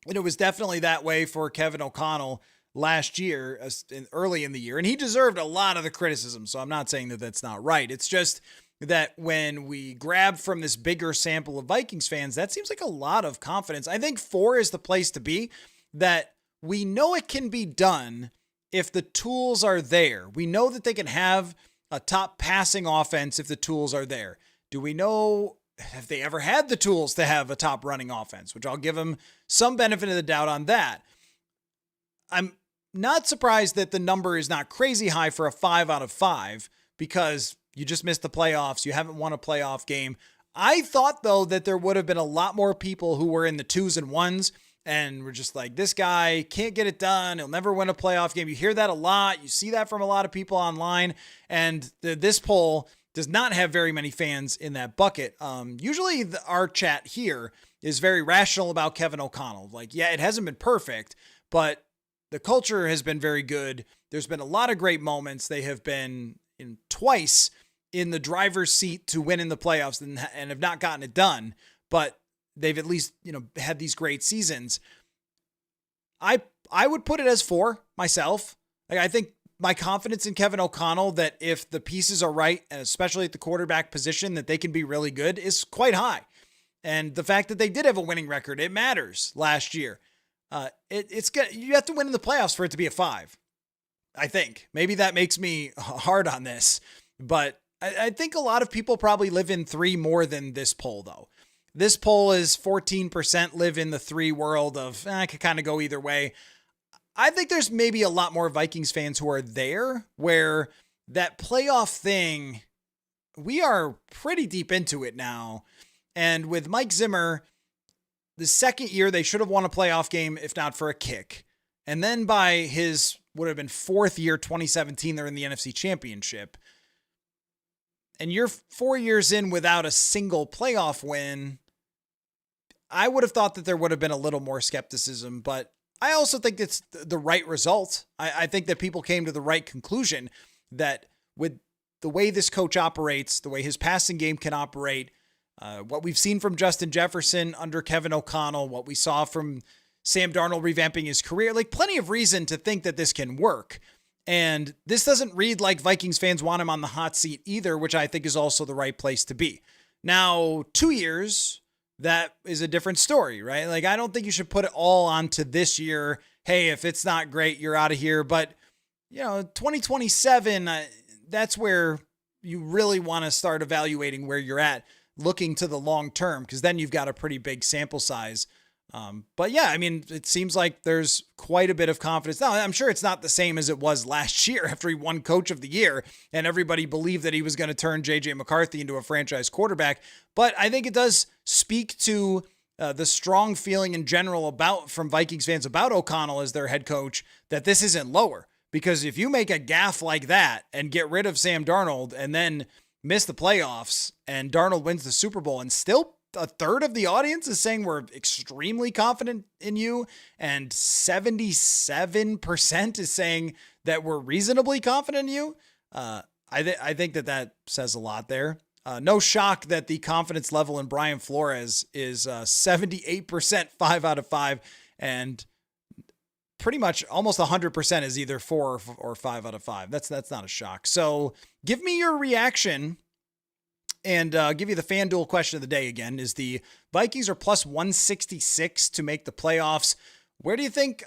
And it was definitely that way for Kevin O'Connell last year, early in the year. And he deserved a lot of the criticism. So I'm not saying that that's not right. It's just that when we grab from this bigger sample of Vikings fans, that seems like a lot of confidence. I think 4 is the place to be, that we know it can be done if the tools are there. We know that they can have a top passing offense if the tools are there. Do we know if they ever had the tools to have a top running offense, which I'll give them some benefit of the doubt on that. I'm not surprised that the number is not crazy high for a 5 out of 5 because you just missed the playoffs. You haven't won a playoff game. I thought, though, that there would have been a lot more people who were in the 2s and 1s and were just like, this guy can't get it done. He'll never win a playoff game. You hear that a lot. You see that from a lot of people online. And this poll does not have very many fans in that bucket. Usually our chat here is very rational about Kevin O'Connell. Like, yeah, it hasn't been perfect, but the culture has been very good. There's been a lot of great moments. They have been twice in the driver's seat to win in the playoffs and have not gotten it done, but they've at least, had these great seasons. I would put it as 4 myself. Like, I think my confidence in Kevin O'Connell that if the pieces are right, and especially at the quarterback position, that they can be really good is quite high. And the fact that they did have a winning record, it matters last year. It's good. You have to win in the playoffs for it to be a 5. I think maybe that makes me hard on this, but I think a lot of people probably live in 3 more than this poll though. This poll is 14% live in the 3 world of, I could kind of go either way. I think there's maybe a lot more Vikings fans who are there where that playoff thing, we are pretty deep into it now. And with Mike Zimmer, the second year, they should have won a playoff game, if not for a kick. And then by his, would have been 4th year, 2017, they're in the NFC Championship. And you're 4 years in without a single playoff win. I would have thought that there would have been a little more skepticism, but I also think it's the right result. I think that people came to the right conclusion that with the way this coach operates, the way his passing game can operate, what we've seen from Justin Jefferson under Kevin O'Connell, what we saw from Sam Darnold revamping his career, like plenty of reason to think that this can work. And this doesn't read like Vikings fans want him on the hot seat either, which I think is also the right place to be. Now, 2 years, that is a different story, right? Like, I don't think you should put it all onto this year. Hey, if it's not great, you're out of here. But, 2027, that's where you really want to start evaluating where you're at, looking to the long term, because then you've got a pretty big sample size. But yeah, I mean, it seems like there's quite a bit of confidence. Now, I'm sure it's not the same as it was last year after he won Coach of the Year and everybody believed that he was going to turn J.J. McCarthy into a franchise quarterback. But I think it does speak to the strong feeling in general from Vikings fans about O'Connell as their head coach, that this isn't lower. Because if you make a gaffe like that and get rid of Sam Darnold and then miss the playoffs and Darnold wins the Super Bowl and still a third of the audience is saying we're extremely confident in you, and 77% is saying that we're reasonably confident in you. I think that says a lot there. No shock that the confidence level in Brian Flores is 78%, 5 out of 5, and pretty much almost 100% is either 4 or 5 out of 5. That's not a shock. So give me your reaction. And give you the FanDuel question of the day again. Is the Vikings are plus 166 to make the playoffs. Where do you think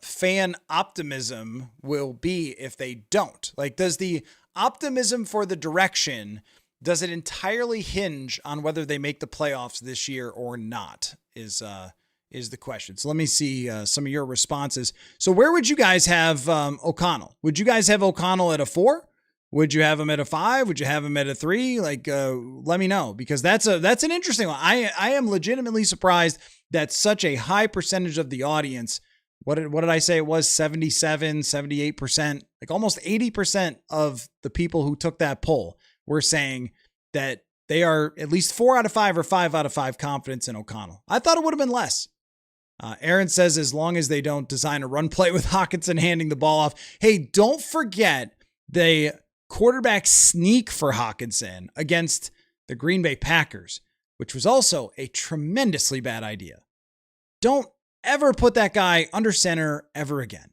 fan optimism will be if they don't? Like, does the optimism for the direction, does it entirely hinge on whether they make the playoffs this year or not is the question. So let me see some of your responses. So where would you guys have O'Connell? Would you guys have O'Connell at a 4? Would you have him at a 5? Would you have him at a 3? Like, let me know, because that's an interesting one. I am legitimately surprised that such a high percentage of the audience, what did I say it was, 77, 78%, like almost 80% of the people who took that poll were saying that they are at least 4 out of 5 or 5 out of 5 confidence in O'Connell. I thought it would have been less. Aaron says, as long as they don't design a run play with Hockenson handing the ball off. Hey, don't forget the quarterback sneak for Hockenson against the Green Bay Packers, which was also a tremendously bad idea. Don't ever put that guy under center ever again.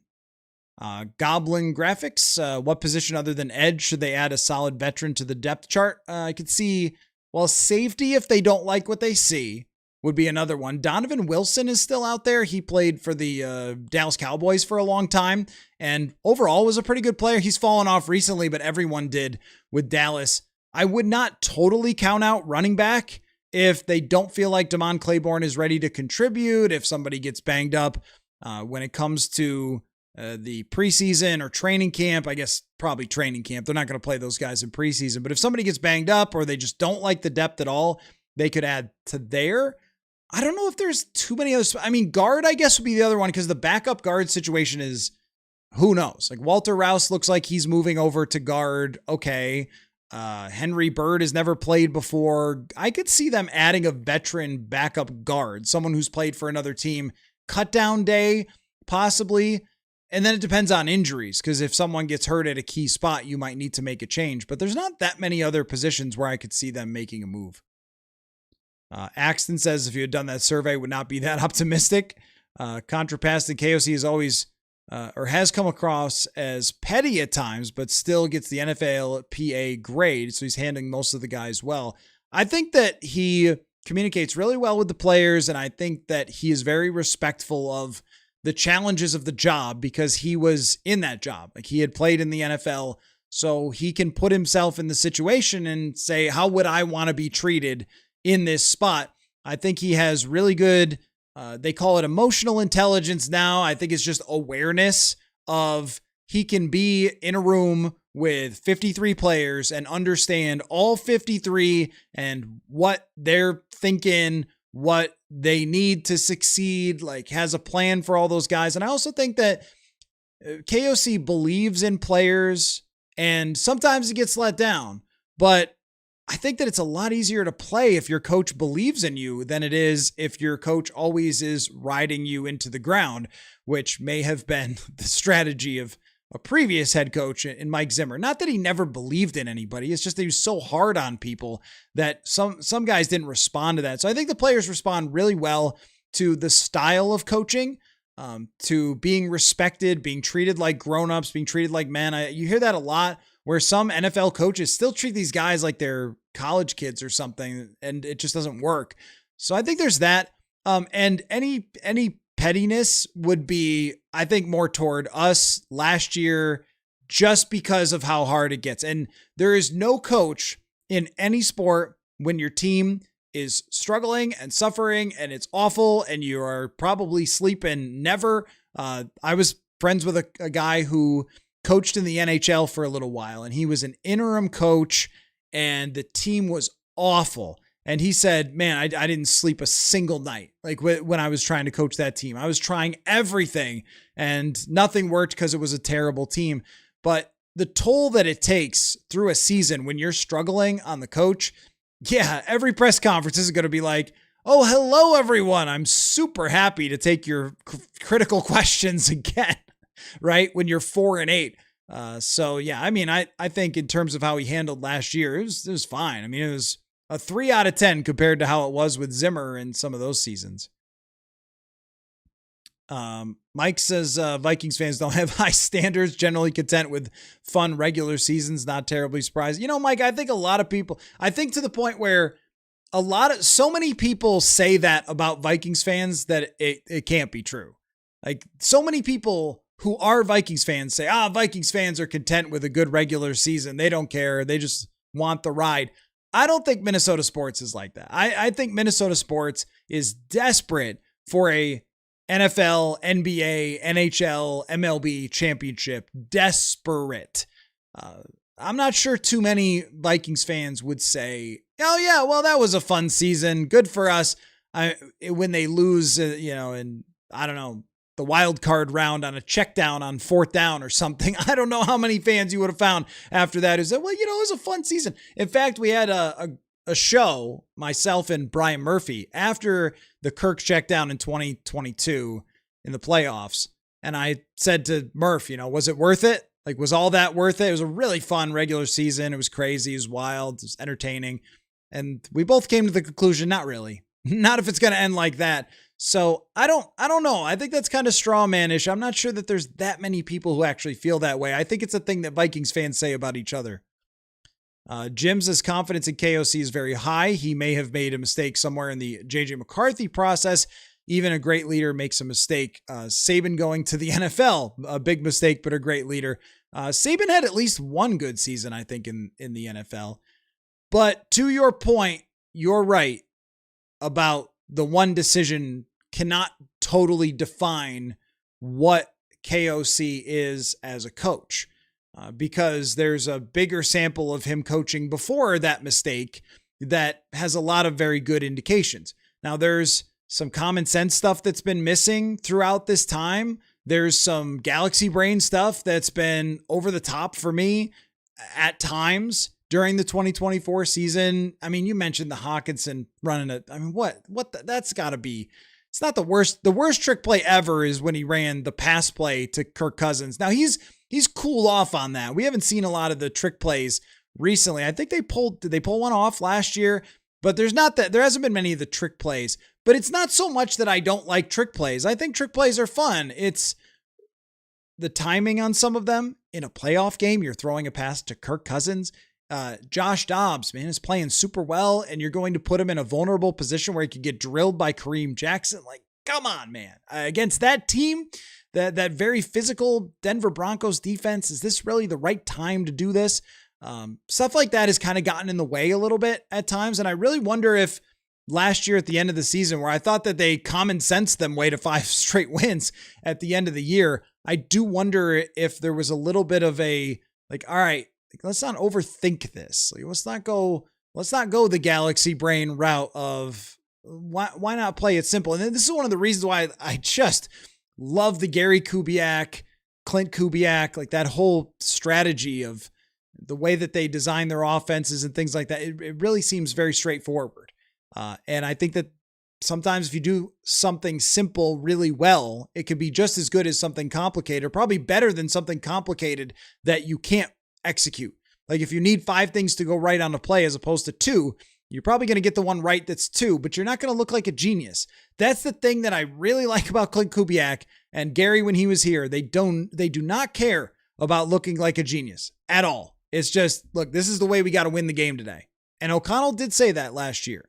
Goblin Graphics, what position other than edge should they add a solid veteran to the depth chart? I could see, well, safety, if they don't like what they see, would be another one. Donovan Wilson is still out there. He played for the Dallas Cowboys for a long time and overall was a pretty good player. He's fallen off recently, but everyone did with Dallas. I would not totally count out running back if they don't feel like Damon Claiborne is ready to contribute, if somebody gets banged up when it comes to the preseason or training camp. I guess probably training camp. They're not going to play those guys in preseason, but if somebody gets banged up or they just don't like the depth at all, they could add to there. I don't know if there's too many others. I mean, guard, I guess, would be the other one, because the backup guard situation is, who knows? Like, Walter Rouse looks like he's moving over to guard. Okay. Henry Bird has never played before. I could see them adding a veteran backup guard, someone who's played for another team. Cut down day, possibly. And then it depends on injuries, because if someone gets hurt at a key spot, you might need to make a change. But there's not that many other positions where I could see them making a move. Axton says, if you had done that survey, would not be that optimistic. Contrapast and KOC is always, or has come across as petty at times, but still gets the NFLPA grade. So he's handling most of the guys well. I think that he communicates really well with the players. And I think that he is very respectful of the challenges of the job, because he was in that job. Like, he had played in the NFL, so he can put himself in the situation and say, how would I want to be treated in this spot? I think he has really good, they call it emotional intelligence now. I think it's just awareness of, he can be in a room with 53 players and understand all 53 and what they're thinking, what they need to succeed, like has a plan for all those guys. And I also think that KOC believes in players, and sometimes it gets let down, but I think that it's a lot easier to play if your coach believes in you than it is if your coach always is riding you into the ground, which may have been the strategy of a previous head coach in Mike Zimmer. Not that he never believed in anybody. It's just that he was so hard on people that some guys didn't respond to that. So I think the players respond really well to the style of coaching, to being respected, being treated like grown-ups, being treated like men. You hear that a lot, where some NFL coaches still treat these guys like they're college kids or something, and it just doesn't work. So I think there's that. And any pettiness would be, I think, more toward us last year, just because of how hard it gets. And there is no coach in any sport, when your team is struggling and suffering and it's awful and you are probably sleeping never. I was friends with a guy who coached in the NHL for a little while, and he was an interim coach, and the team was awful. And he said, man, I didn't sleep a single night. Like, when I was trying to coach that team, I was trying everything and nothing worked because it was a terrible team. But the toll that it takes through a season when you're struggling on the coach, yeah, every press conference is going to be like, oh, hello, everyone. I'm super happy to take your critical questions again. Right? When you're 4-8. So yeah, I mean, I think in terms of how he handled last year, it was fine. I mean, it was a 3 out of 10 compared to how it was with Zimmer in some of those seasons. Mike says, Vikings fans don't have high standards, generally content with fun regular seasons, not terribly surprised. You know, Mike, I think a lot of people, I think to the point where so many people say that about Vikings fans that it can't be true. Like, so many people who are Vikings fans say, Vikings fans are content with a good regular season. They don't care. They just want the ride. I don't think Minnesota sports is like that. I think Minnesota sports is desperate for a NFL, NBA, NHL, MLB championship. Desperate. I'm not sure too many Vikings fans would say, oh yeah, well, that was a fun season. Good for us. When they lose, in, I don't know, the wild card round on a check down on 4th down or something. I don't know how many fans you would have found after that who said, well, it was a fun season. In fact, we had a show, myself and Brian Murphy, after the Kirk check down in 2022 in the playoffs. And I said to Murph, was it worth it? Like, was all that worth it? It was a really fun regular season. It was crazy. It was wild. It was entertaining. And we both came to the conclusion, not really. Not if it's going to end like that. So I don't know. I think that's kind of straw man-ish. I'm not sure that there's that many people who actually feel that way. I think it's a thing that Vikings fans say about each other. Jim's confidence in KOC is very high. He may have made a mistake somewhere in the JJ McCarthy process. Even a great leader makes a mistake. Saban going to the NFL, a big mistake, but a great leader. Saban had at least one good season, I think, in the NFL. But to your point, you're right about the one decision cannot totally define what KOC is as a coach. Because there's a bigger sample of him coaching before that mistake that has a lot of very good indications. Now, there's some common sense stuff that's been missing throughout this time. There's some galaxy brain stuff that's been over the top for me at times during the 2024 season. I mean, you mentioned the Hawkinson running it. I mean, that's gotta be, it's not the worst. The worst trick play ever is when he ran the pass play to Kirk Cousins. Now he's cooled off on that. We haven't seen a lot of the trick plays recently. I think did they pull one off last year? But there hasn't been many of the trick plays. But it's not so much that I don't like trick plays. I think trick plays are fun. It's the timing on some of them. In a playoff game, you're throwing a pass to Kirk Cousins. Josh Dobbs, man, is playing super well, and you're going to put him in a vulnerable position where he could get drilled by Kareem Jackson. Like, come on, man. Against that team, that very physical Denver Broncos defense, is this really the right time to do this? Stuff like that has kind of gotten in the way a little bit at times. And I really wonder if last year at the end of the season, where I thought that they common sensed them way to 5 straight wins at the end of the year, I do wonder if there was a little bit of a, like, all right, let's not overthink this. Like, let's not go the galaxy brain route of why not play it simple? And this is one of the reasons why I just love the Gary Kubiak, Clint Kubiak, like that whole strategy of the way that they design their offenses and things like that. It really seems very straightforward. And I think that sometimes if you do something simple really well, it could be just as good as something complicated, or probably better than something complicated that you can't execute. Like if you need 5 things to go right on a play as opposed to 2, you're probably going to get the one right that's 2, but you're not going to look like a genius. That's the thing that I really like about Clint Kubiak and Gary when he was here. They do not care about looking like a genius at all. It's just, look, this is the way we got to win the game today. And O'Connell did say that last year.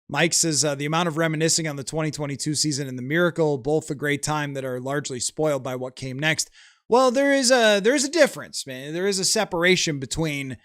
Mike says the amount of reminiscing on the 2022 season and the Miracle, both a great time that are largely spoiled by what came next. Well, there is a difference, man. There is a separation between,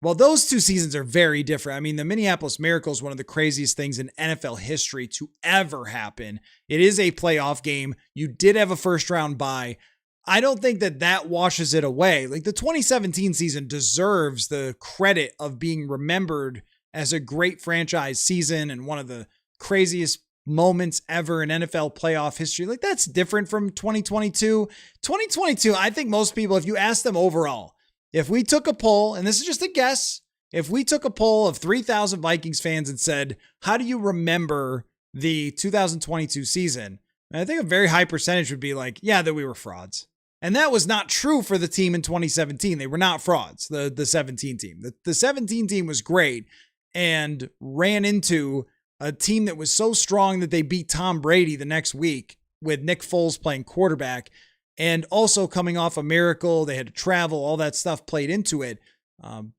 well, those 2 seasons are very different. I mean, the Minneapolis Miracle is one of the craziest things in NFL history to ever happen. It is a playoff game. You did have a first round bye. I don't think that washes it away. Like the 2017 season deserves the credit of being remembered as a great franchise season and one of the craziest moments ever in NFL playoff history. Like that's different from 2022. 2022, I think most people, if you ask them overall, if we took a poll, and this is just a guess, if we took a poll of 3,000 Vikings fans and said, how do you remember the 2022 season? And I think a very high percentage would be like, yeah, that we were frauds. And that was not true for the team in 2017. They were not frauds, the 17 team. The 17 team was great and ran into a team that was so strong that they beat Tom Brady the next week with Nick Foles playing quarterback and also coming off a miracle. They had to travel, all that stuff played into it.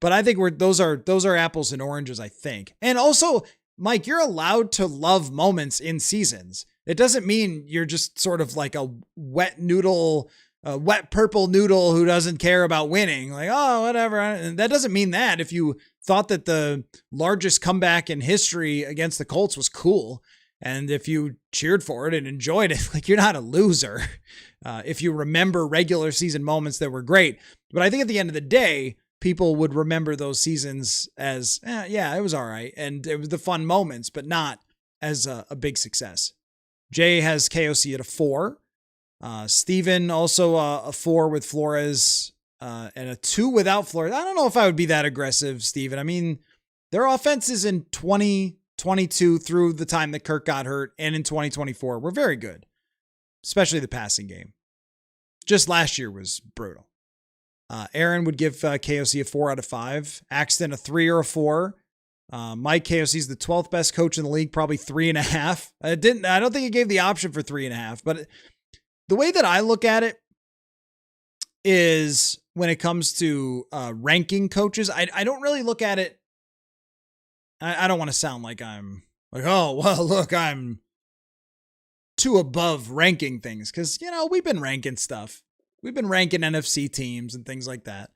But I think those are apples and oranges, I think. And also, Mike, you're allowed to love moments in seasons. It doesn't mean you're just sort of like a wet purple noodle who doesn't care about winning. Like, oh, whatever. And that doesn't mean that. If you thought that the largest comeback in history against the Colts was cool And if you cheered for it and enjoyed it, like, you're not a loser. If you remember regular season moments that were great. But I think at the end of the day, people would remember those seasons as, yeah, it was all right. And it was the fun moments, but not as a big success. Jay has KOC at a 4. Steven also a 4 with Flores, and a 2 without Flores. I don't know if I would be that aggressive, Steven. I mean, their offenses in 2022 through the time that Kirk got hurt and in 2024 were very good, especially the passing game. Just last year was brutal. Aaron would give KOC a 4 out of 5. Axton a 3 or a 4. Mike, KOC is the 12th best coach in the league, probably 3.5. I don't think he gave the option for 3.5, but the way that I look at it is when it comes to ranking coaches, I don't really look at it. I don't want to sound like I'm like, oh, well, look, I'm too above ranking things. Cause we've been ranking stuff. We've been ranking NFC teams and things like that.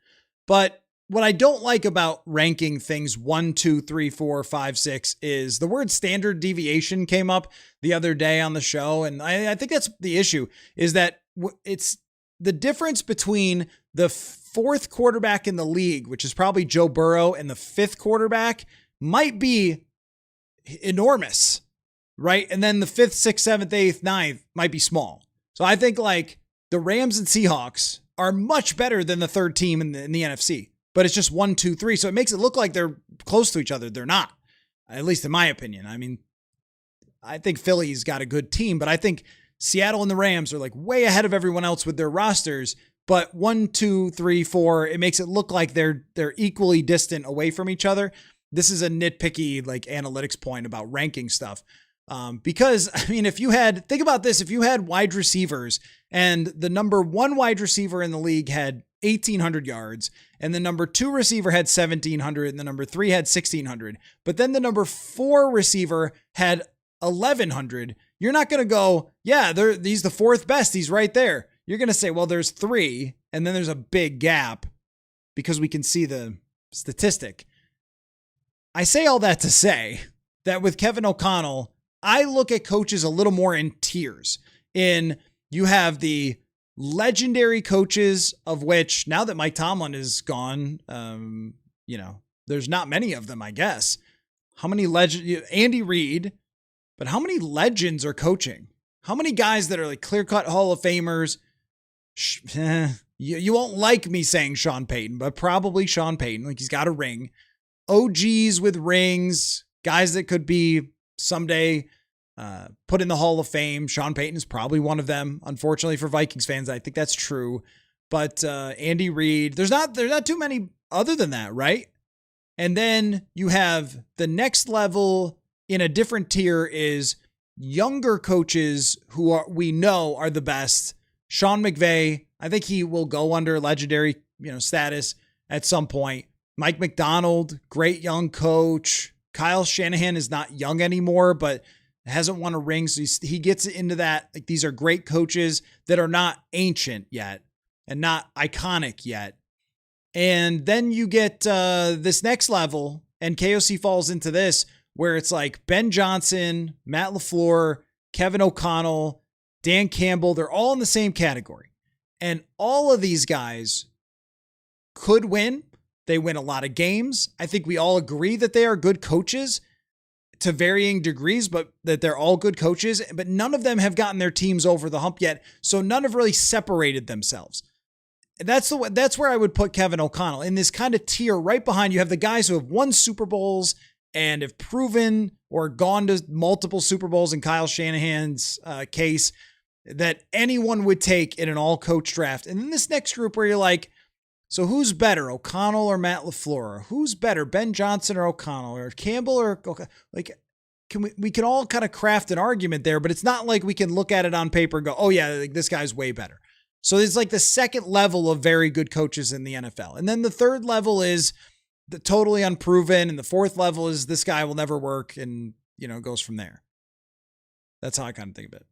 But what I don't like about ranking things 1, 2, 3, 4, 5, 6 is the word standard deviation came up the other day on the show. And I think that's the issue, is that it's the difference between the 4th quarterback in the league, which is probably Joe Burrow, and the 5th quarterback might be enormous, right? And then the 5th, 6th, 7th, 8th, 9th might be small. So I think like the Rams and Seahawks are much better than the 3rd team in the NFC. But it's just 1, 2, 3. So it makes it look like they're close to each other. They're not, at least in my opinion. I mean, I think Philly's got a good team, but I think Seattle and the Rams are like way ahead of everyone else with their rosters. But 1, 2, 3, 4, it makes it look like they're equally distant away from each other. This is a nitpicky like analytics point about ranking stuff. Because I mean, think about this, if you had wide receivers and the number 1 wide receiver in the league had 1,800 yards, and the number 2 receiver had 1,700, and the number 3 had 1,600, but then the number 4 receiver had 1,100, you're not going to go, yeah, he's the 4th best. He's right there. You're going to say, well, there's 3, and then there's a big gap because we can see the statistic. I say all that to say that with Kevin O'Connell, I look at coaches a little more in tiers. You have the legendary coaches, of which now that Mike Tomlin is gone, there's not many of them, I guess. How many Andy Reid, but how many legends are coaching? How many guys that are like clear-cut Hall of Famers? You won't like me saying Sean Payton, but probably Sean Payton. Like, he's got a ring. OGs with rings, guys that could be someday put in the Hall of Fame. Sean Payton is probably one of them. Unfortunately for Vikings fans, I think that's true. But Andy Reid, there's not too many other than that, right? And then you have the next level in a different tier is younger coaches who we know are the best. Sean McVay, I think he will go under legendary, status at some point. Mike McDonald, great young coach. Kyle Shanahan is not young anymore, but hasn't won a ring. So he gets into that. Like, these are great coaches that are not ancient yet and not iconic yet. And then you get this next level, and KOC falls into this, where it's like Ben Johnson, Matt LaFleur, Kevin O'Connell, Dan Campbell. They're all in the same category. And all of these guys could win. They win a lot of games. I think we all agree that they are good coaches to varying degrees, but that they're all good coaches, but none of them have gotten their teams over the hump yet. So none have really separated themselves. That's where I would put Kevin O'Connell in this kind of tier right behind. You have the guys who have won Super Bowls and have proven or gone to multiple Super Bowls in Kyle Shanahan's case that anyone would take in an all coach draft. And then this next group where you're like, so who's better, O'Connell or Matt LaFleur? Who's better, Ben Johnson or O'Connell, or Campbell or like? We can all kind of craft an argument there, but it's not like we can look at it on paper and go, oh yeah, like, this guy's way better. So it's like the second level of very good coaches in the NFL, and then the third level is the totally unproven, and the fourth level is this guy will never work, and goes from there. That's how I kind of think of it.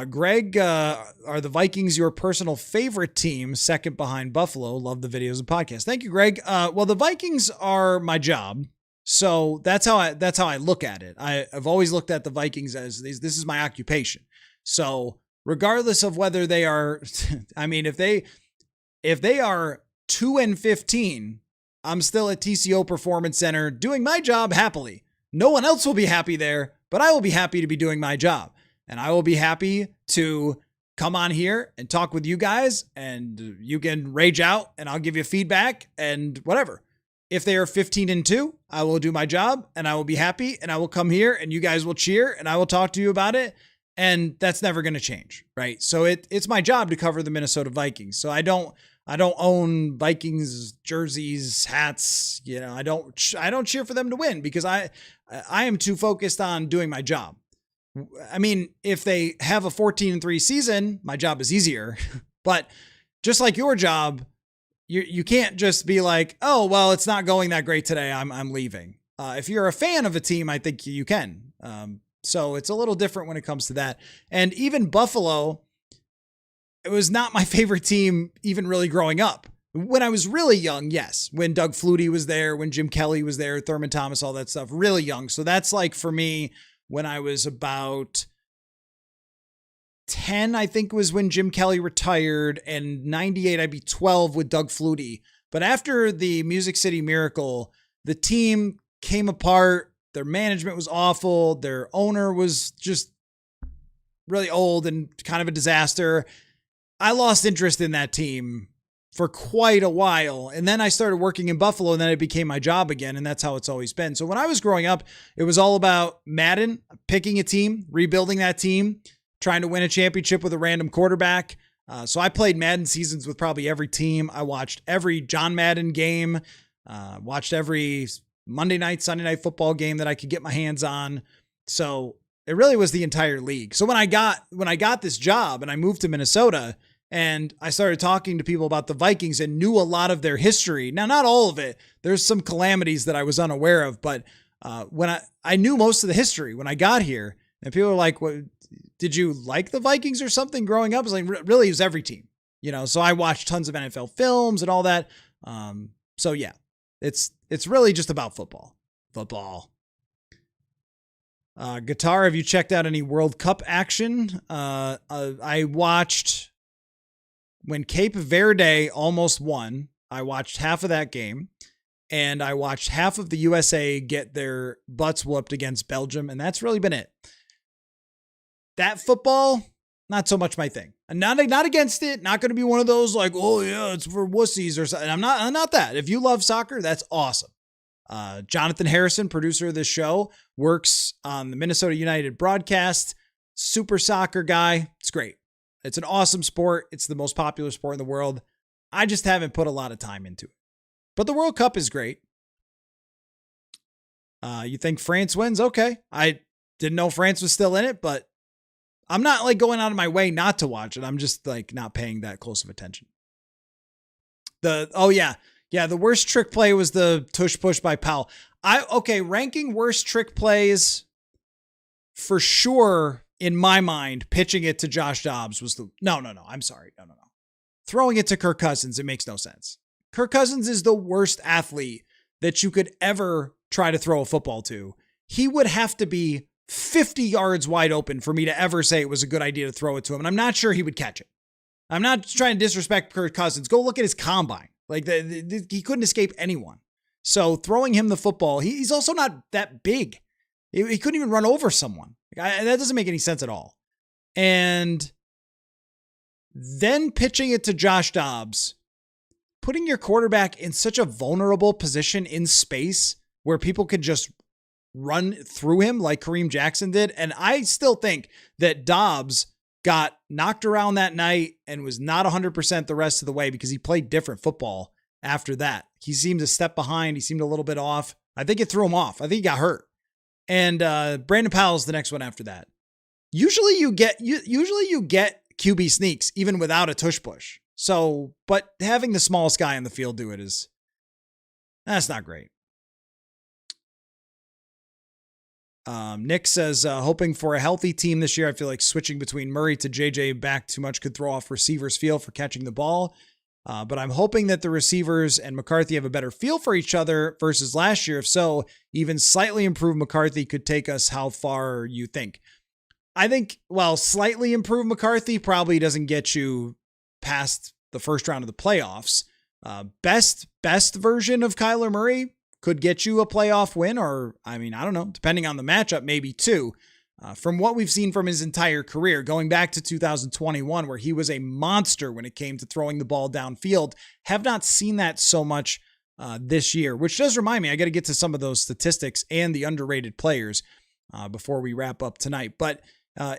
Greg, are the Vikings your personal favorite team, second behind Buffalo? Love the videos and podcasts. Thank you, Greg. Well, the Vikings are my job. So that's how I look at it. I've always looked at the Vikings as this is my occupation. So regardless of whether they are, I mean, if they are 2-15, I'm still at TCO Performance Center doing my job happily. No one else will be happy there, but I will be happy to be doing my job. And I will be happy to come on here and talk with you guys, and you can rage out and I'll give you feedback and whatever. If they are 15-2, I will do my job and I will be happy and I will come here and you guys will cheer and I will talk to you about it. And that's never going to change, right? So it's my job to cover the Minnesota Vikings. So I don't own Vikings jerseys, hats. You know, I don't cheer for them to win because I am too focused on doing my job. I mean, if they have a 14-3 season, my job is easier. But just like your job, you can't just be like, oh, well, it's not going that great today, I'm leaving. If you're a fan of a team, I think you can. So it's a little different when it comes to that. And even Buffalo, it was not my favorite team even really growing up. When I was really young, yes. When Doug Flutie was there, when Jim Kelly was there, Thurman Thomas, all that stuff, really young. So that's like for me, when I was about 10, I think was when Jim Kelly retired, and 98, I'd be 12 with Doug Flutie. But after the Music City Miracle, the team came apart. Their management was awful. Their owner was just really old and kind of a disaster. I lost interest in that team for quite a while. And then I started working in Buffalo, and then it became my job again. And that's how it's always been. So when I was growing up, it was all about Madden, picking a team, rebuilding that team, trying to win a championship with a random quarterback. So I played Madden seasons with probably every team. I watched every John Madden game, watched every Monday night, Sunday night football game that I could get my hands on. So it really was the entire league. So when I got this job and I moved to Minnesota and I started talking to people about the Vikings and knew a lot of their history. Now, not all of it. There's some calamities that I was unaware of, but when I knew most of the history when I got here, and people were like, "What? Did you like the Vikings or something growing up?" I was like, really, it was every team, you know? So I watched tons of NFL films and all that. So yeah, it's really just about football. Guitar, have you checked out any World Cup action? I watched when Cape Verde almost won. I watched half of that game, and I watched half of the USA get their butts whooped against Belgium, and that's really been it. That football, not so much my thing. I'm not against it. Not going to be one of those like, oh yeah, it's for wussies or something. I'm not that. If you love soccer, that's awesome. Jonathan Harrison, producer of this show, works on the Minnesota United broadcast. Super soccer guy. It's great. It's an awesome sport. It's the most popular sport in the world. I just haven't put a lot of time into it. But the World Cup is great. You think France wins? Okay. I didn't know France was still in it, but I'm not like going out of my way not to watch it. I'm just like not paying that close of attention. The worst trick play was the tush push by Powell. Ranking worst trick plays for sure in my mind, pitching it to Josh Dobbs was no. I'm sorry. No. Throwing it to Kirk Cousins, it makes no sense. Kirk Cousins is the worst athlete that you could ever try to throw a football to. He would have to be 50 yards wide open for me to ever say it was a good idea to throw it to him. And I'm not sure he would catch it. I'm not trying to disrespect Kirk Cousins. Go look at his combine. Like he couldn't escape anyone. So throwing him the football, he's also not that big. He couldn't even run over someone. That doesn't make any sense at all. And then pitching it to Josh Dobbs, putting your quarterback in such a vulnerable position in space where people could just run through him like Kareem Jackson did. And I still think that Dobbs got knocked around that night and was not 100% the rest of the way because he played different football after that. He seemed a step behind. He seemed a little bit off. I think it threw him off. I think he got hurt. And Brandon Powell's the next one after that. Usually you get QB sneaks even without a tush push. So, but having the smallest guy on the field do it that's not great. Nick says, hoping for a healthy team this year. I feel like switching between Murray to JJ back too much could throw off receivers' feel for catching the ball. But I'm hoping that the receivers and McCarthy have a better feel for each other versus last year. If so, even slightly improved McCarthy could take us how far you think. I think, well, slightly improved McCarthy probably doesn't get you past the first round of the playoffs. Best version of Kyler Murray could get you a playoff win, or, I don't know, depending on the matchup, maybe two. From what we've seen from his entire career, going back to 2021, where he was a monster when it came to throwing the ball downfield, have not seen that so much this year, which does remind me, I got to get to some of those statistics and the underrated players before we wrap up tonight. But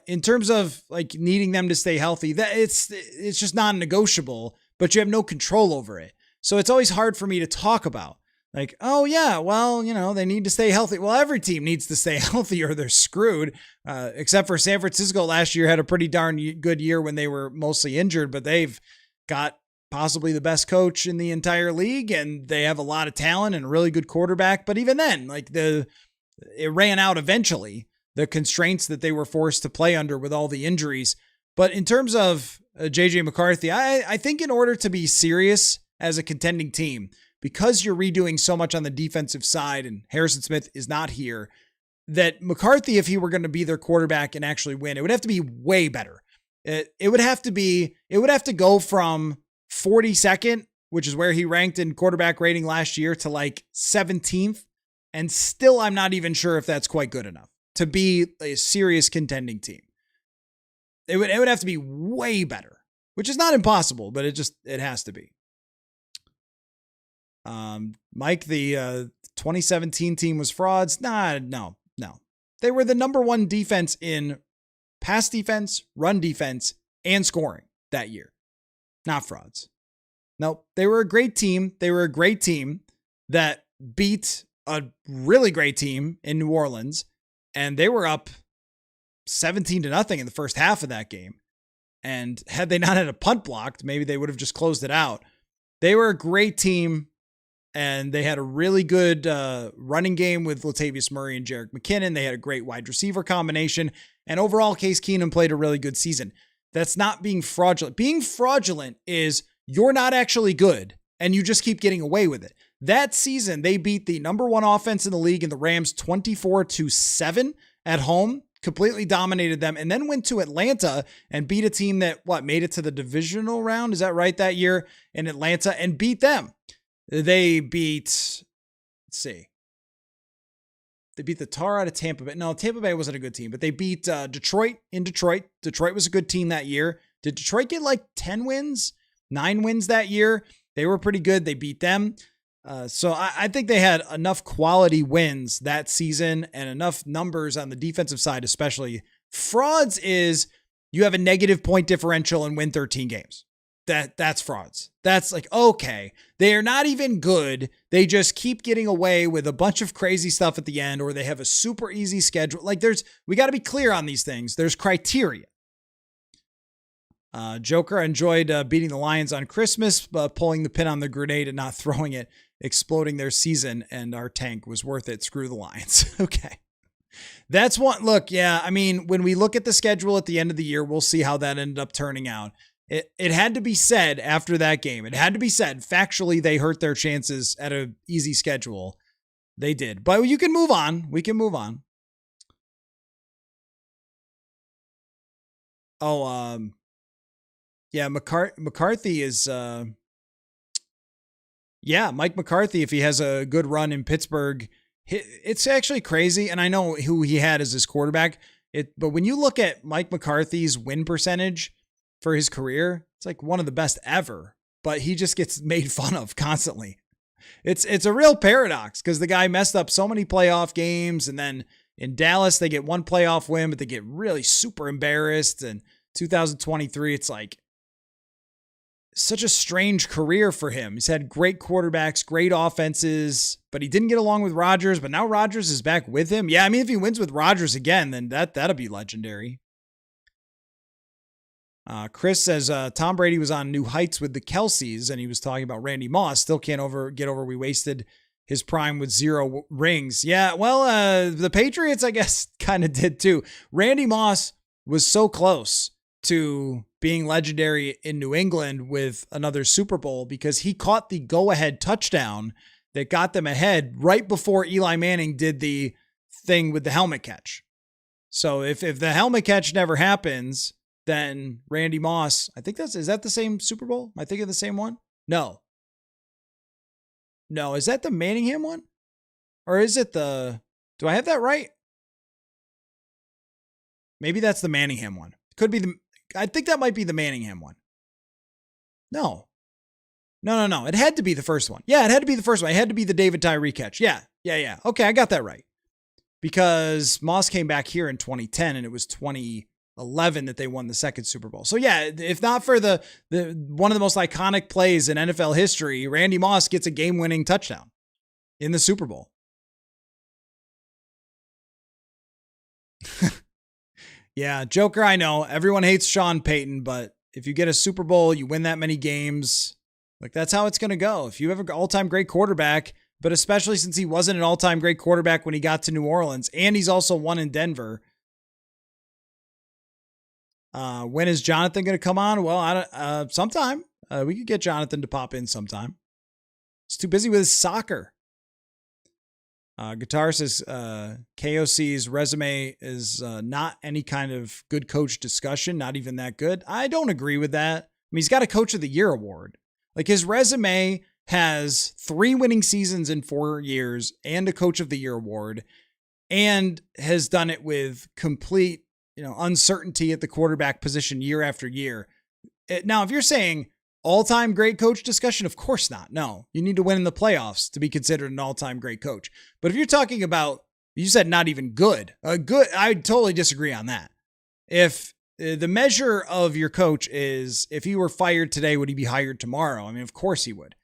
in terms of like needing them to stay healthy, that it's just non-negotiable, but you have no control over it. So it's always hard for me to talk about. Like, oh yeah, well, they need to stay healthy. Well, every team needs to stay healthy or they're screwed. Except for San Francisco last year had a pretty darn good year when they were mostly injured, but they've got possibly the best coach in the entire league and they have a lot of talent and a really good quarterback. But even then, like it ran out eventually, the constraints that they were forced to play under with all the injuries. But in terms of JJ McCarthy, I think in order to be serious as a contending team, because you're redoing so much on the defensive side and Harrison Smith is not here, that McCarthy, if he were going to be their quarterback and actually win, it would have to be way better. It would have to go from 42nd, which is where he ranked in quarterback rating last year, to like 17th. And still, I'm not even sure if that's quite good enough to be a serious contending team. It would have to be way better, which is not impossible, but it has to be. Mike, the 2017 team was frauds. No. They were the number one defense in pass defense, run defense, and scoring that year. Not frauds. Nope. They were a great team. They were a great team that beat a really great team in New Orleans, and they were up 17-0 in the first half of that game. And had they not had a punt blocked, maybe they would have just closed it out. They were a great team. And they had a really good running game with Latavius Murray and Jerick McKinnon. They had a great wide receiver combination. And overall, Case Keenum played a really good season. That's not being fraudulent. Being fraudulent is you're not actually good, and you just keep getting away with it. That season, they beat the number one offense in the league in the Rams 24-7 at home, completely dominated them, and then went to Atlanta and beat a team that, made it to the divisional round? Is that right, that year in Atlanta, and beat them. They beat, they beat the tar out of Tampa Bay. No, Tampa Bay wasn't a good team, but they beat Detroit in Detroit. Detroit was a good team that year. Did Detroit get like 10 wins, 9 wins that year? They were pretty good. They beat them. So I think they had enough quality wins that season and enough numbers on the defensive side, especially. Frauds is you have a negative point differential and win 13 games. That's frauds. That's like, okay, they are not even good. They just keep getting away with a bunch of crazy stuff at the end, or they have a super easy schedule. Like we got to be clear on these things. There's criteria. Joker, I enjoyed beating the Lions on Christmas, pulling the pin on the grenade and not throwing it, exploding their season, and our tank was worth it. Screw the Lions. Okay. That's one. Look, yeah, when we look at the schedule at the end of the year, we'll see how that ended up turning out. It had to be said after that game. It had to be said. Factually, they hurt their chances at an easy schedule. They did. But you can move on. We can move on. Yeah, McCarthy is... Mike McCarthy, if he has a good run in Pittsburgh, it's actually crazy. And I know who he had as his quarterback. But when you look at Mike McCarthy's win percentage for his career, it's like one of the best ever, but he just gets made fun of constantly. It's a real paradox because the guy messed up so many playoff games, and then in Dallas, they get one playoff win, but they get really super embarrassed. And 2023, it's like such a strange career for him. He's had great quarterbacks, great offenses, but he didn't get along with Rodgers, but now Rodgers is back with him. Yeah, if he wins with Rodgers again, then that'll be legendary. Chris says Tom Brady was on new heights with the Kelseys, and he was talking about Randy Moss. Still can't get over we wasted his prime with 0 rings. Yeah, well, the Patriots, I guess, kind of did too. Randy Moss was so close to being legendary in New England with another Super Bowl because he caught the go-ahead touchdown that got them ahead right before Eli Manning did the thing with the helmet catch. So if the helmet catch never happens, then Randy Moss, is that the same Super Bowl? Am I thinking of the same one? No, is that the Manningham one? Or is it do I have that right? Maybe that's the Manningham one. Could be I think that might be the Manningham one. No. It had to be the first one. Yeah, it had to be the first one. It had to be the David Tyree catch. Yeah. Okay, I got that right. Because Moss came back here in 2010 and it was 2011 that they won the second Super Bowl. So yeah, if not for the one of the most iconic plays in NFL history, Randy Moss gets a game-winning touchdown in the Super Bowl. Yeah, Joker, I know. Everyone hates Sean Payton, but if you get a Super Bowl, you win that many games, like that's how it's going to go. If you have an all-time great quarterback, but especially since he wasn't an all-time great quarterback when he got to New Orleans, and he's also won in Denver. When is Jonathan going to come on? Well, sometime. We could get Jonathan to pop in sometime. He's too busy with his soccer. Guitar says KOC's resume is not any kind of good coach discussion, not even that good. I don't agree with that. I mean, he's got a Coach of the Year award. Like his resume has 3 winning seasons in 4 years and a Coach of the Year award, and has done it with complete, uncertainty at the quarterback position year after year. Now, if you're saying all-time great coach discussion, of course not. No, you need to win in the playoffs to be considered an all-time great coach. But if you're talking about, you said not even good, I totally disagree on that. If the measure of your coach is if he were fired today, would he be hired tomorrow? I mean, of course he would.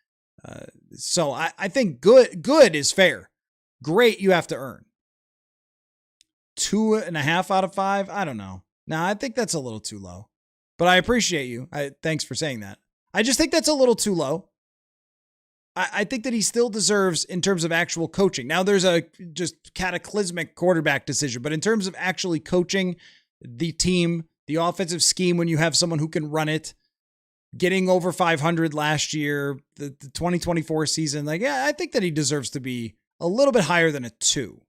So I think good is fair. Great, you have to earn. 2.5 out of 5. I don't know. No, I think that's a little too low, but I appreciate you. Thanks for saying that. I just think that's a little too low. I think that he still deserves in terms of actual coaching. Now there's a just cataclysmic quarterback decision, but in terms of actually coaching the team, the offensive scheme, when you have someone who can run it, getting over 500 last year, the 2024 season, I think that he deserves to be a little bit higher than a 2.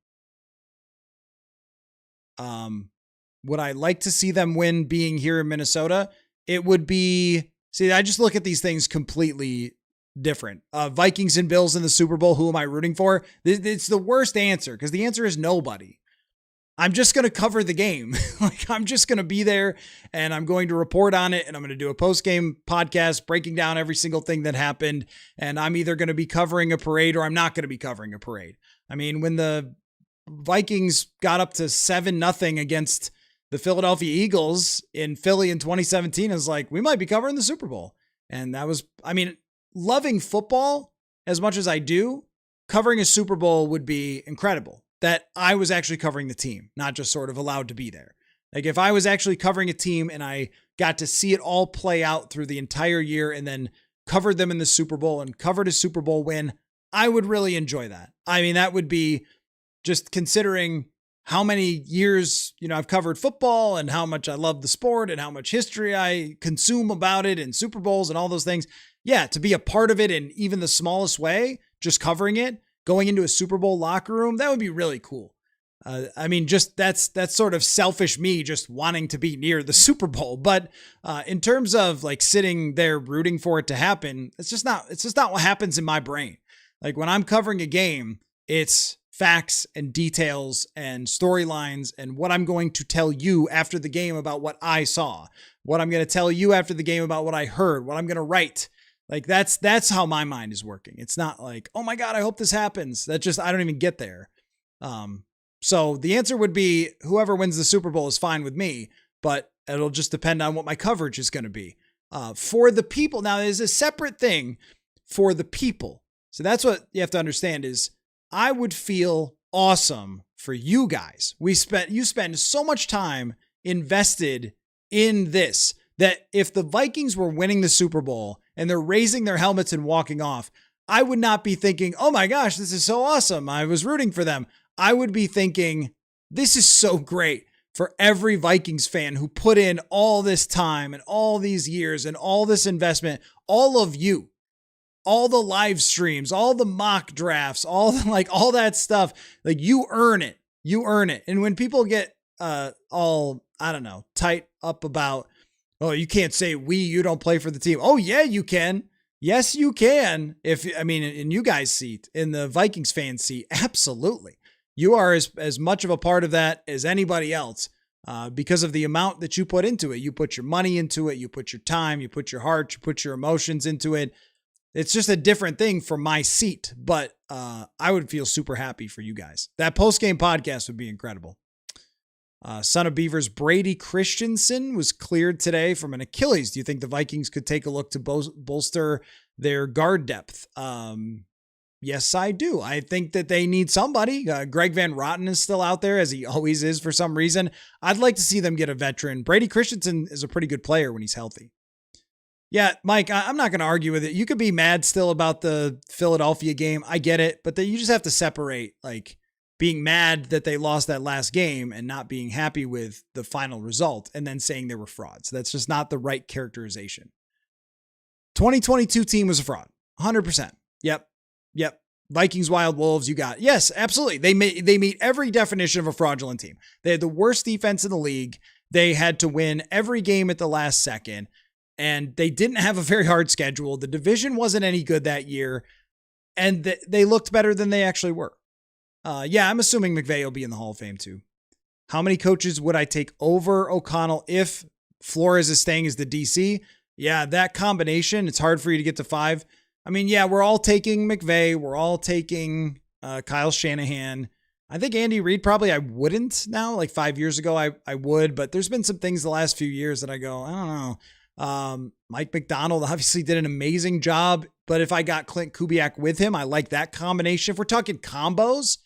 Would I like to see them win being here in Minnesota? It would be, I just look at these things completely different. Vikings and Bills in the Super Bowl. Who am I rooting for? It's the worst answer because the answer is nobody. I'm just going to cover the game. I'm just going to be there and I'm going to report on it. And I'm going to do a post-game podcast breaking down every single thing that happened. And I'm either going to be covering a parade or I'm not going to be covering a parade. I mean, when the Vikings got up to 7-0 against the Philadelphia Eagles in Philly in 2017, is we might be covering the Super Bowl. And that was, loving football as much as I do, covering a Super Bowl would be incredible. That I was actually covering the team, not just sort of allowed to be there. If I was actually covering a team and I got to see it all play out through the entire year and then covered them in the Super Bowl and covered a Super Bowl win, I would really enjoy that. That would be, just considering how many years, I've covered football and how much I love the sport and how much history I consume about it and Super Bowls and all those things. Yeah, to be a part of it in even the smallest way, just covering it, going into a Super Bowl locker room, that would be really cool. Just that's sort of selfish me just wanting to be near the Super Bowl. But in terms of sitting there rooting for it to happen, it's just not what happens in my brain. When I'm covering a game, it's facts and details and storylines and what I'm going to tell you after the game about what I saw, what I'm going to tell you after the game about what I heard, what I'm going to write. That's how my mind is working. It's not oh my God, I hope this happens. I don't even get there. So the answer would be whoever wins the Super Bowl is fine with me, but it'll just depend on what my coverage is going to be. For the people. Now there's a separate thing for the people. So that's what you have to understand is I would feel awesome for you guys. You spend so much time invested in this that if the Vikings were winning the Super Bowl and they're raising their helmets and walking off, I would not be thinking, oh my gosh, this is so awesome. I was rooting for them. I would be thinking, this is so great for every Vikings fan who put in all this time and all these years and all this investment, all of you, all the live streams, all the mock drafts, all that stuff. Like, you earn it. You earn it. And when people get all, I don't know, tight up about, oh, you can't say you don't play for the team. Oh yeah, you can. Yes, you can. In you guys' seat, in the Vikings fan seat, absolutely. You are as much of a part of that as anybody else because of the amount that you put into it. You put your money into it. You put your time, you put your heart, you put your emotions into it. It's just a different thing from my seat, but I would feel super happy for you guys. That post-game podcast would be incredible. Son of Beavers Brady Christensen was cleared today from an Achilles. Do you think the Vikings could take a look to bolster their guard depth? Yes, I do. I think that they need somebody. Greg Van Roten is still out there, as he always is for some reason. I'd like to see them get a veteran. Brady Christensen is a pretty good player when he's healthy. Yeah, Mike, I'm not going to argue with it. You could be mad still about the Philadelphia game. I get it, but you just have to separate, like, being mad that they lost that last game and not being happy with the final result and then saying they were frauds. That's just not the right characterization. 2022 team was a fraud. 100%. Yep. Vikings, Wild Wolves, you got. Yes, absolutely. They meet every definition of a fraudulent team. They had the worst defense in the league. They had to win every game at the last second, and they didn't have a very hard schedule. The division wasn't any good that year, and they looked better than they actually were. Yeah, I'm assuming McVay will be in the Hall of Fame too. How many coaches would I take over O'Connell if Flores is staying as the DC? Yeah, that combination, it's hard for you to get to 5. I mean, yeah, we're all taking McVay. We're all taking Kyle Shanahan. I think Andy Reid probably I wouldn't now. Like 5 years ago, I would. But there's been some things the last few years that I go, I don't know. Mike McDonald obviously did an amazing job. But if I got Clint Kubiak with him, I like that combination. If we're talking combos,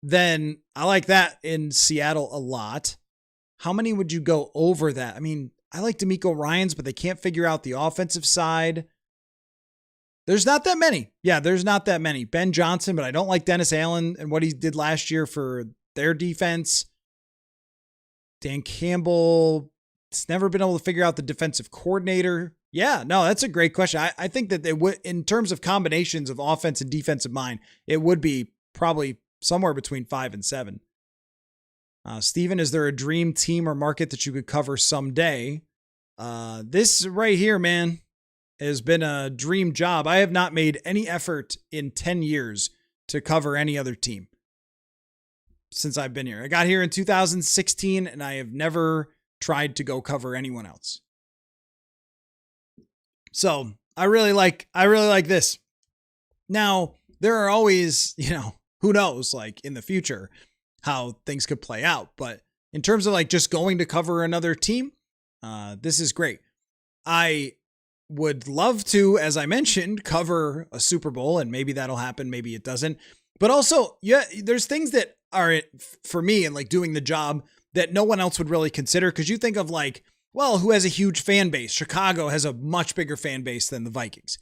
then I like that in Seattle a lot. How many would you go over that? I mean, I like DeMeco Ryans, but they can't figure out the offensive side. There's not that many. Yeah, there's not that many. Ben Johnson, but I don't like Dennis Allen and what he did last year for their defense. Dan Campbell, it's never been able to figure out the defensive coordinator. Yeah, no, that's a great question. I think that they would, in terms of combinations of offense and defensive mind, it would be probably somewhere between 5 and 7. Steven, is there a dream team or market that you could cover someday? This right here, man, has been a dream job. I have not made any effort in 10 years to cover any other team since I've been here. I got here in 2016 and I have never tried to go cover anyone else. So I really like this. Now, there are always, who knows, like in the future, how things could play out. But in terms of like just going to cover another team, this is great. I would love to, as I mentioned, cover a Super Bowl, and maybe that'll happen. Maybe it doesn't. But also, yeah, there's things that are for me and like doing the job that no one else would really consider. Cause you think of like, well, who has a huge fan base? Chicago has a much bigger fan base than the Vikings.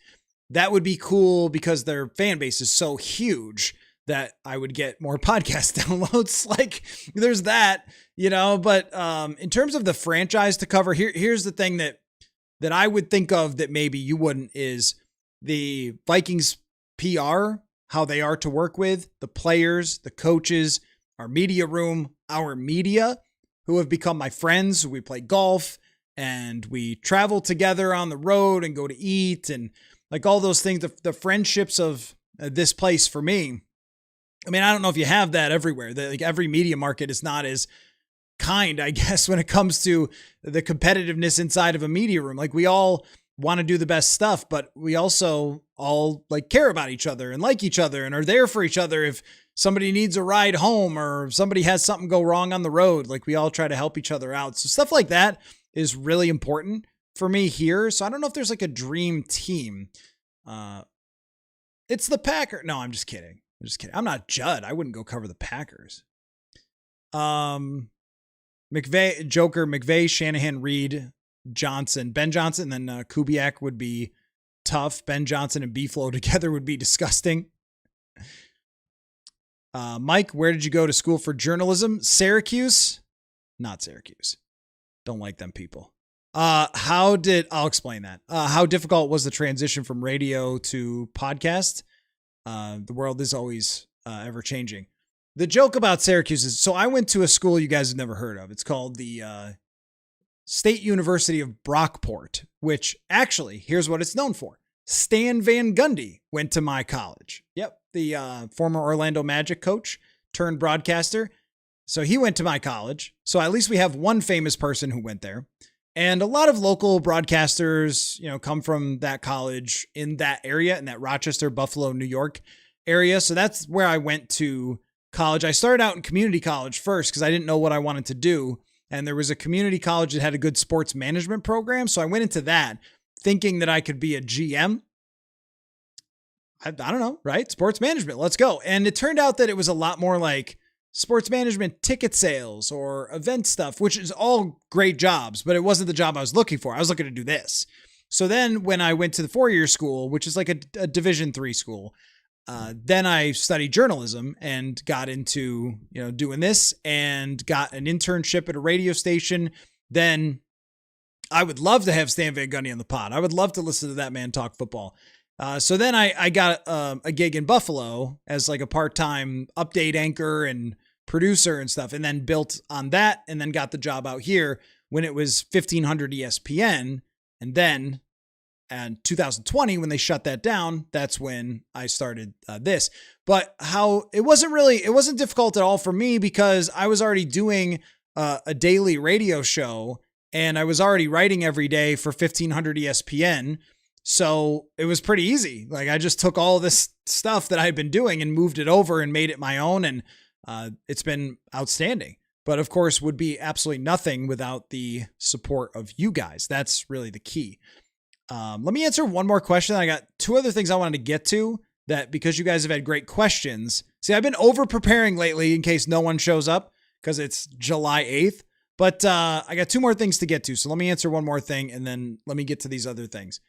That would be cool because their fan base is so huge that I would get more podcast downloads. Like there's that, but in terms of the franchise to cover, here's the thing that I would think of that maybe you wouldn't is the Vikings PR, how they are to work with, the players, the coaches, our media room, our media who have become my friends. We play golf and we travel together on the road and go to eat and like all those things, the friendships of this place for me. I mean, I don't know if you have that everywhere. Like every media market is not as kind, I guess, when it comes to the competitiveness inside of a media room. Like we all want to do the best stuff, but we also all like care about each other and like each other and are there for each other. If somebody needs a ride home or somebody has something go wrong on the road, like we all try to help each other out. So stuff like that is really important for me here. So I don't know if there's like a dream team. It's the Packers. No, I'm just kidding. I'm not Judd. I wouldn't go cover the Packers. McVay, Shanahan, Reed, Johnson, Ben Johnson, and then Kubiak would be tough. Ben Johnson and B-Flow together would be disgusting. Mike, where did you go to school for journalism? Syracuse. not Syracuse. Don't like them people. I'll explain that. How difficult was the transition from radio to podcast? The world is always ever changing. The joke about Syracuse is, so I went to a school you guys have never heard of. It's called the State University of Brockport, which actually, here's what it's known for. Stan Van Gundy went to my college. Yep. The former Orlando Magic coach turned broadcaster. So he went to my college. So at least we have one famous person who went there. And a lot of local broadcasters, come from that college in that area, in that Rochester, Buffalo, New York area. So that's where I went to college. I started out in community college first because I didn't know what I wanted to do. And there was a community college that had a good sports management program. So I went into that thinking that I could be a GM. I don't know, right? Sports management, let's go. And it turned out that it was a lot more like sports management, ticket sales, or event stuff, which is all great jobs, but it wasn't the job I was looking for. I was looking to do this. So then when I went to the 4-year school, which is like a Division III school, then I studied journalism and got into, doing this and got an internship at a radio station. Then I would love to have Stan Van Gundy on the pod. I would love to listen to that man talk football. So then I got a gig in Buffalo as like a part-time update anchor and producer and stuff, and then built on that and then got the job out here when it was 1500 ESPN. And then in 2020, when they shut that down, that's when I started this. But it wasn't difficult at all for me because I was already doing a daily radio show and I was already writing every day for 1500 ESPN. So it was pretty easy. Like I just took all this stuff that I had been doing and moved it over and made it my own. And it's been outstanding, but of course would be absolutely nothing without the support of you guys. That's really the key. Let me answer one more question. I got 2 other things I wanted to get to that because you guys have had great questions. See, I've been over preparing lately in case no one shows up because it's July 8th, but I got 2 more things to get to. So let me answer one more thing and then let me get to these other things.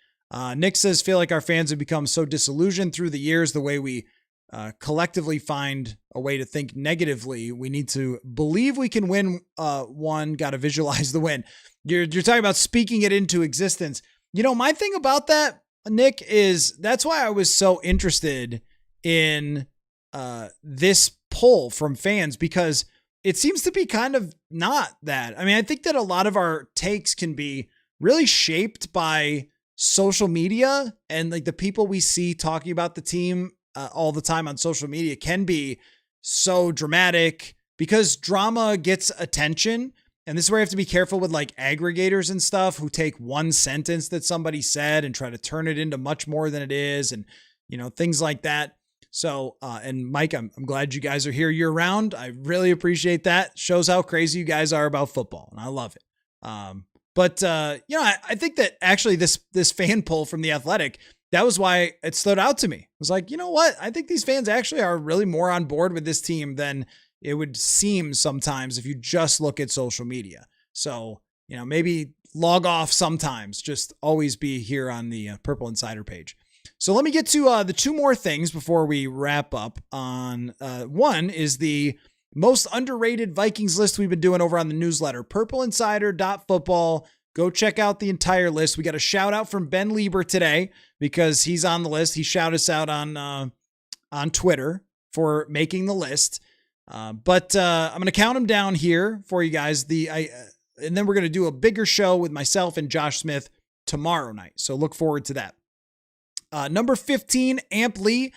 Nick says, feel like our fans have become so disillusioned through the years, the way we collectively find a way to think negatively. We need to believe we can win one, got to visualize the win. You're talking about speaking it into existence. My thing about that, Nick, is that's why I was so interested in this poll from fans, because it seems to be kind of not that. I mean, I think that a lot of our takes can be really shaped by social media, and like the people we see talking about the team all the time on social media can be so dramatic because drama gets attention. And this is where you have to be careful with like aggregators and stuff who take one sentence that somebody said and try to turn it into much more than it is. And, things like that. So, and Mike, I'm glad you guys are here year round. I really appreciate that. Shows how crazy you guys are about football, and I love it. But I think that actually this fan poll from The Athletic, that was why it stood out to me. It was like, you know what? I think these fans actually are really more on board with this team than it would seem sometimes if you just look at social media. So, maybe log off sometimes, just always be here on the Purple Insider page. So let me get to the 2 more things before we wrap up on one is the most underrated Vikings list we've been doing over on the newsletter, purpleinsider.football. Go check out the entire list. We got a shout out from Ben Lieber today because he's on the list. He shouted us out on Twitter for making the list. But I'm going to count them down here for you guys. And then we're going to do a bigger show with myself and Josh Smith tomorrow night. So look forward to that. Number 15, Amp Lee.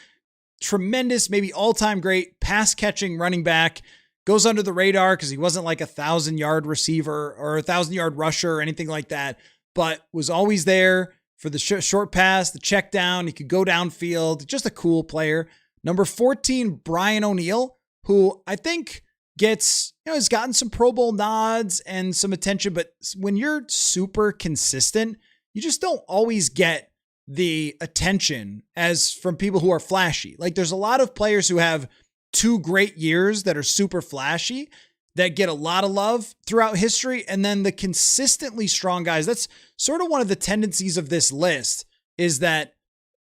Tremendous, maybe all-time great pass catching running back. Goes under the radar because he wasn't like 1,000-yard receiver or 1,000-yard rusher or anything like that, but was always there for the short pass, the check down. He could go downfield. Just a cool player. Number 14, Brian O'Neill, who I think has gotten some Pro Bowl nods and some attention, but when you're super consistent, you just don't always get the attention as from people who are flashy. Like there's a lot of players who have 2 great years that are super flashy that get a lot of love throughout history. And then the consistently strong guys, that's sort of one of the tendencies of this list is that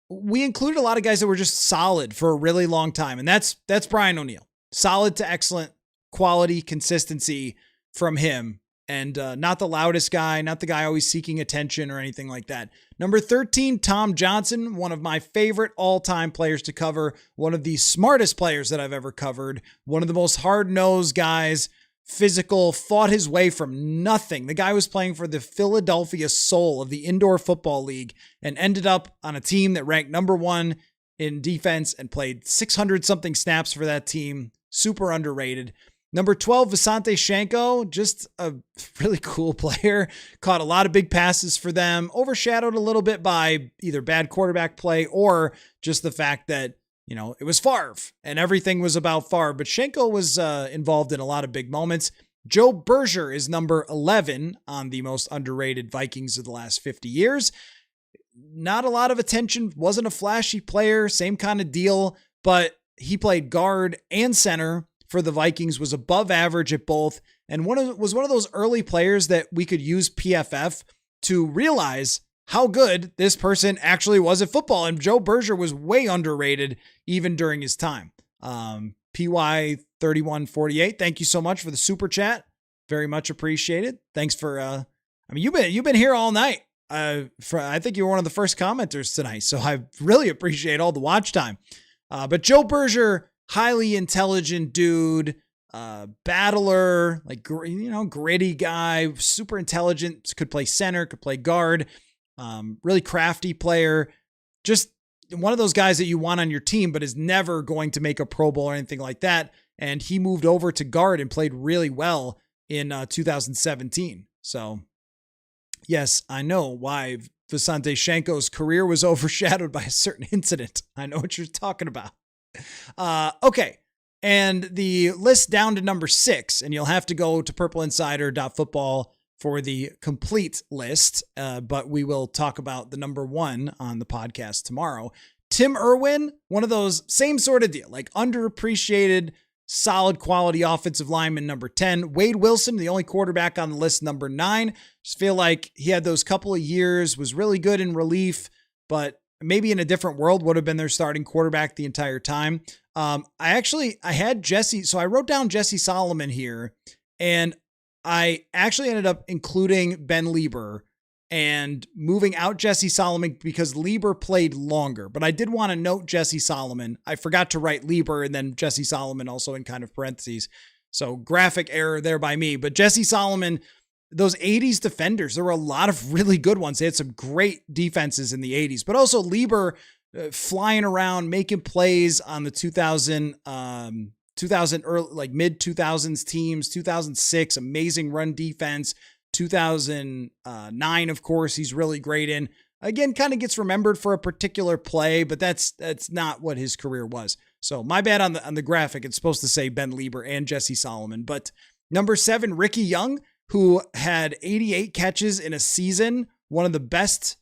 we included a lot of guys that were just solid for a really long time. And that's Brian O'Neill. Solid to excellent, quality, consistency from him. And not the loudest guy, not the guy always seeking attention or anything like that. Number 13, Tom Johnson, one of my favorite all-time players to cover, one of the smartest players that I've ever covered, one of the most hard-nosed guys, physical, fought his way from nothing. The guy was playing for the Philadelphia Soul of the Indoor Football League and ended up on a team that ranked number 1 in defense and played 600-something snaps for that team. Super underrated. Number 12, Visanthe Shenko, just a really cool player. Caught a lot of big passes for them, overshadowed a little bit by either bad quarterback play or just the fact that, it was Favre and everything was about Favre. But Shenko was involved in a lot of big moments. Joe Berger is number 11 on the most underrated Vikings of the last 50 years. Not a lot of attention, wasn't a flashy player, same kind of deal, but he played guard and center for the Vikings, was above average at both, and was one of those early players that we could use PFF to realize how good this person actually was at football. And Joe Berger was way underrated even during his time. PY3148, thank you so much for the super chat. Very much appreciated. Thanks for, you've been here all night. I think you were one of the first commenters tonight, so I really appreciate all the watch time. But Joe Berger, highly intelligent dude, battler, gritty guy, super intelligent, could play center, could play guard, really crafty player, just one of those guys that you want on your team, but is never going to make a Pro Bowl or anything like that. And he moved over to guard and played really well in 2017. So yes, I know why Visanthe Shenko's career was overshadowed by a certain incident. I know what you're talking about. Okay. And the list down to number 6, and you'll have to go to purpleinsider.football for the complete list. But we will talk about the number 1 on the podcast tomorrow. Tim Irwin, one of those same sort of deal, like underappreciated, solid quality offensive lineman, number 10. Wade Wilson, the only quarterback on the list, number 9. Just feel like he had those couple of years, was really good in relief, but maybe in a different world would have been their starting quarterback the entire time. I had Jesse. So I wrote down Jesse Solomon here, and I actually ended up including Ben Lieber and moving out Jesse Solomon because Lieber played longer, but I did want to note Jesse Solomon. I forgot to write Lieber and then Jesse Solomon also in kind of parentheses. So graphic error there by me, but Jesse Solomon, those 80s defenders, there were a lot of really good ones. They had some great defenses in the 80s, but also Lieber flying around, making plays on the 2000 early, like mid 2000s teams, 2006, amazing run defense, 2009, of course, he's really great in. Again, kind of gets remembered for a particular play, but that's not what his career was. So my bad on the graphic. It's supposed to say Ben Lieber and Jesse Solomon. But number 7, Ricky Young, who had 88 catches in a season, one of the best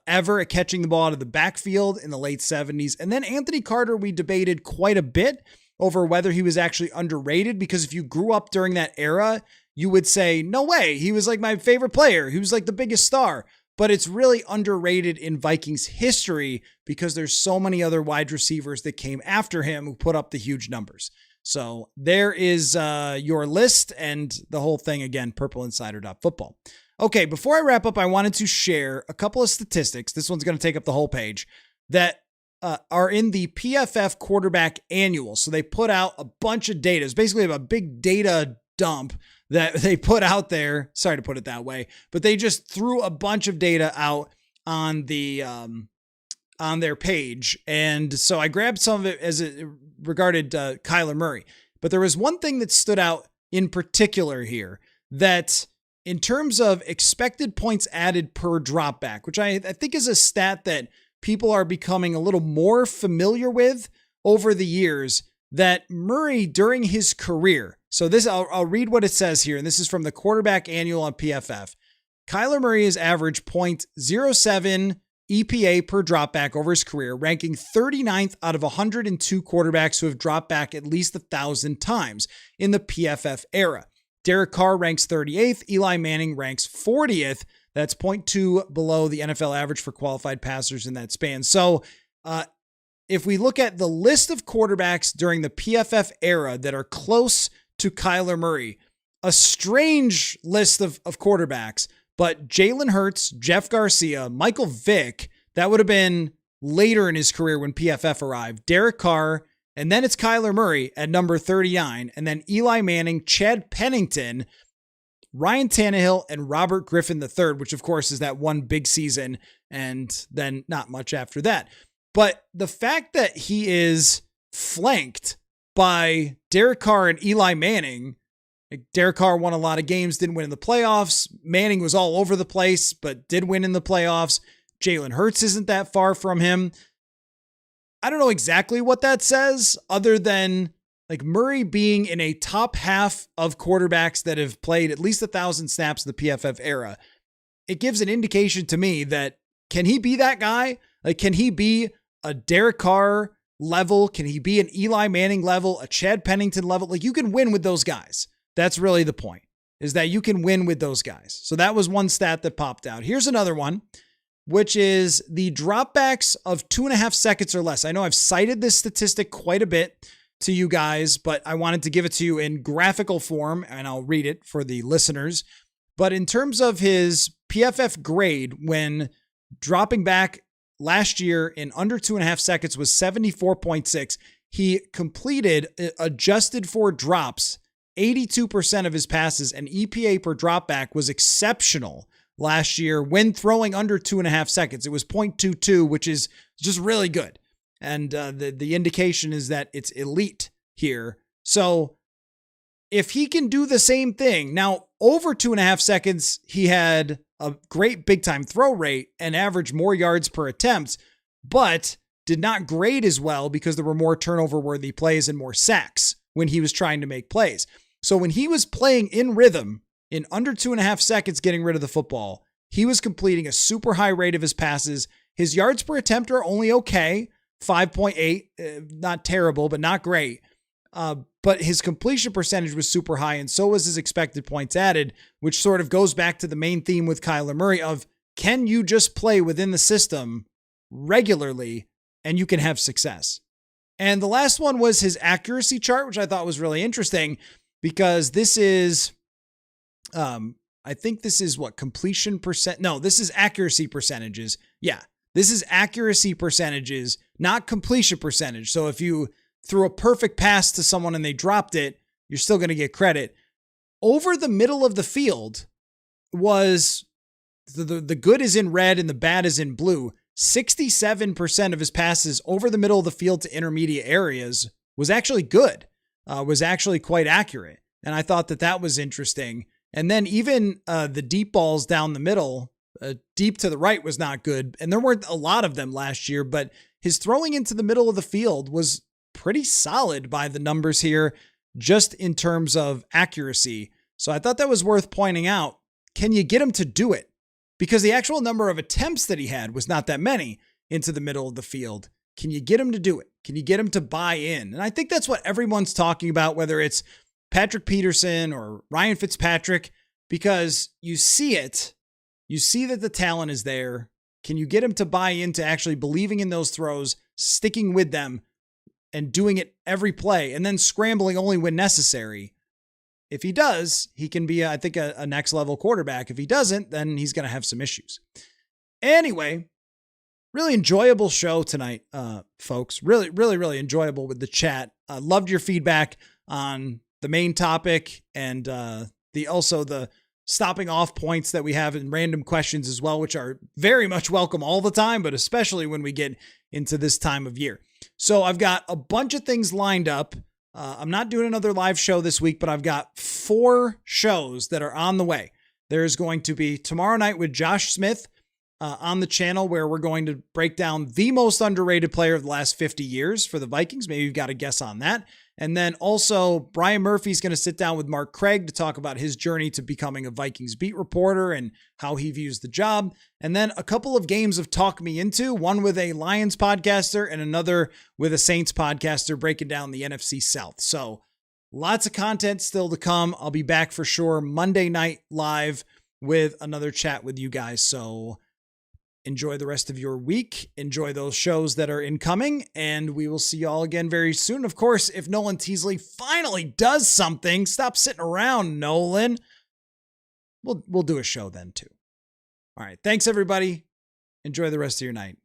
ever at catching the ball out of the backfield in the late 70s. And then Anthony Carter, we debated quite a bit over whether he was actually underrated, because if you grew up during that era, you would say, no way, he was like my favorite player. He was like the biggest star. But it's really underrated in Vikings history because there's so many other wide receivers that came after him who put up the huge numbers. So there is your list and the whole thing again, purpleinsider.football. Okay, before I wrap up, I wanted to share a couple of statistics. This one's going to take up the whole page that are in the PFF quarterback annual. So they put out a bunch of data. It's basically a big data dump that they put out there. Sorry to put it that way, but they just threw a bunch of data out on the on their page. And so I grabbed some of it as it regarded Kyler Murray. But there was one thing that stood out in particular here, that in terms of expected points added per dropback, which I think is a stat that people are becoming a little more familiar with over the years, that Murray during his career, so this, I'll read what it says here, and this is from the quarterback annual on PFF. Kyler Murray has averaged .07 EPA per dropback over his career, ranking 39th out of 102 quarterbacks who have dropped back at least 1,000 times in the PFF era. Derek Carr ranks 38th. Eli Manning ranks 40th. That's .2 below the NFL average for qualified passers in that span. So if we look at the list of quarterbacks during the PFF era that are close to Kyler Murray, a strange list of quarterbacks, but Jalen Hurts, Jeff Garcia, Michael Vick, that would have been later in his career when PFF arrived, Derek Carr, and then it's Kyler Murray at number 39, and then Eli Manning, Chad Pennington, Ryan Tannehill, and Robert Griffin III, which of course is that one big season, and then not much after that. But the fact that he is flanked by Derek Carr and Eli Manning, like Derek Carr won a lot of games, didn't win in the playoffs. Manning was all over the place, but did win in the playoffs. Jalen Hurts isn't that far from him. I don't know exactly what that says, other than like Murray being in a top half of quarterbacks that have played at least 1,000 snaps in the PFF era. It gives an indication to me that, can he be that guy? Like, can he be a Derek Carr level? Can he be an Eli Manning level, a Chad Pennington level? Like, you can win with those guys. That's really the point, is that you can win with those guys. So that was one stat that popped out. Here's another one, which is the dropbacks of 2.5 seconds or less. I know I've cited this statistic quite a bit to you guys, but I wanted to give it to you in graphical form, and I'll read it for the listeners. But in terms of his PFF grade, when dropping back last year in under 2.5 seconds, was 74.6. He completed, adjusted for drops, 82% of his passes, and EPA per dropback was exceptional last year when throwing under 2.5 seconds. It was 0.22, which is just really good. And the indication is that it's elite here. So if he can do the same thing, now over 2.5 seconds, he had a great big time throw rate and averaged more yards per attempt, but did not grade as well because there were more turnover worthy plays and more sacks when he was trying to make plays. So when he was playing in rhythm in under 2.5 seconds, getting rid of the football, he was completing a super high rate of his passes. His yards per attempt are only okay. 5.8, not terrible, but not great. But his completion percentage was super high, and so was his expected points added, which sort of goes back to the main theme with Kyler Murray of, can you just play within the system regularly and you can have success? And the last one was his accuracy chart, which I thought was really interesting because this is, I think this is what, completion percent? No, this is accuracy percentages. Yeah. This is accuracy percentages, not completion percentage. So if you threw a perfect pass to someone and they dropped it, you're still going to get credit. Over the middle of the field was the good is in red and the bad is in blue. 67% of his passes over the middle of the field to intermediate areas was actually good, was actually quite accurate. And I thought that was interesting. And then even the deep balls down the middle, deep to the right was not good. And there weren't a lot of them last year, but his throwing into the middle of the field was pretty solid by the numbers here, just in terms of accuracy. So I thought that was worth pointing out. Can you get him to do it? Because the actual number of attempts that he had was not that many into the middle of the field. Can you get him to do it? Can you get him to buy in? And I think that's what everyone's talking about, whether it's Patrick Peterson or Ryan Fitzpatrick, because you see it. You see that the talent is there. Can you get him to buy into actually believing in those throws, sticking with them, and doing it every play, and then scrambling only when necessary? If he does, he can be, I think, a next level quarterback. If he doesn't, then he's going to have some issues. Anyway, really enjoyable show tonight, folks. Really enjoyable with the chat. Loved your feedback on the main topic and the stopping off points that we have in random questions as well, which are very much welcome all the time, but especially when we get into this time of year. So I've got a bunch of things lined up. I'm not doing another live show this week, but I've got 4 shows that are on the way. There's going to be tomorrow night with Josh Smith on the channel, where we're going to break down the most underrated player of the last 50 years for the Vikings. Maybe you've got a guess on that. And then also Brian Murphy's going to sit down with Mark Craig to talk about his journey to becoming a Vikings beat reporter and how he views the job. And then a couple of games of Talk Me Into, one with a Lions podcaster and another with a Saints podcaster breaking down the NFC South. So lots of content still to come. I'll be back for sure Monday night live with another chat with you guys. So Enjoy the rest of your week. Enjoy those shows that are incoming, and we will see you all again very soon. Of course, if Nolan Teasley finally does something, stop sitting around, Nolan. We'll do a show then too. All right. Thanks, everybody. Enjoy the rest of your night.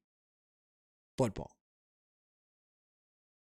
Football.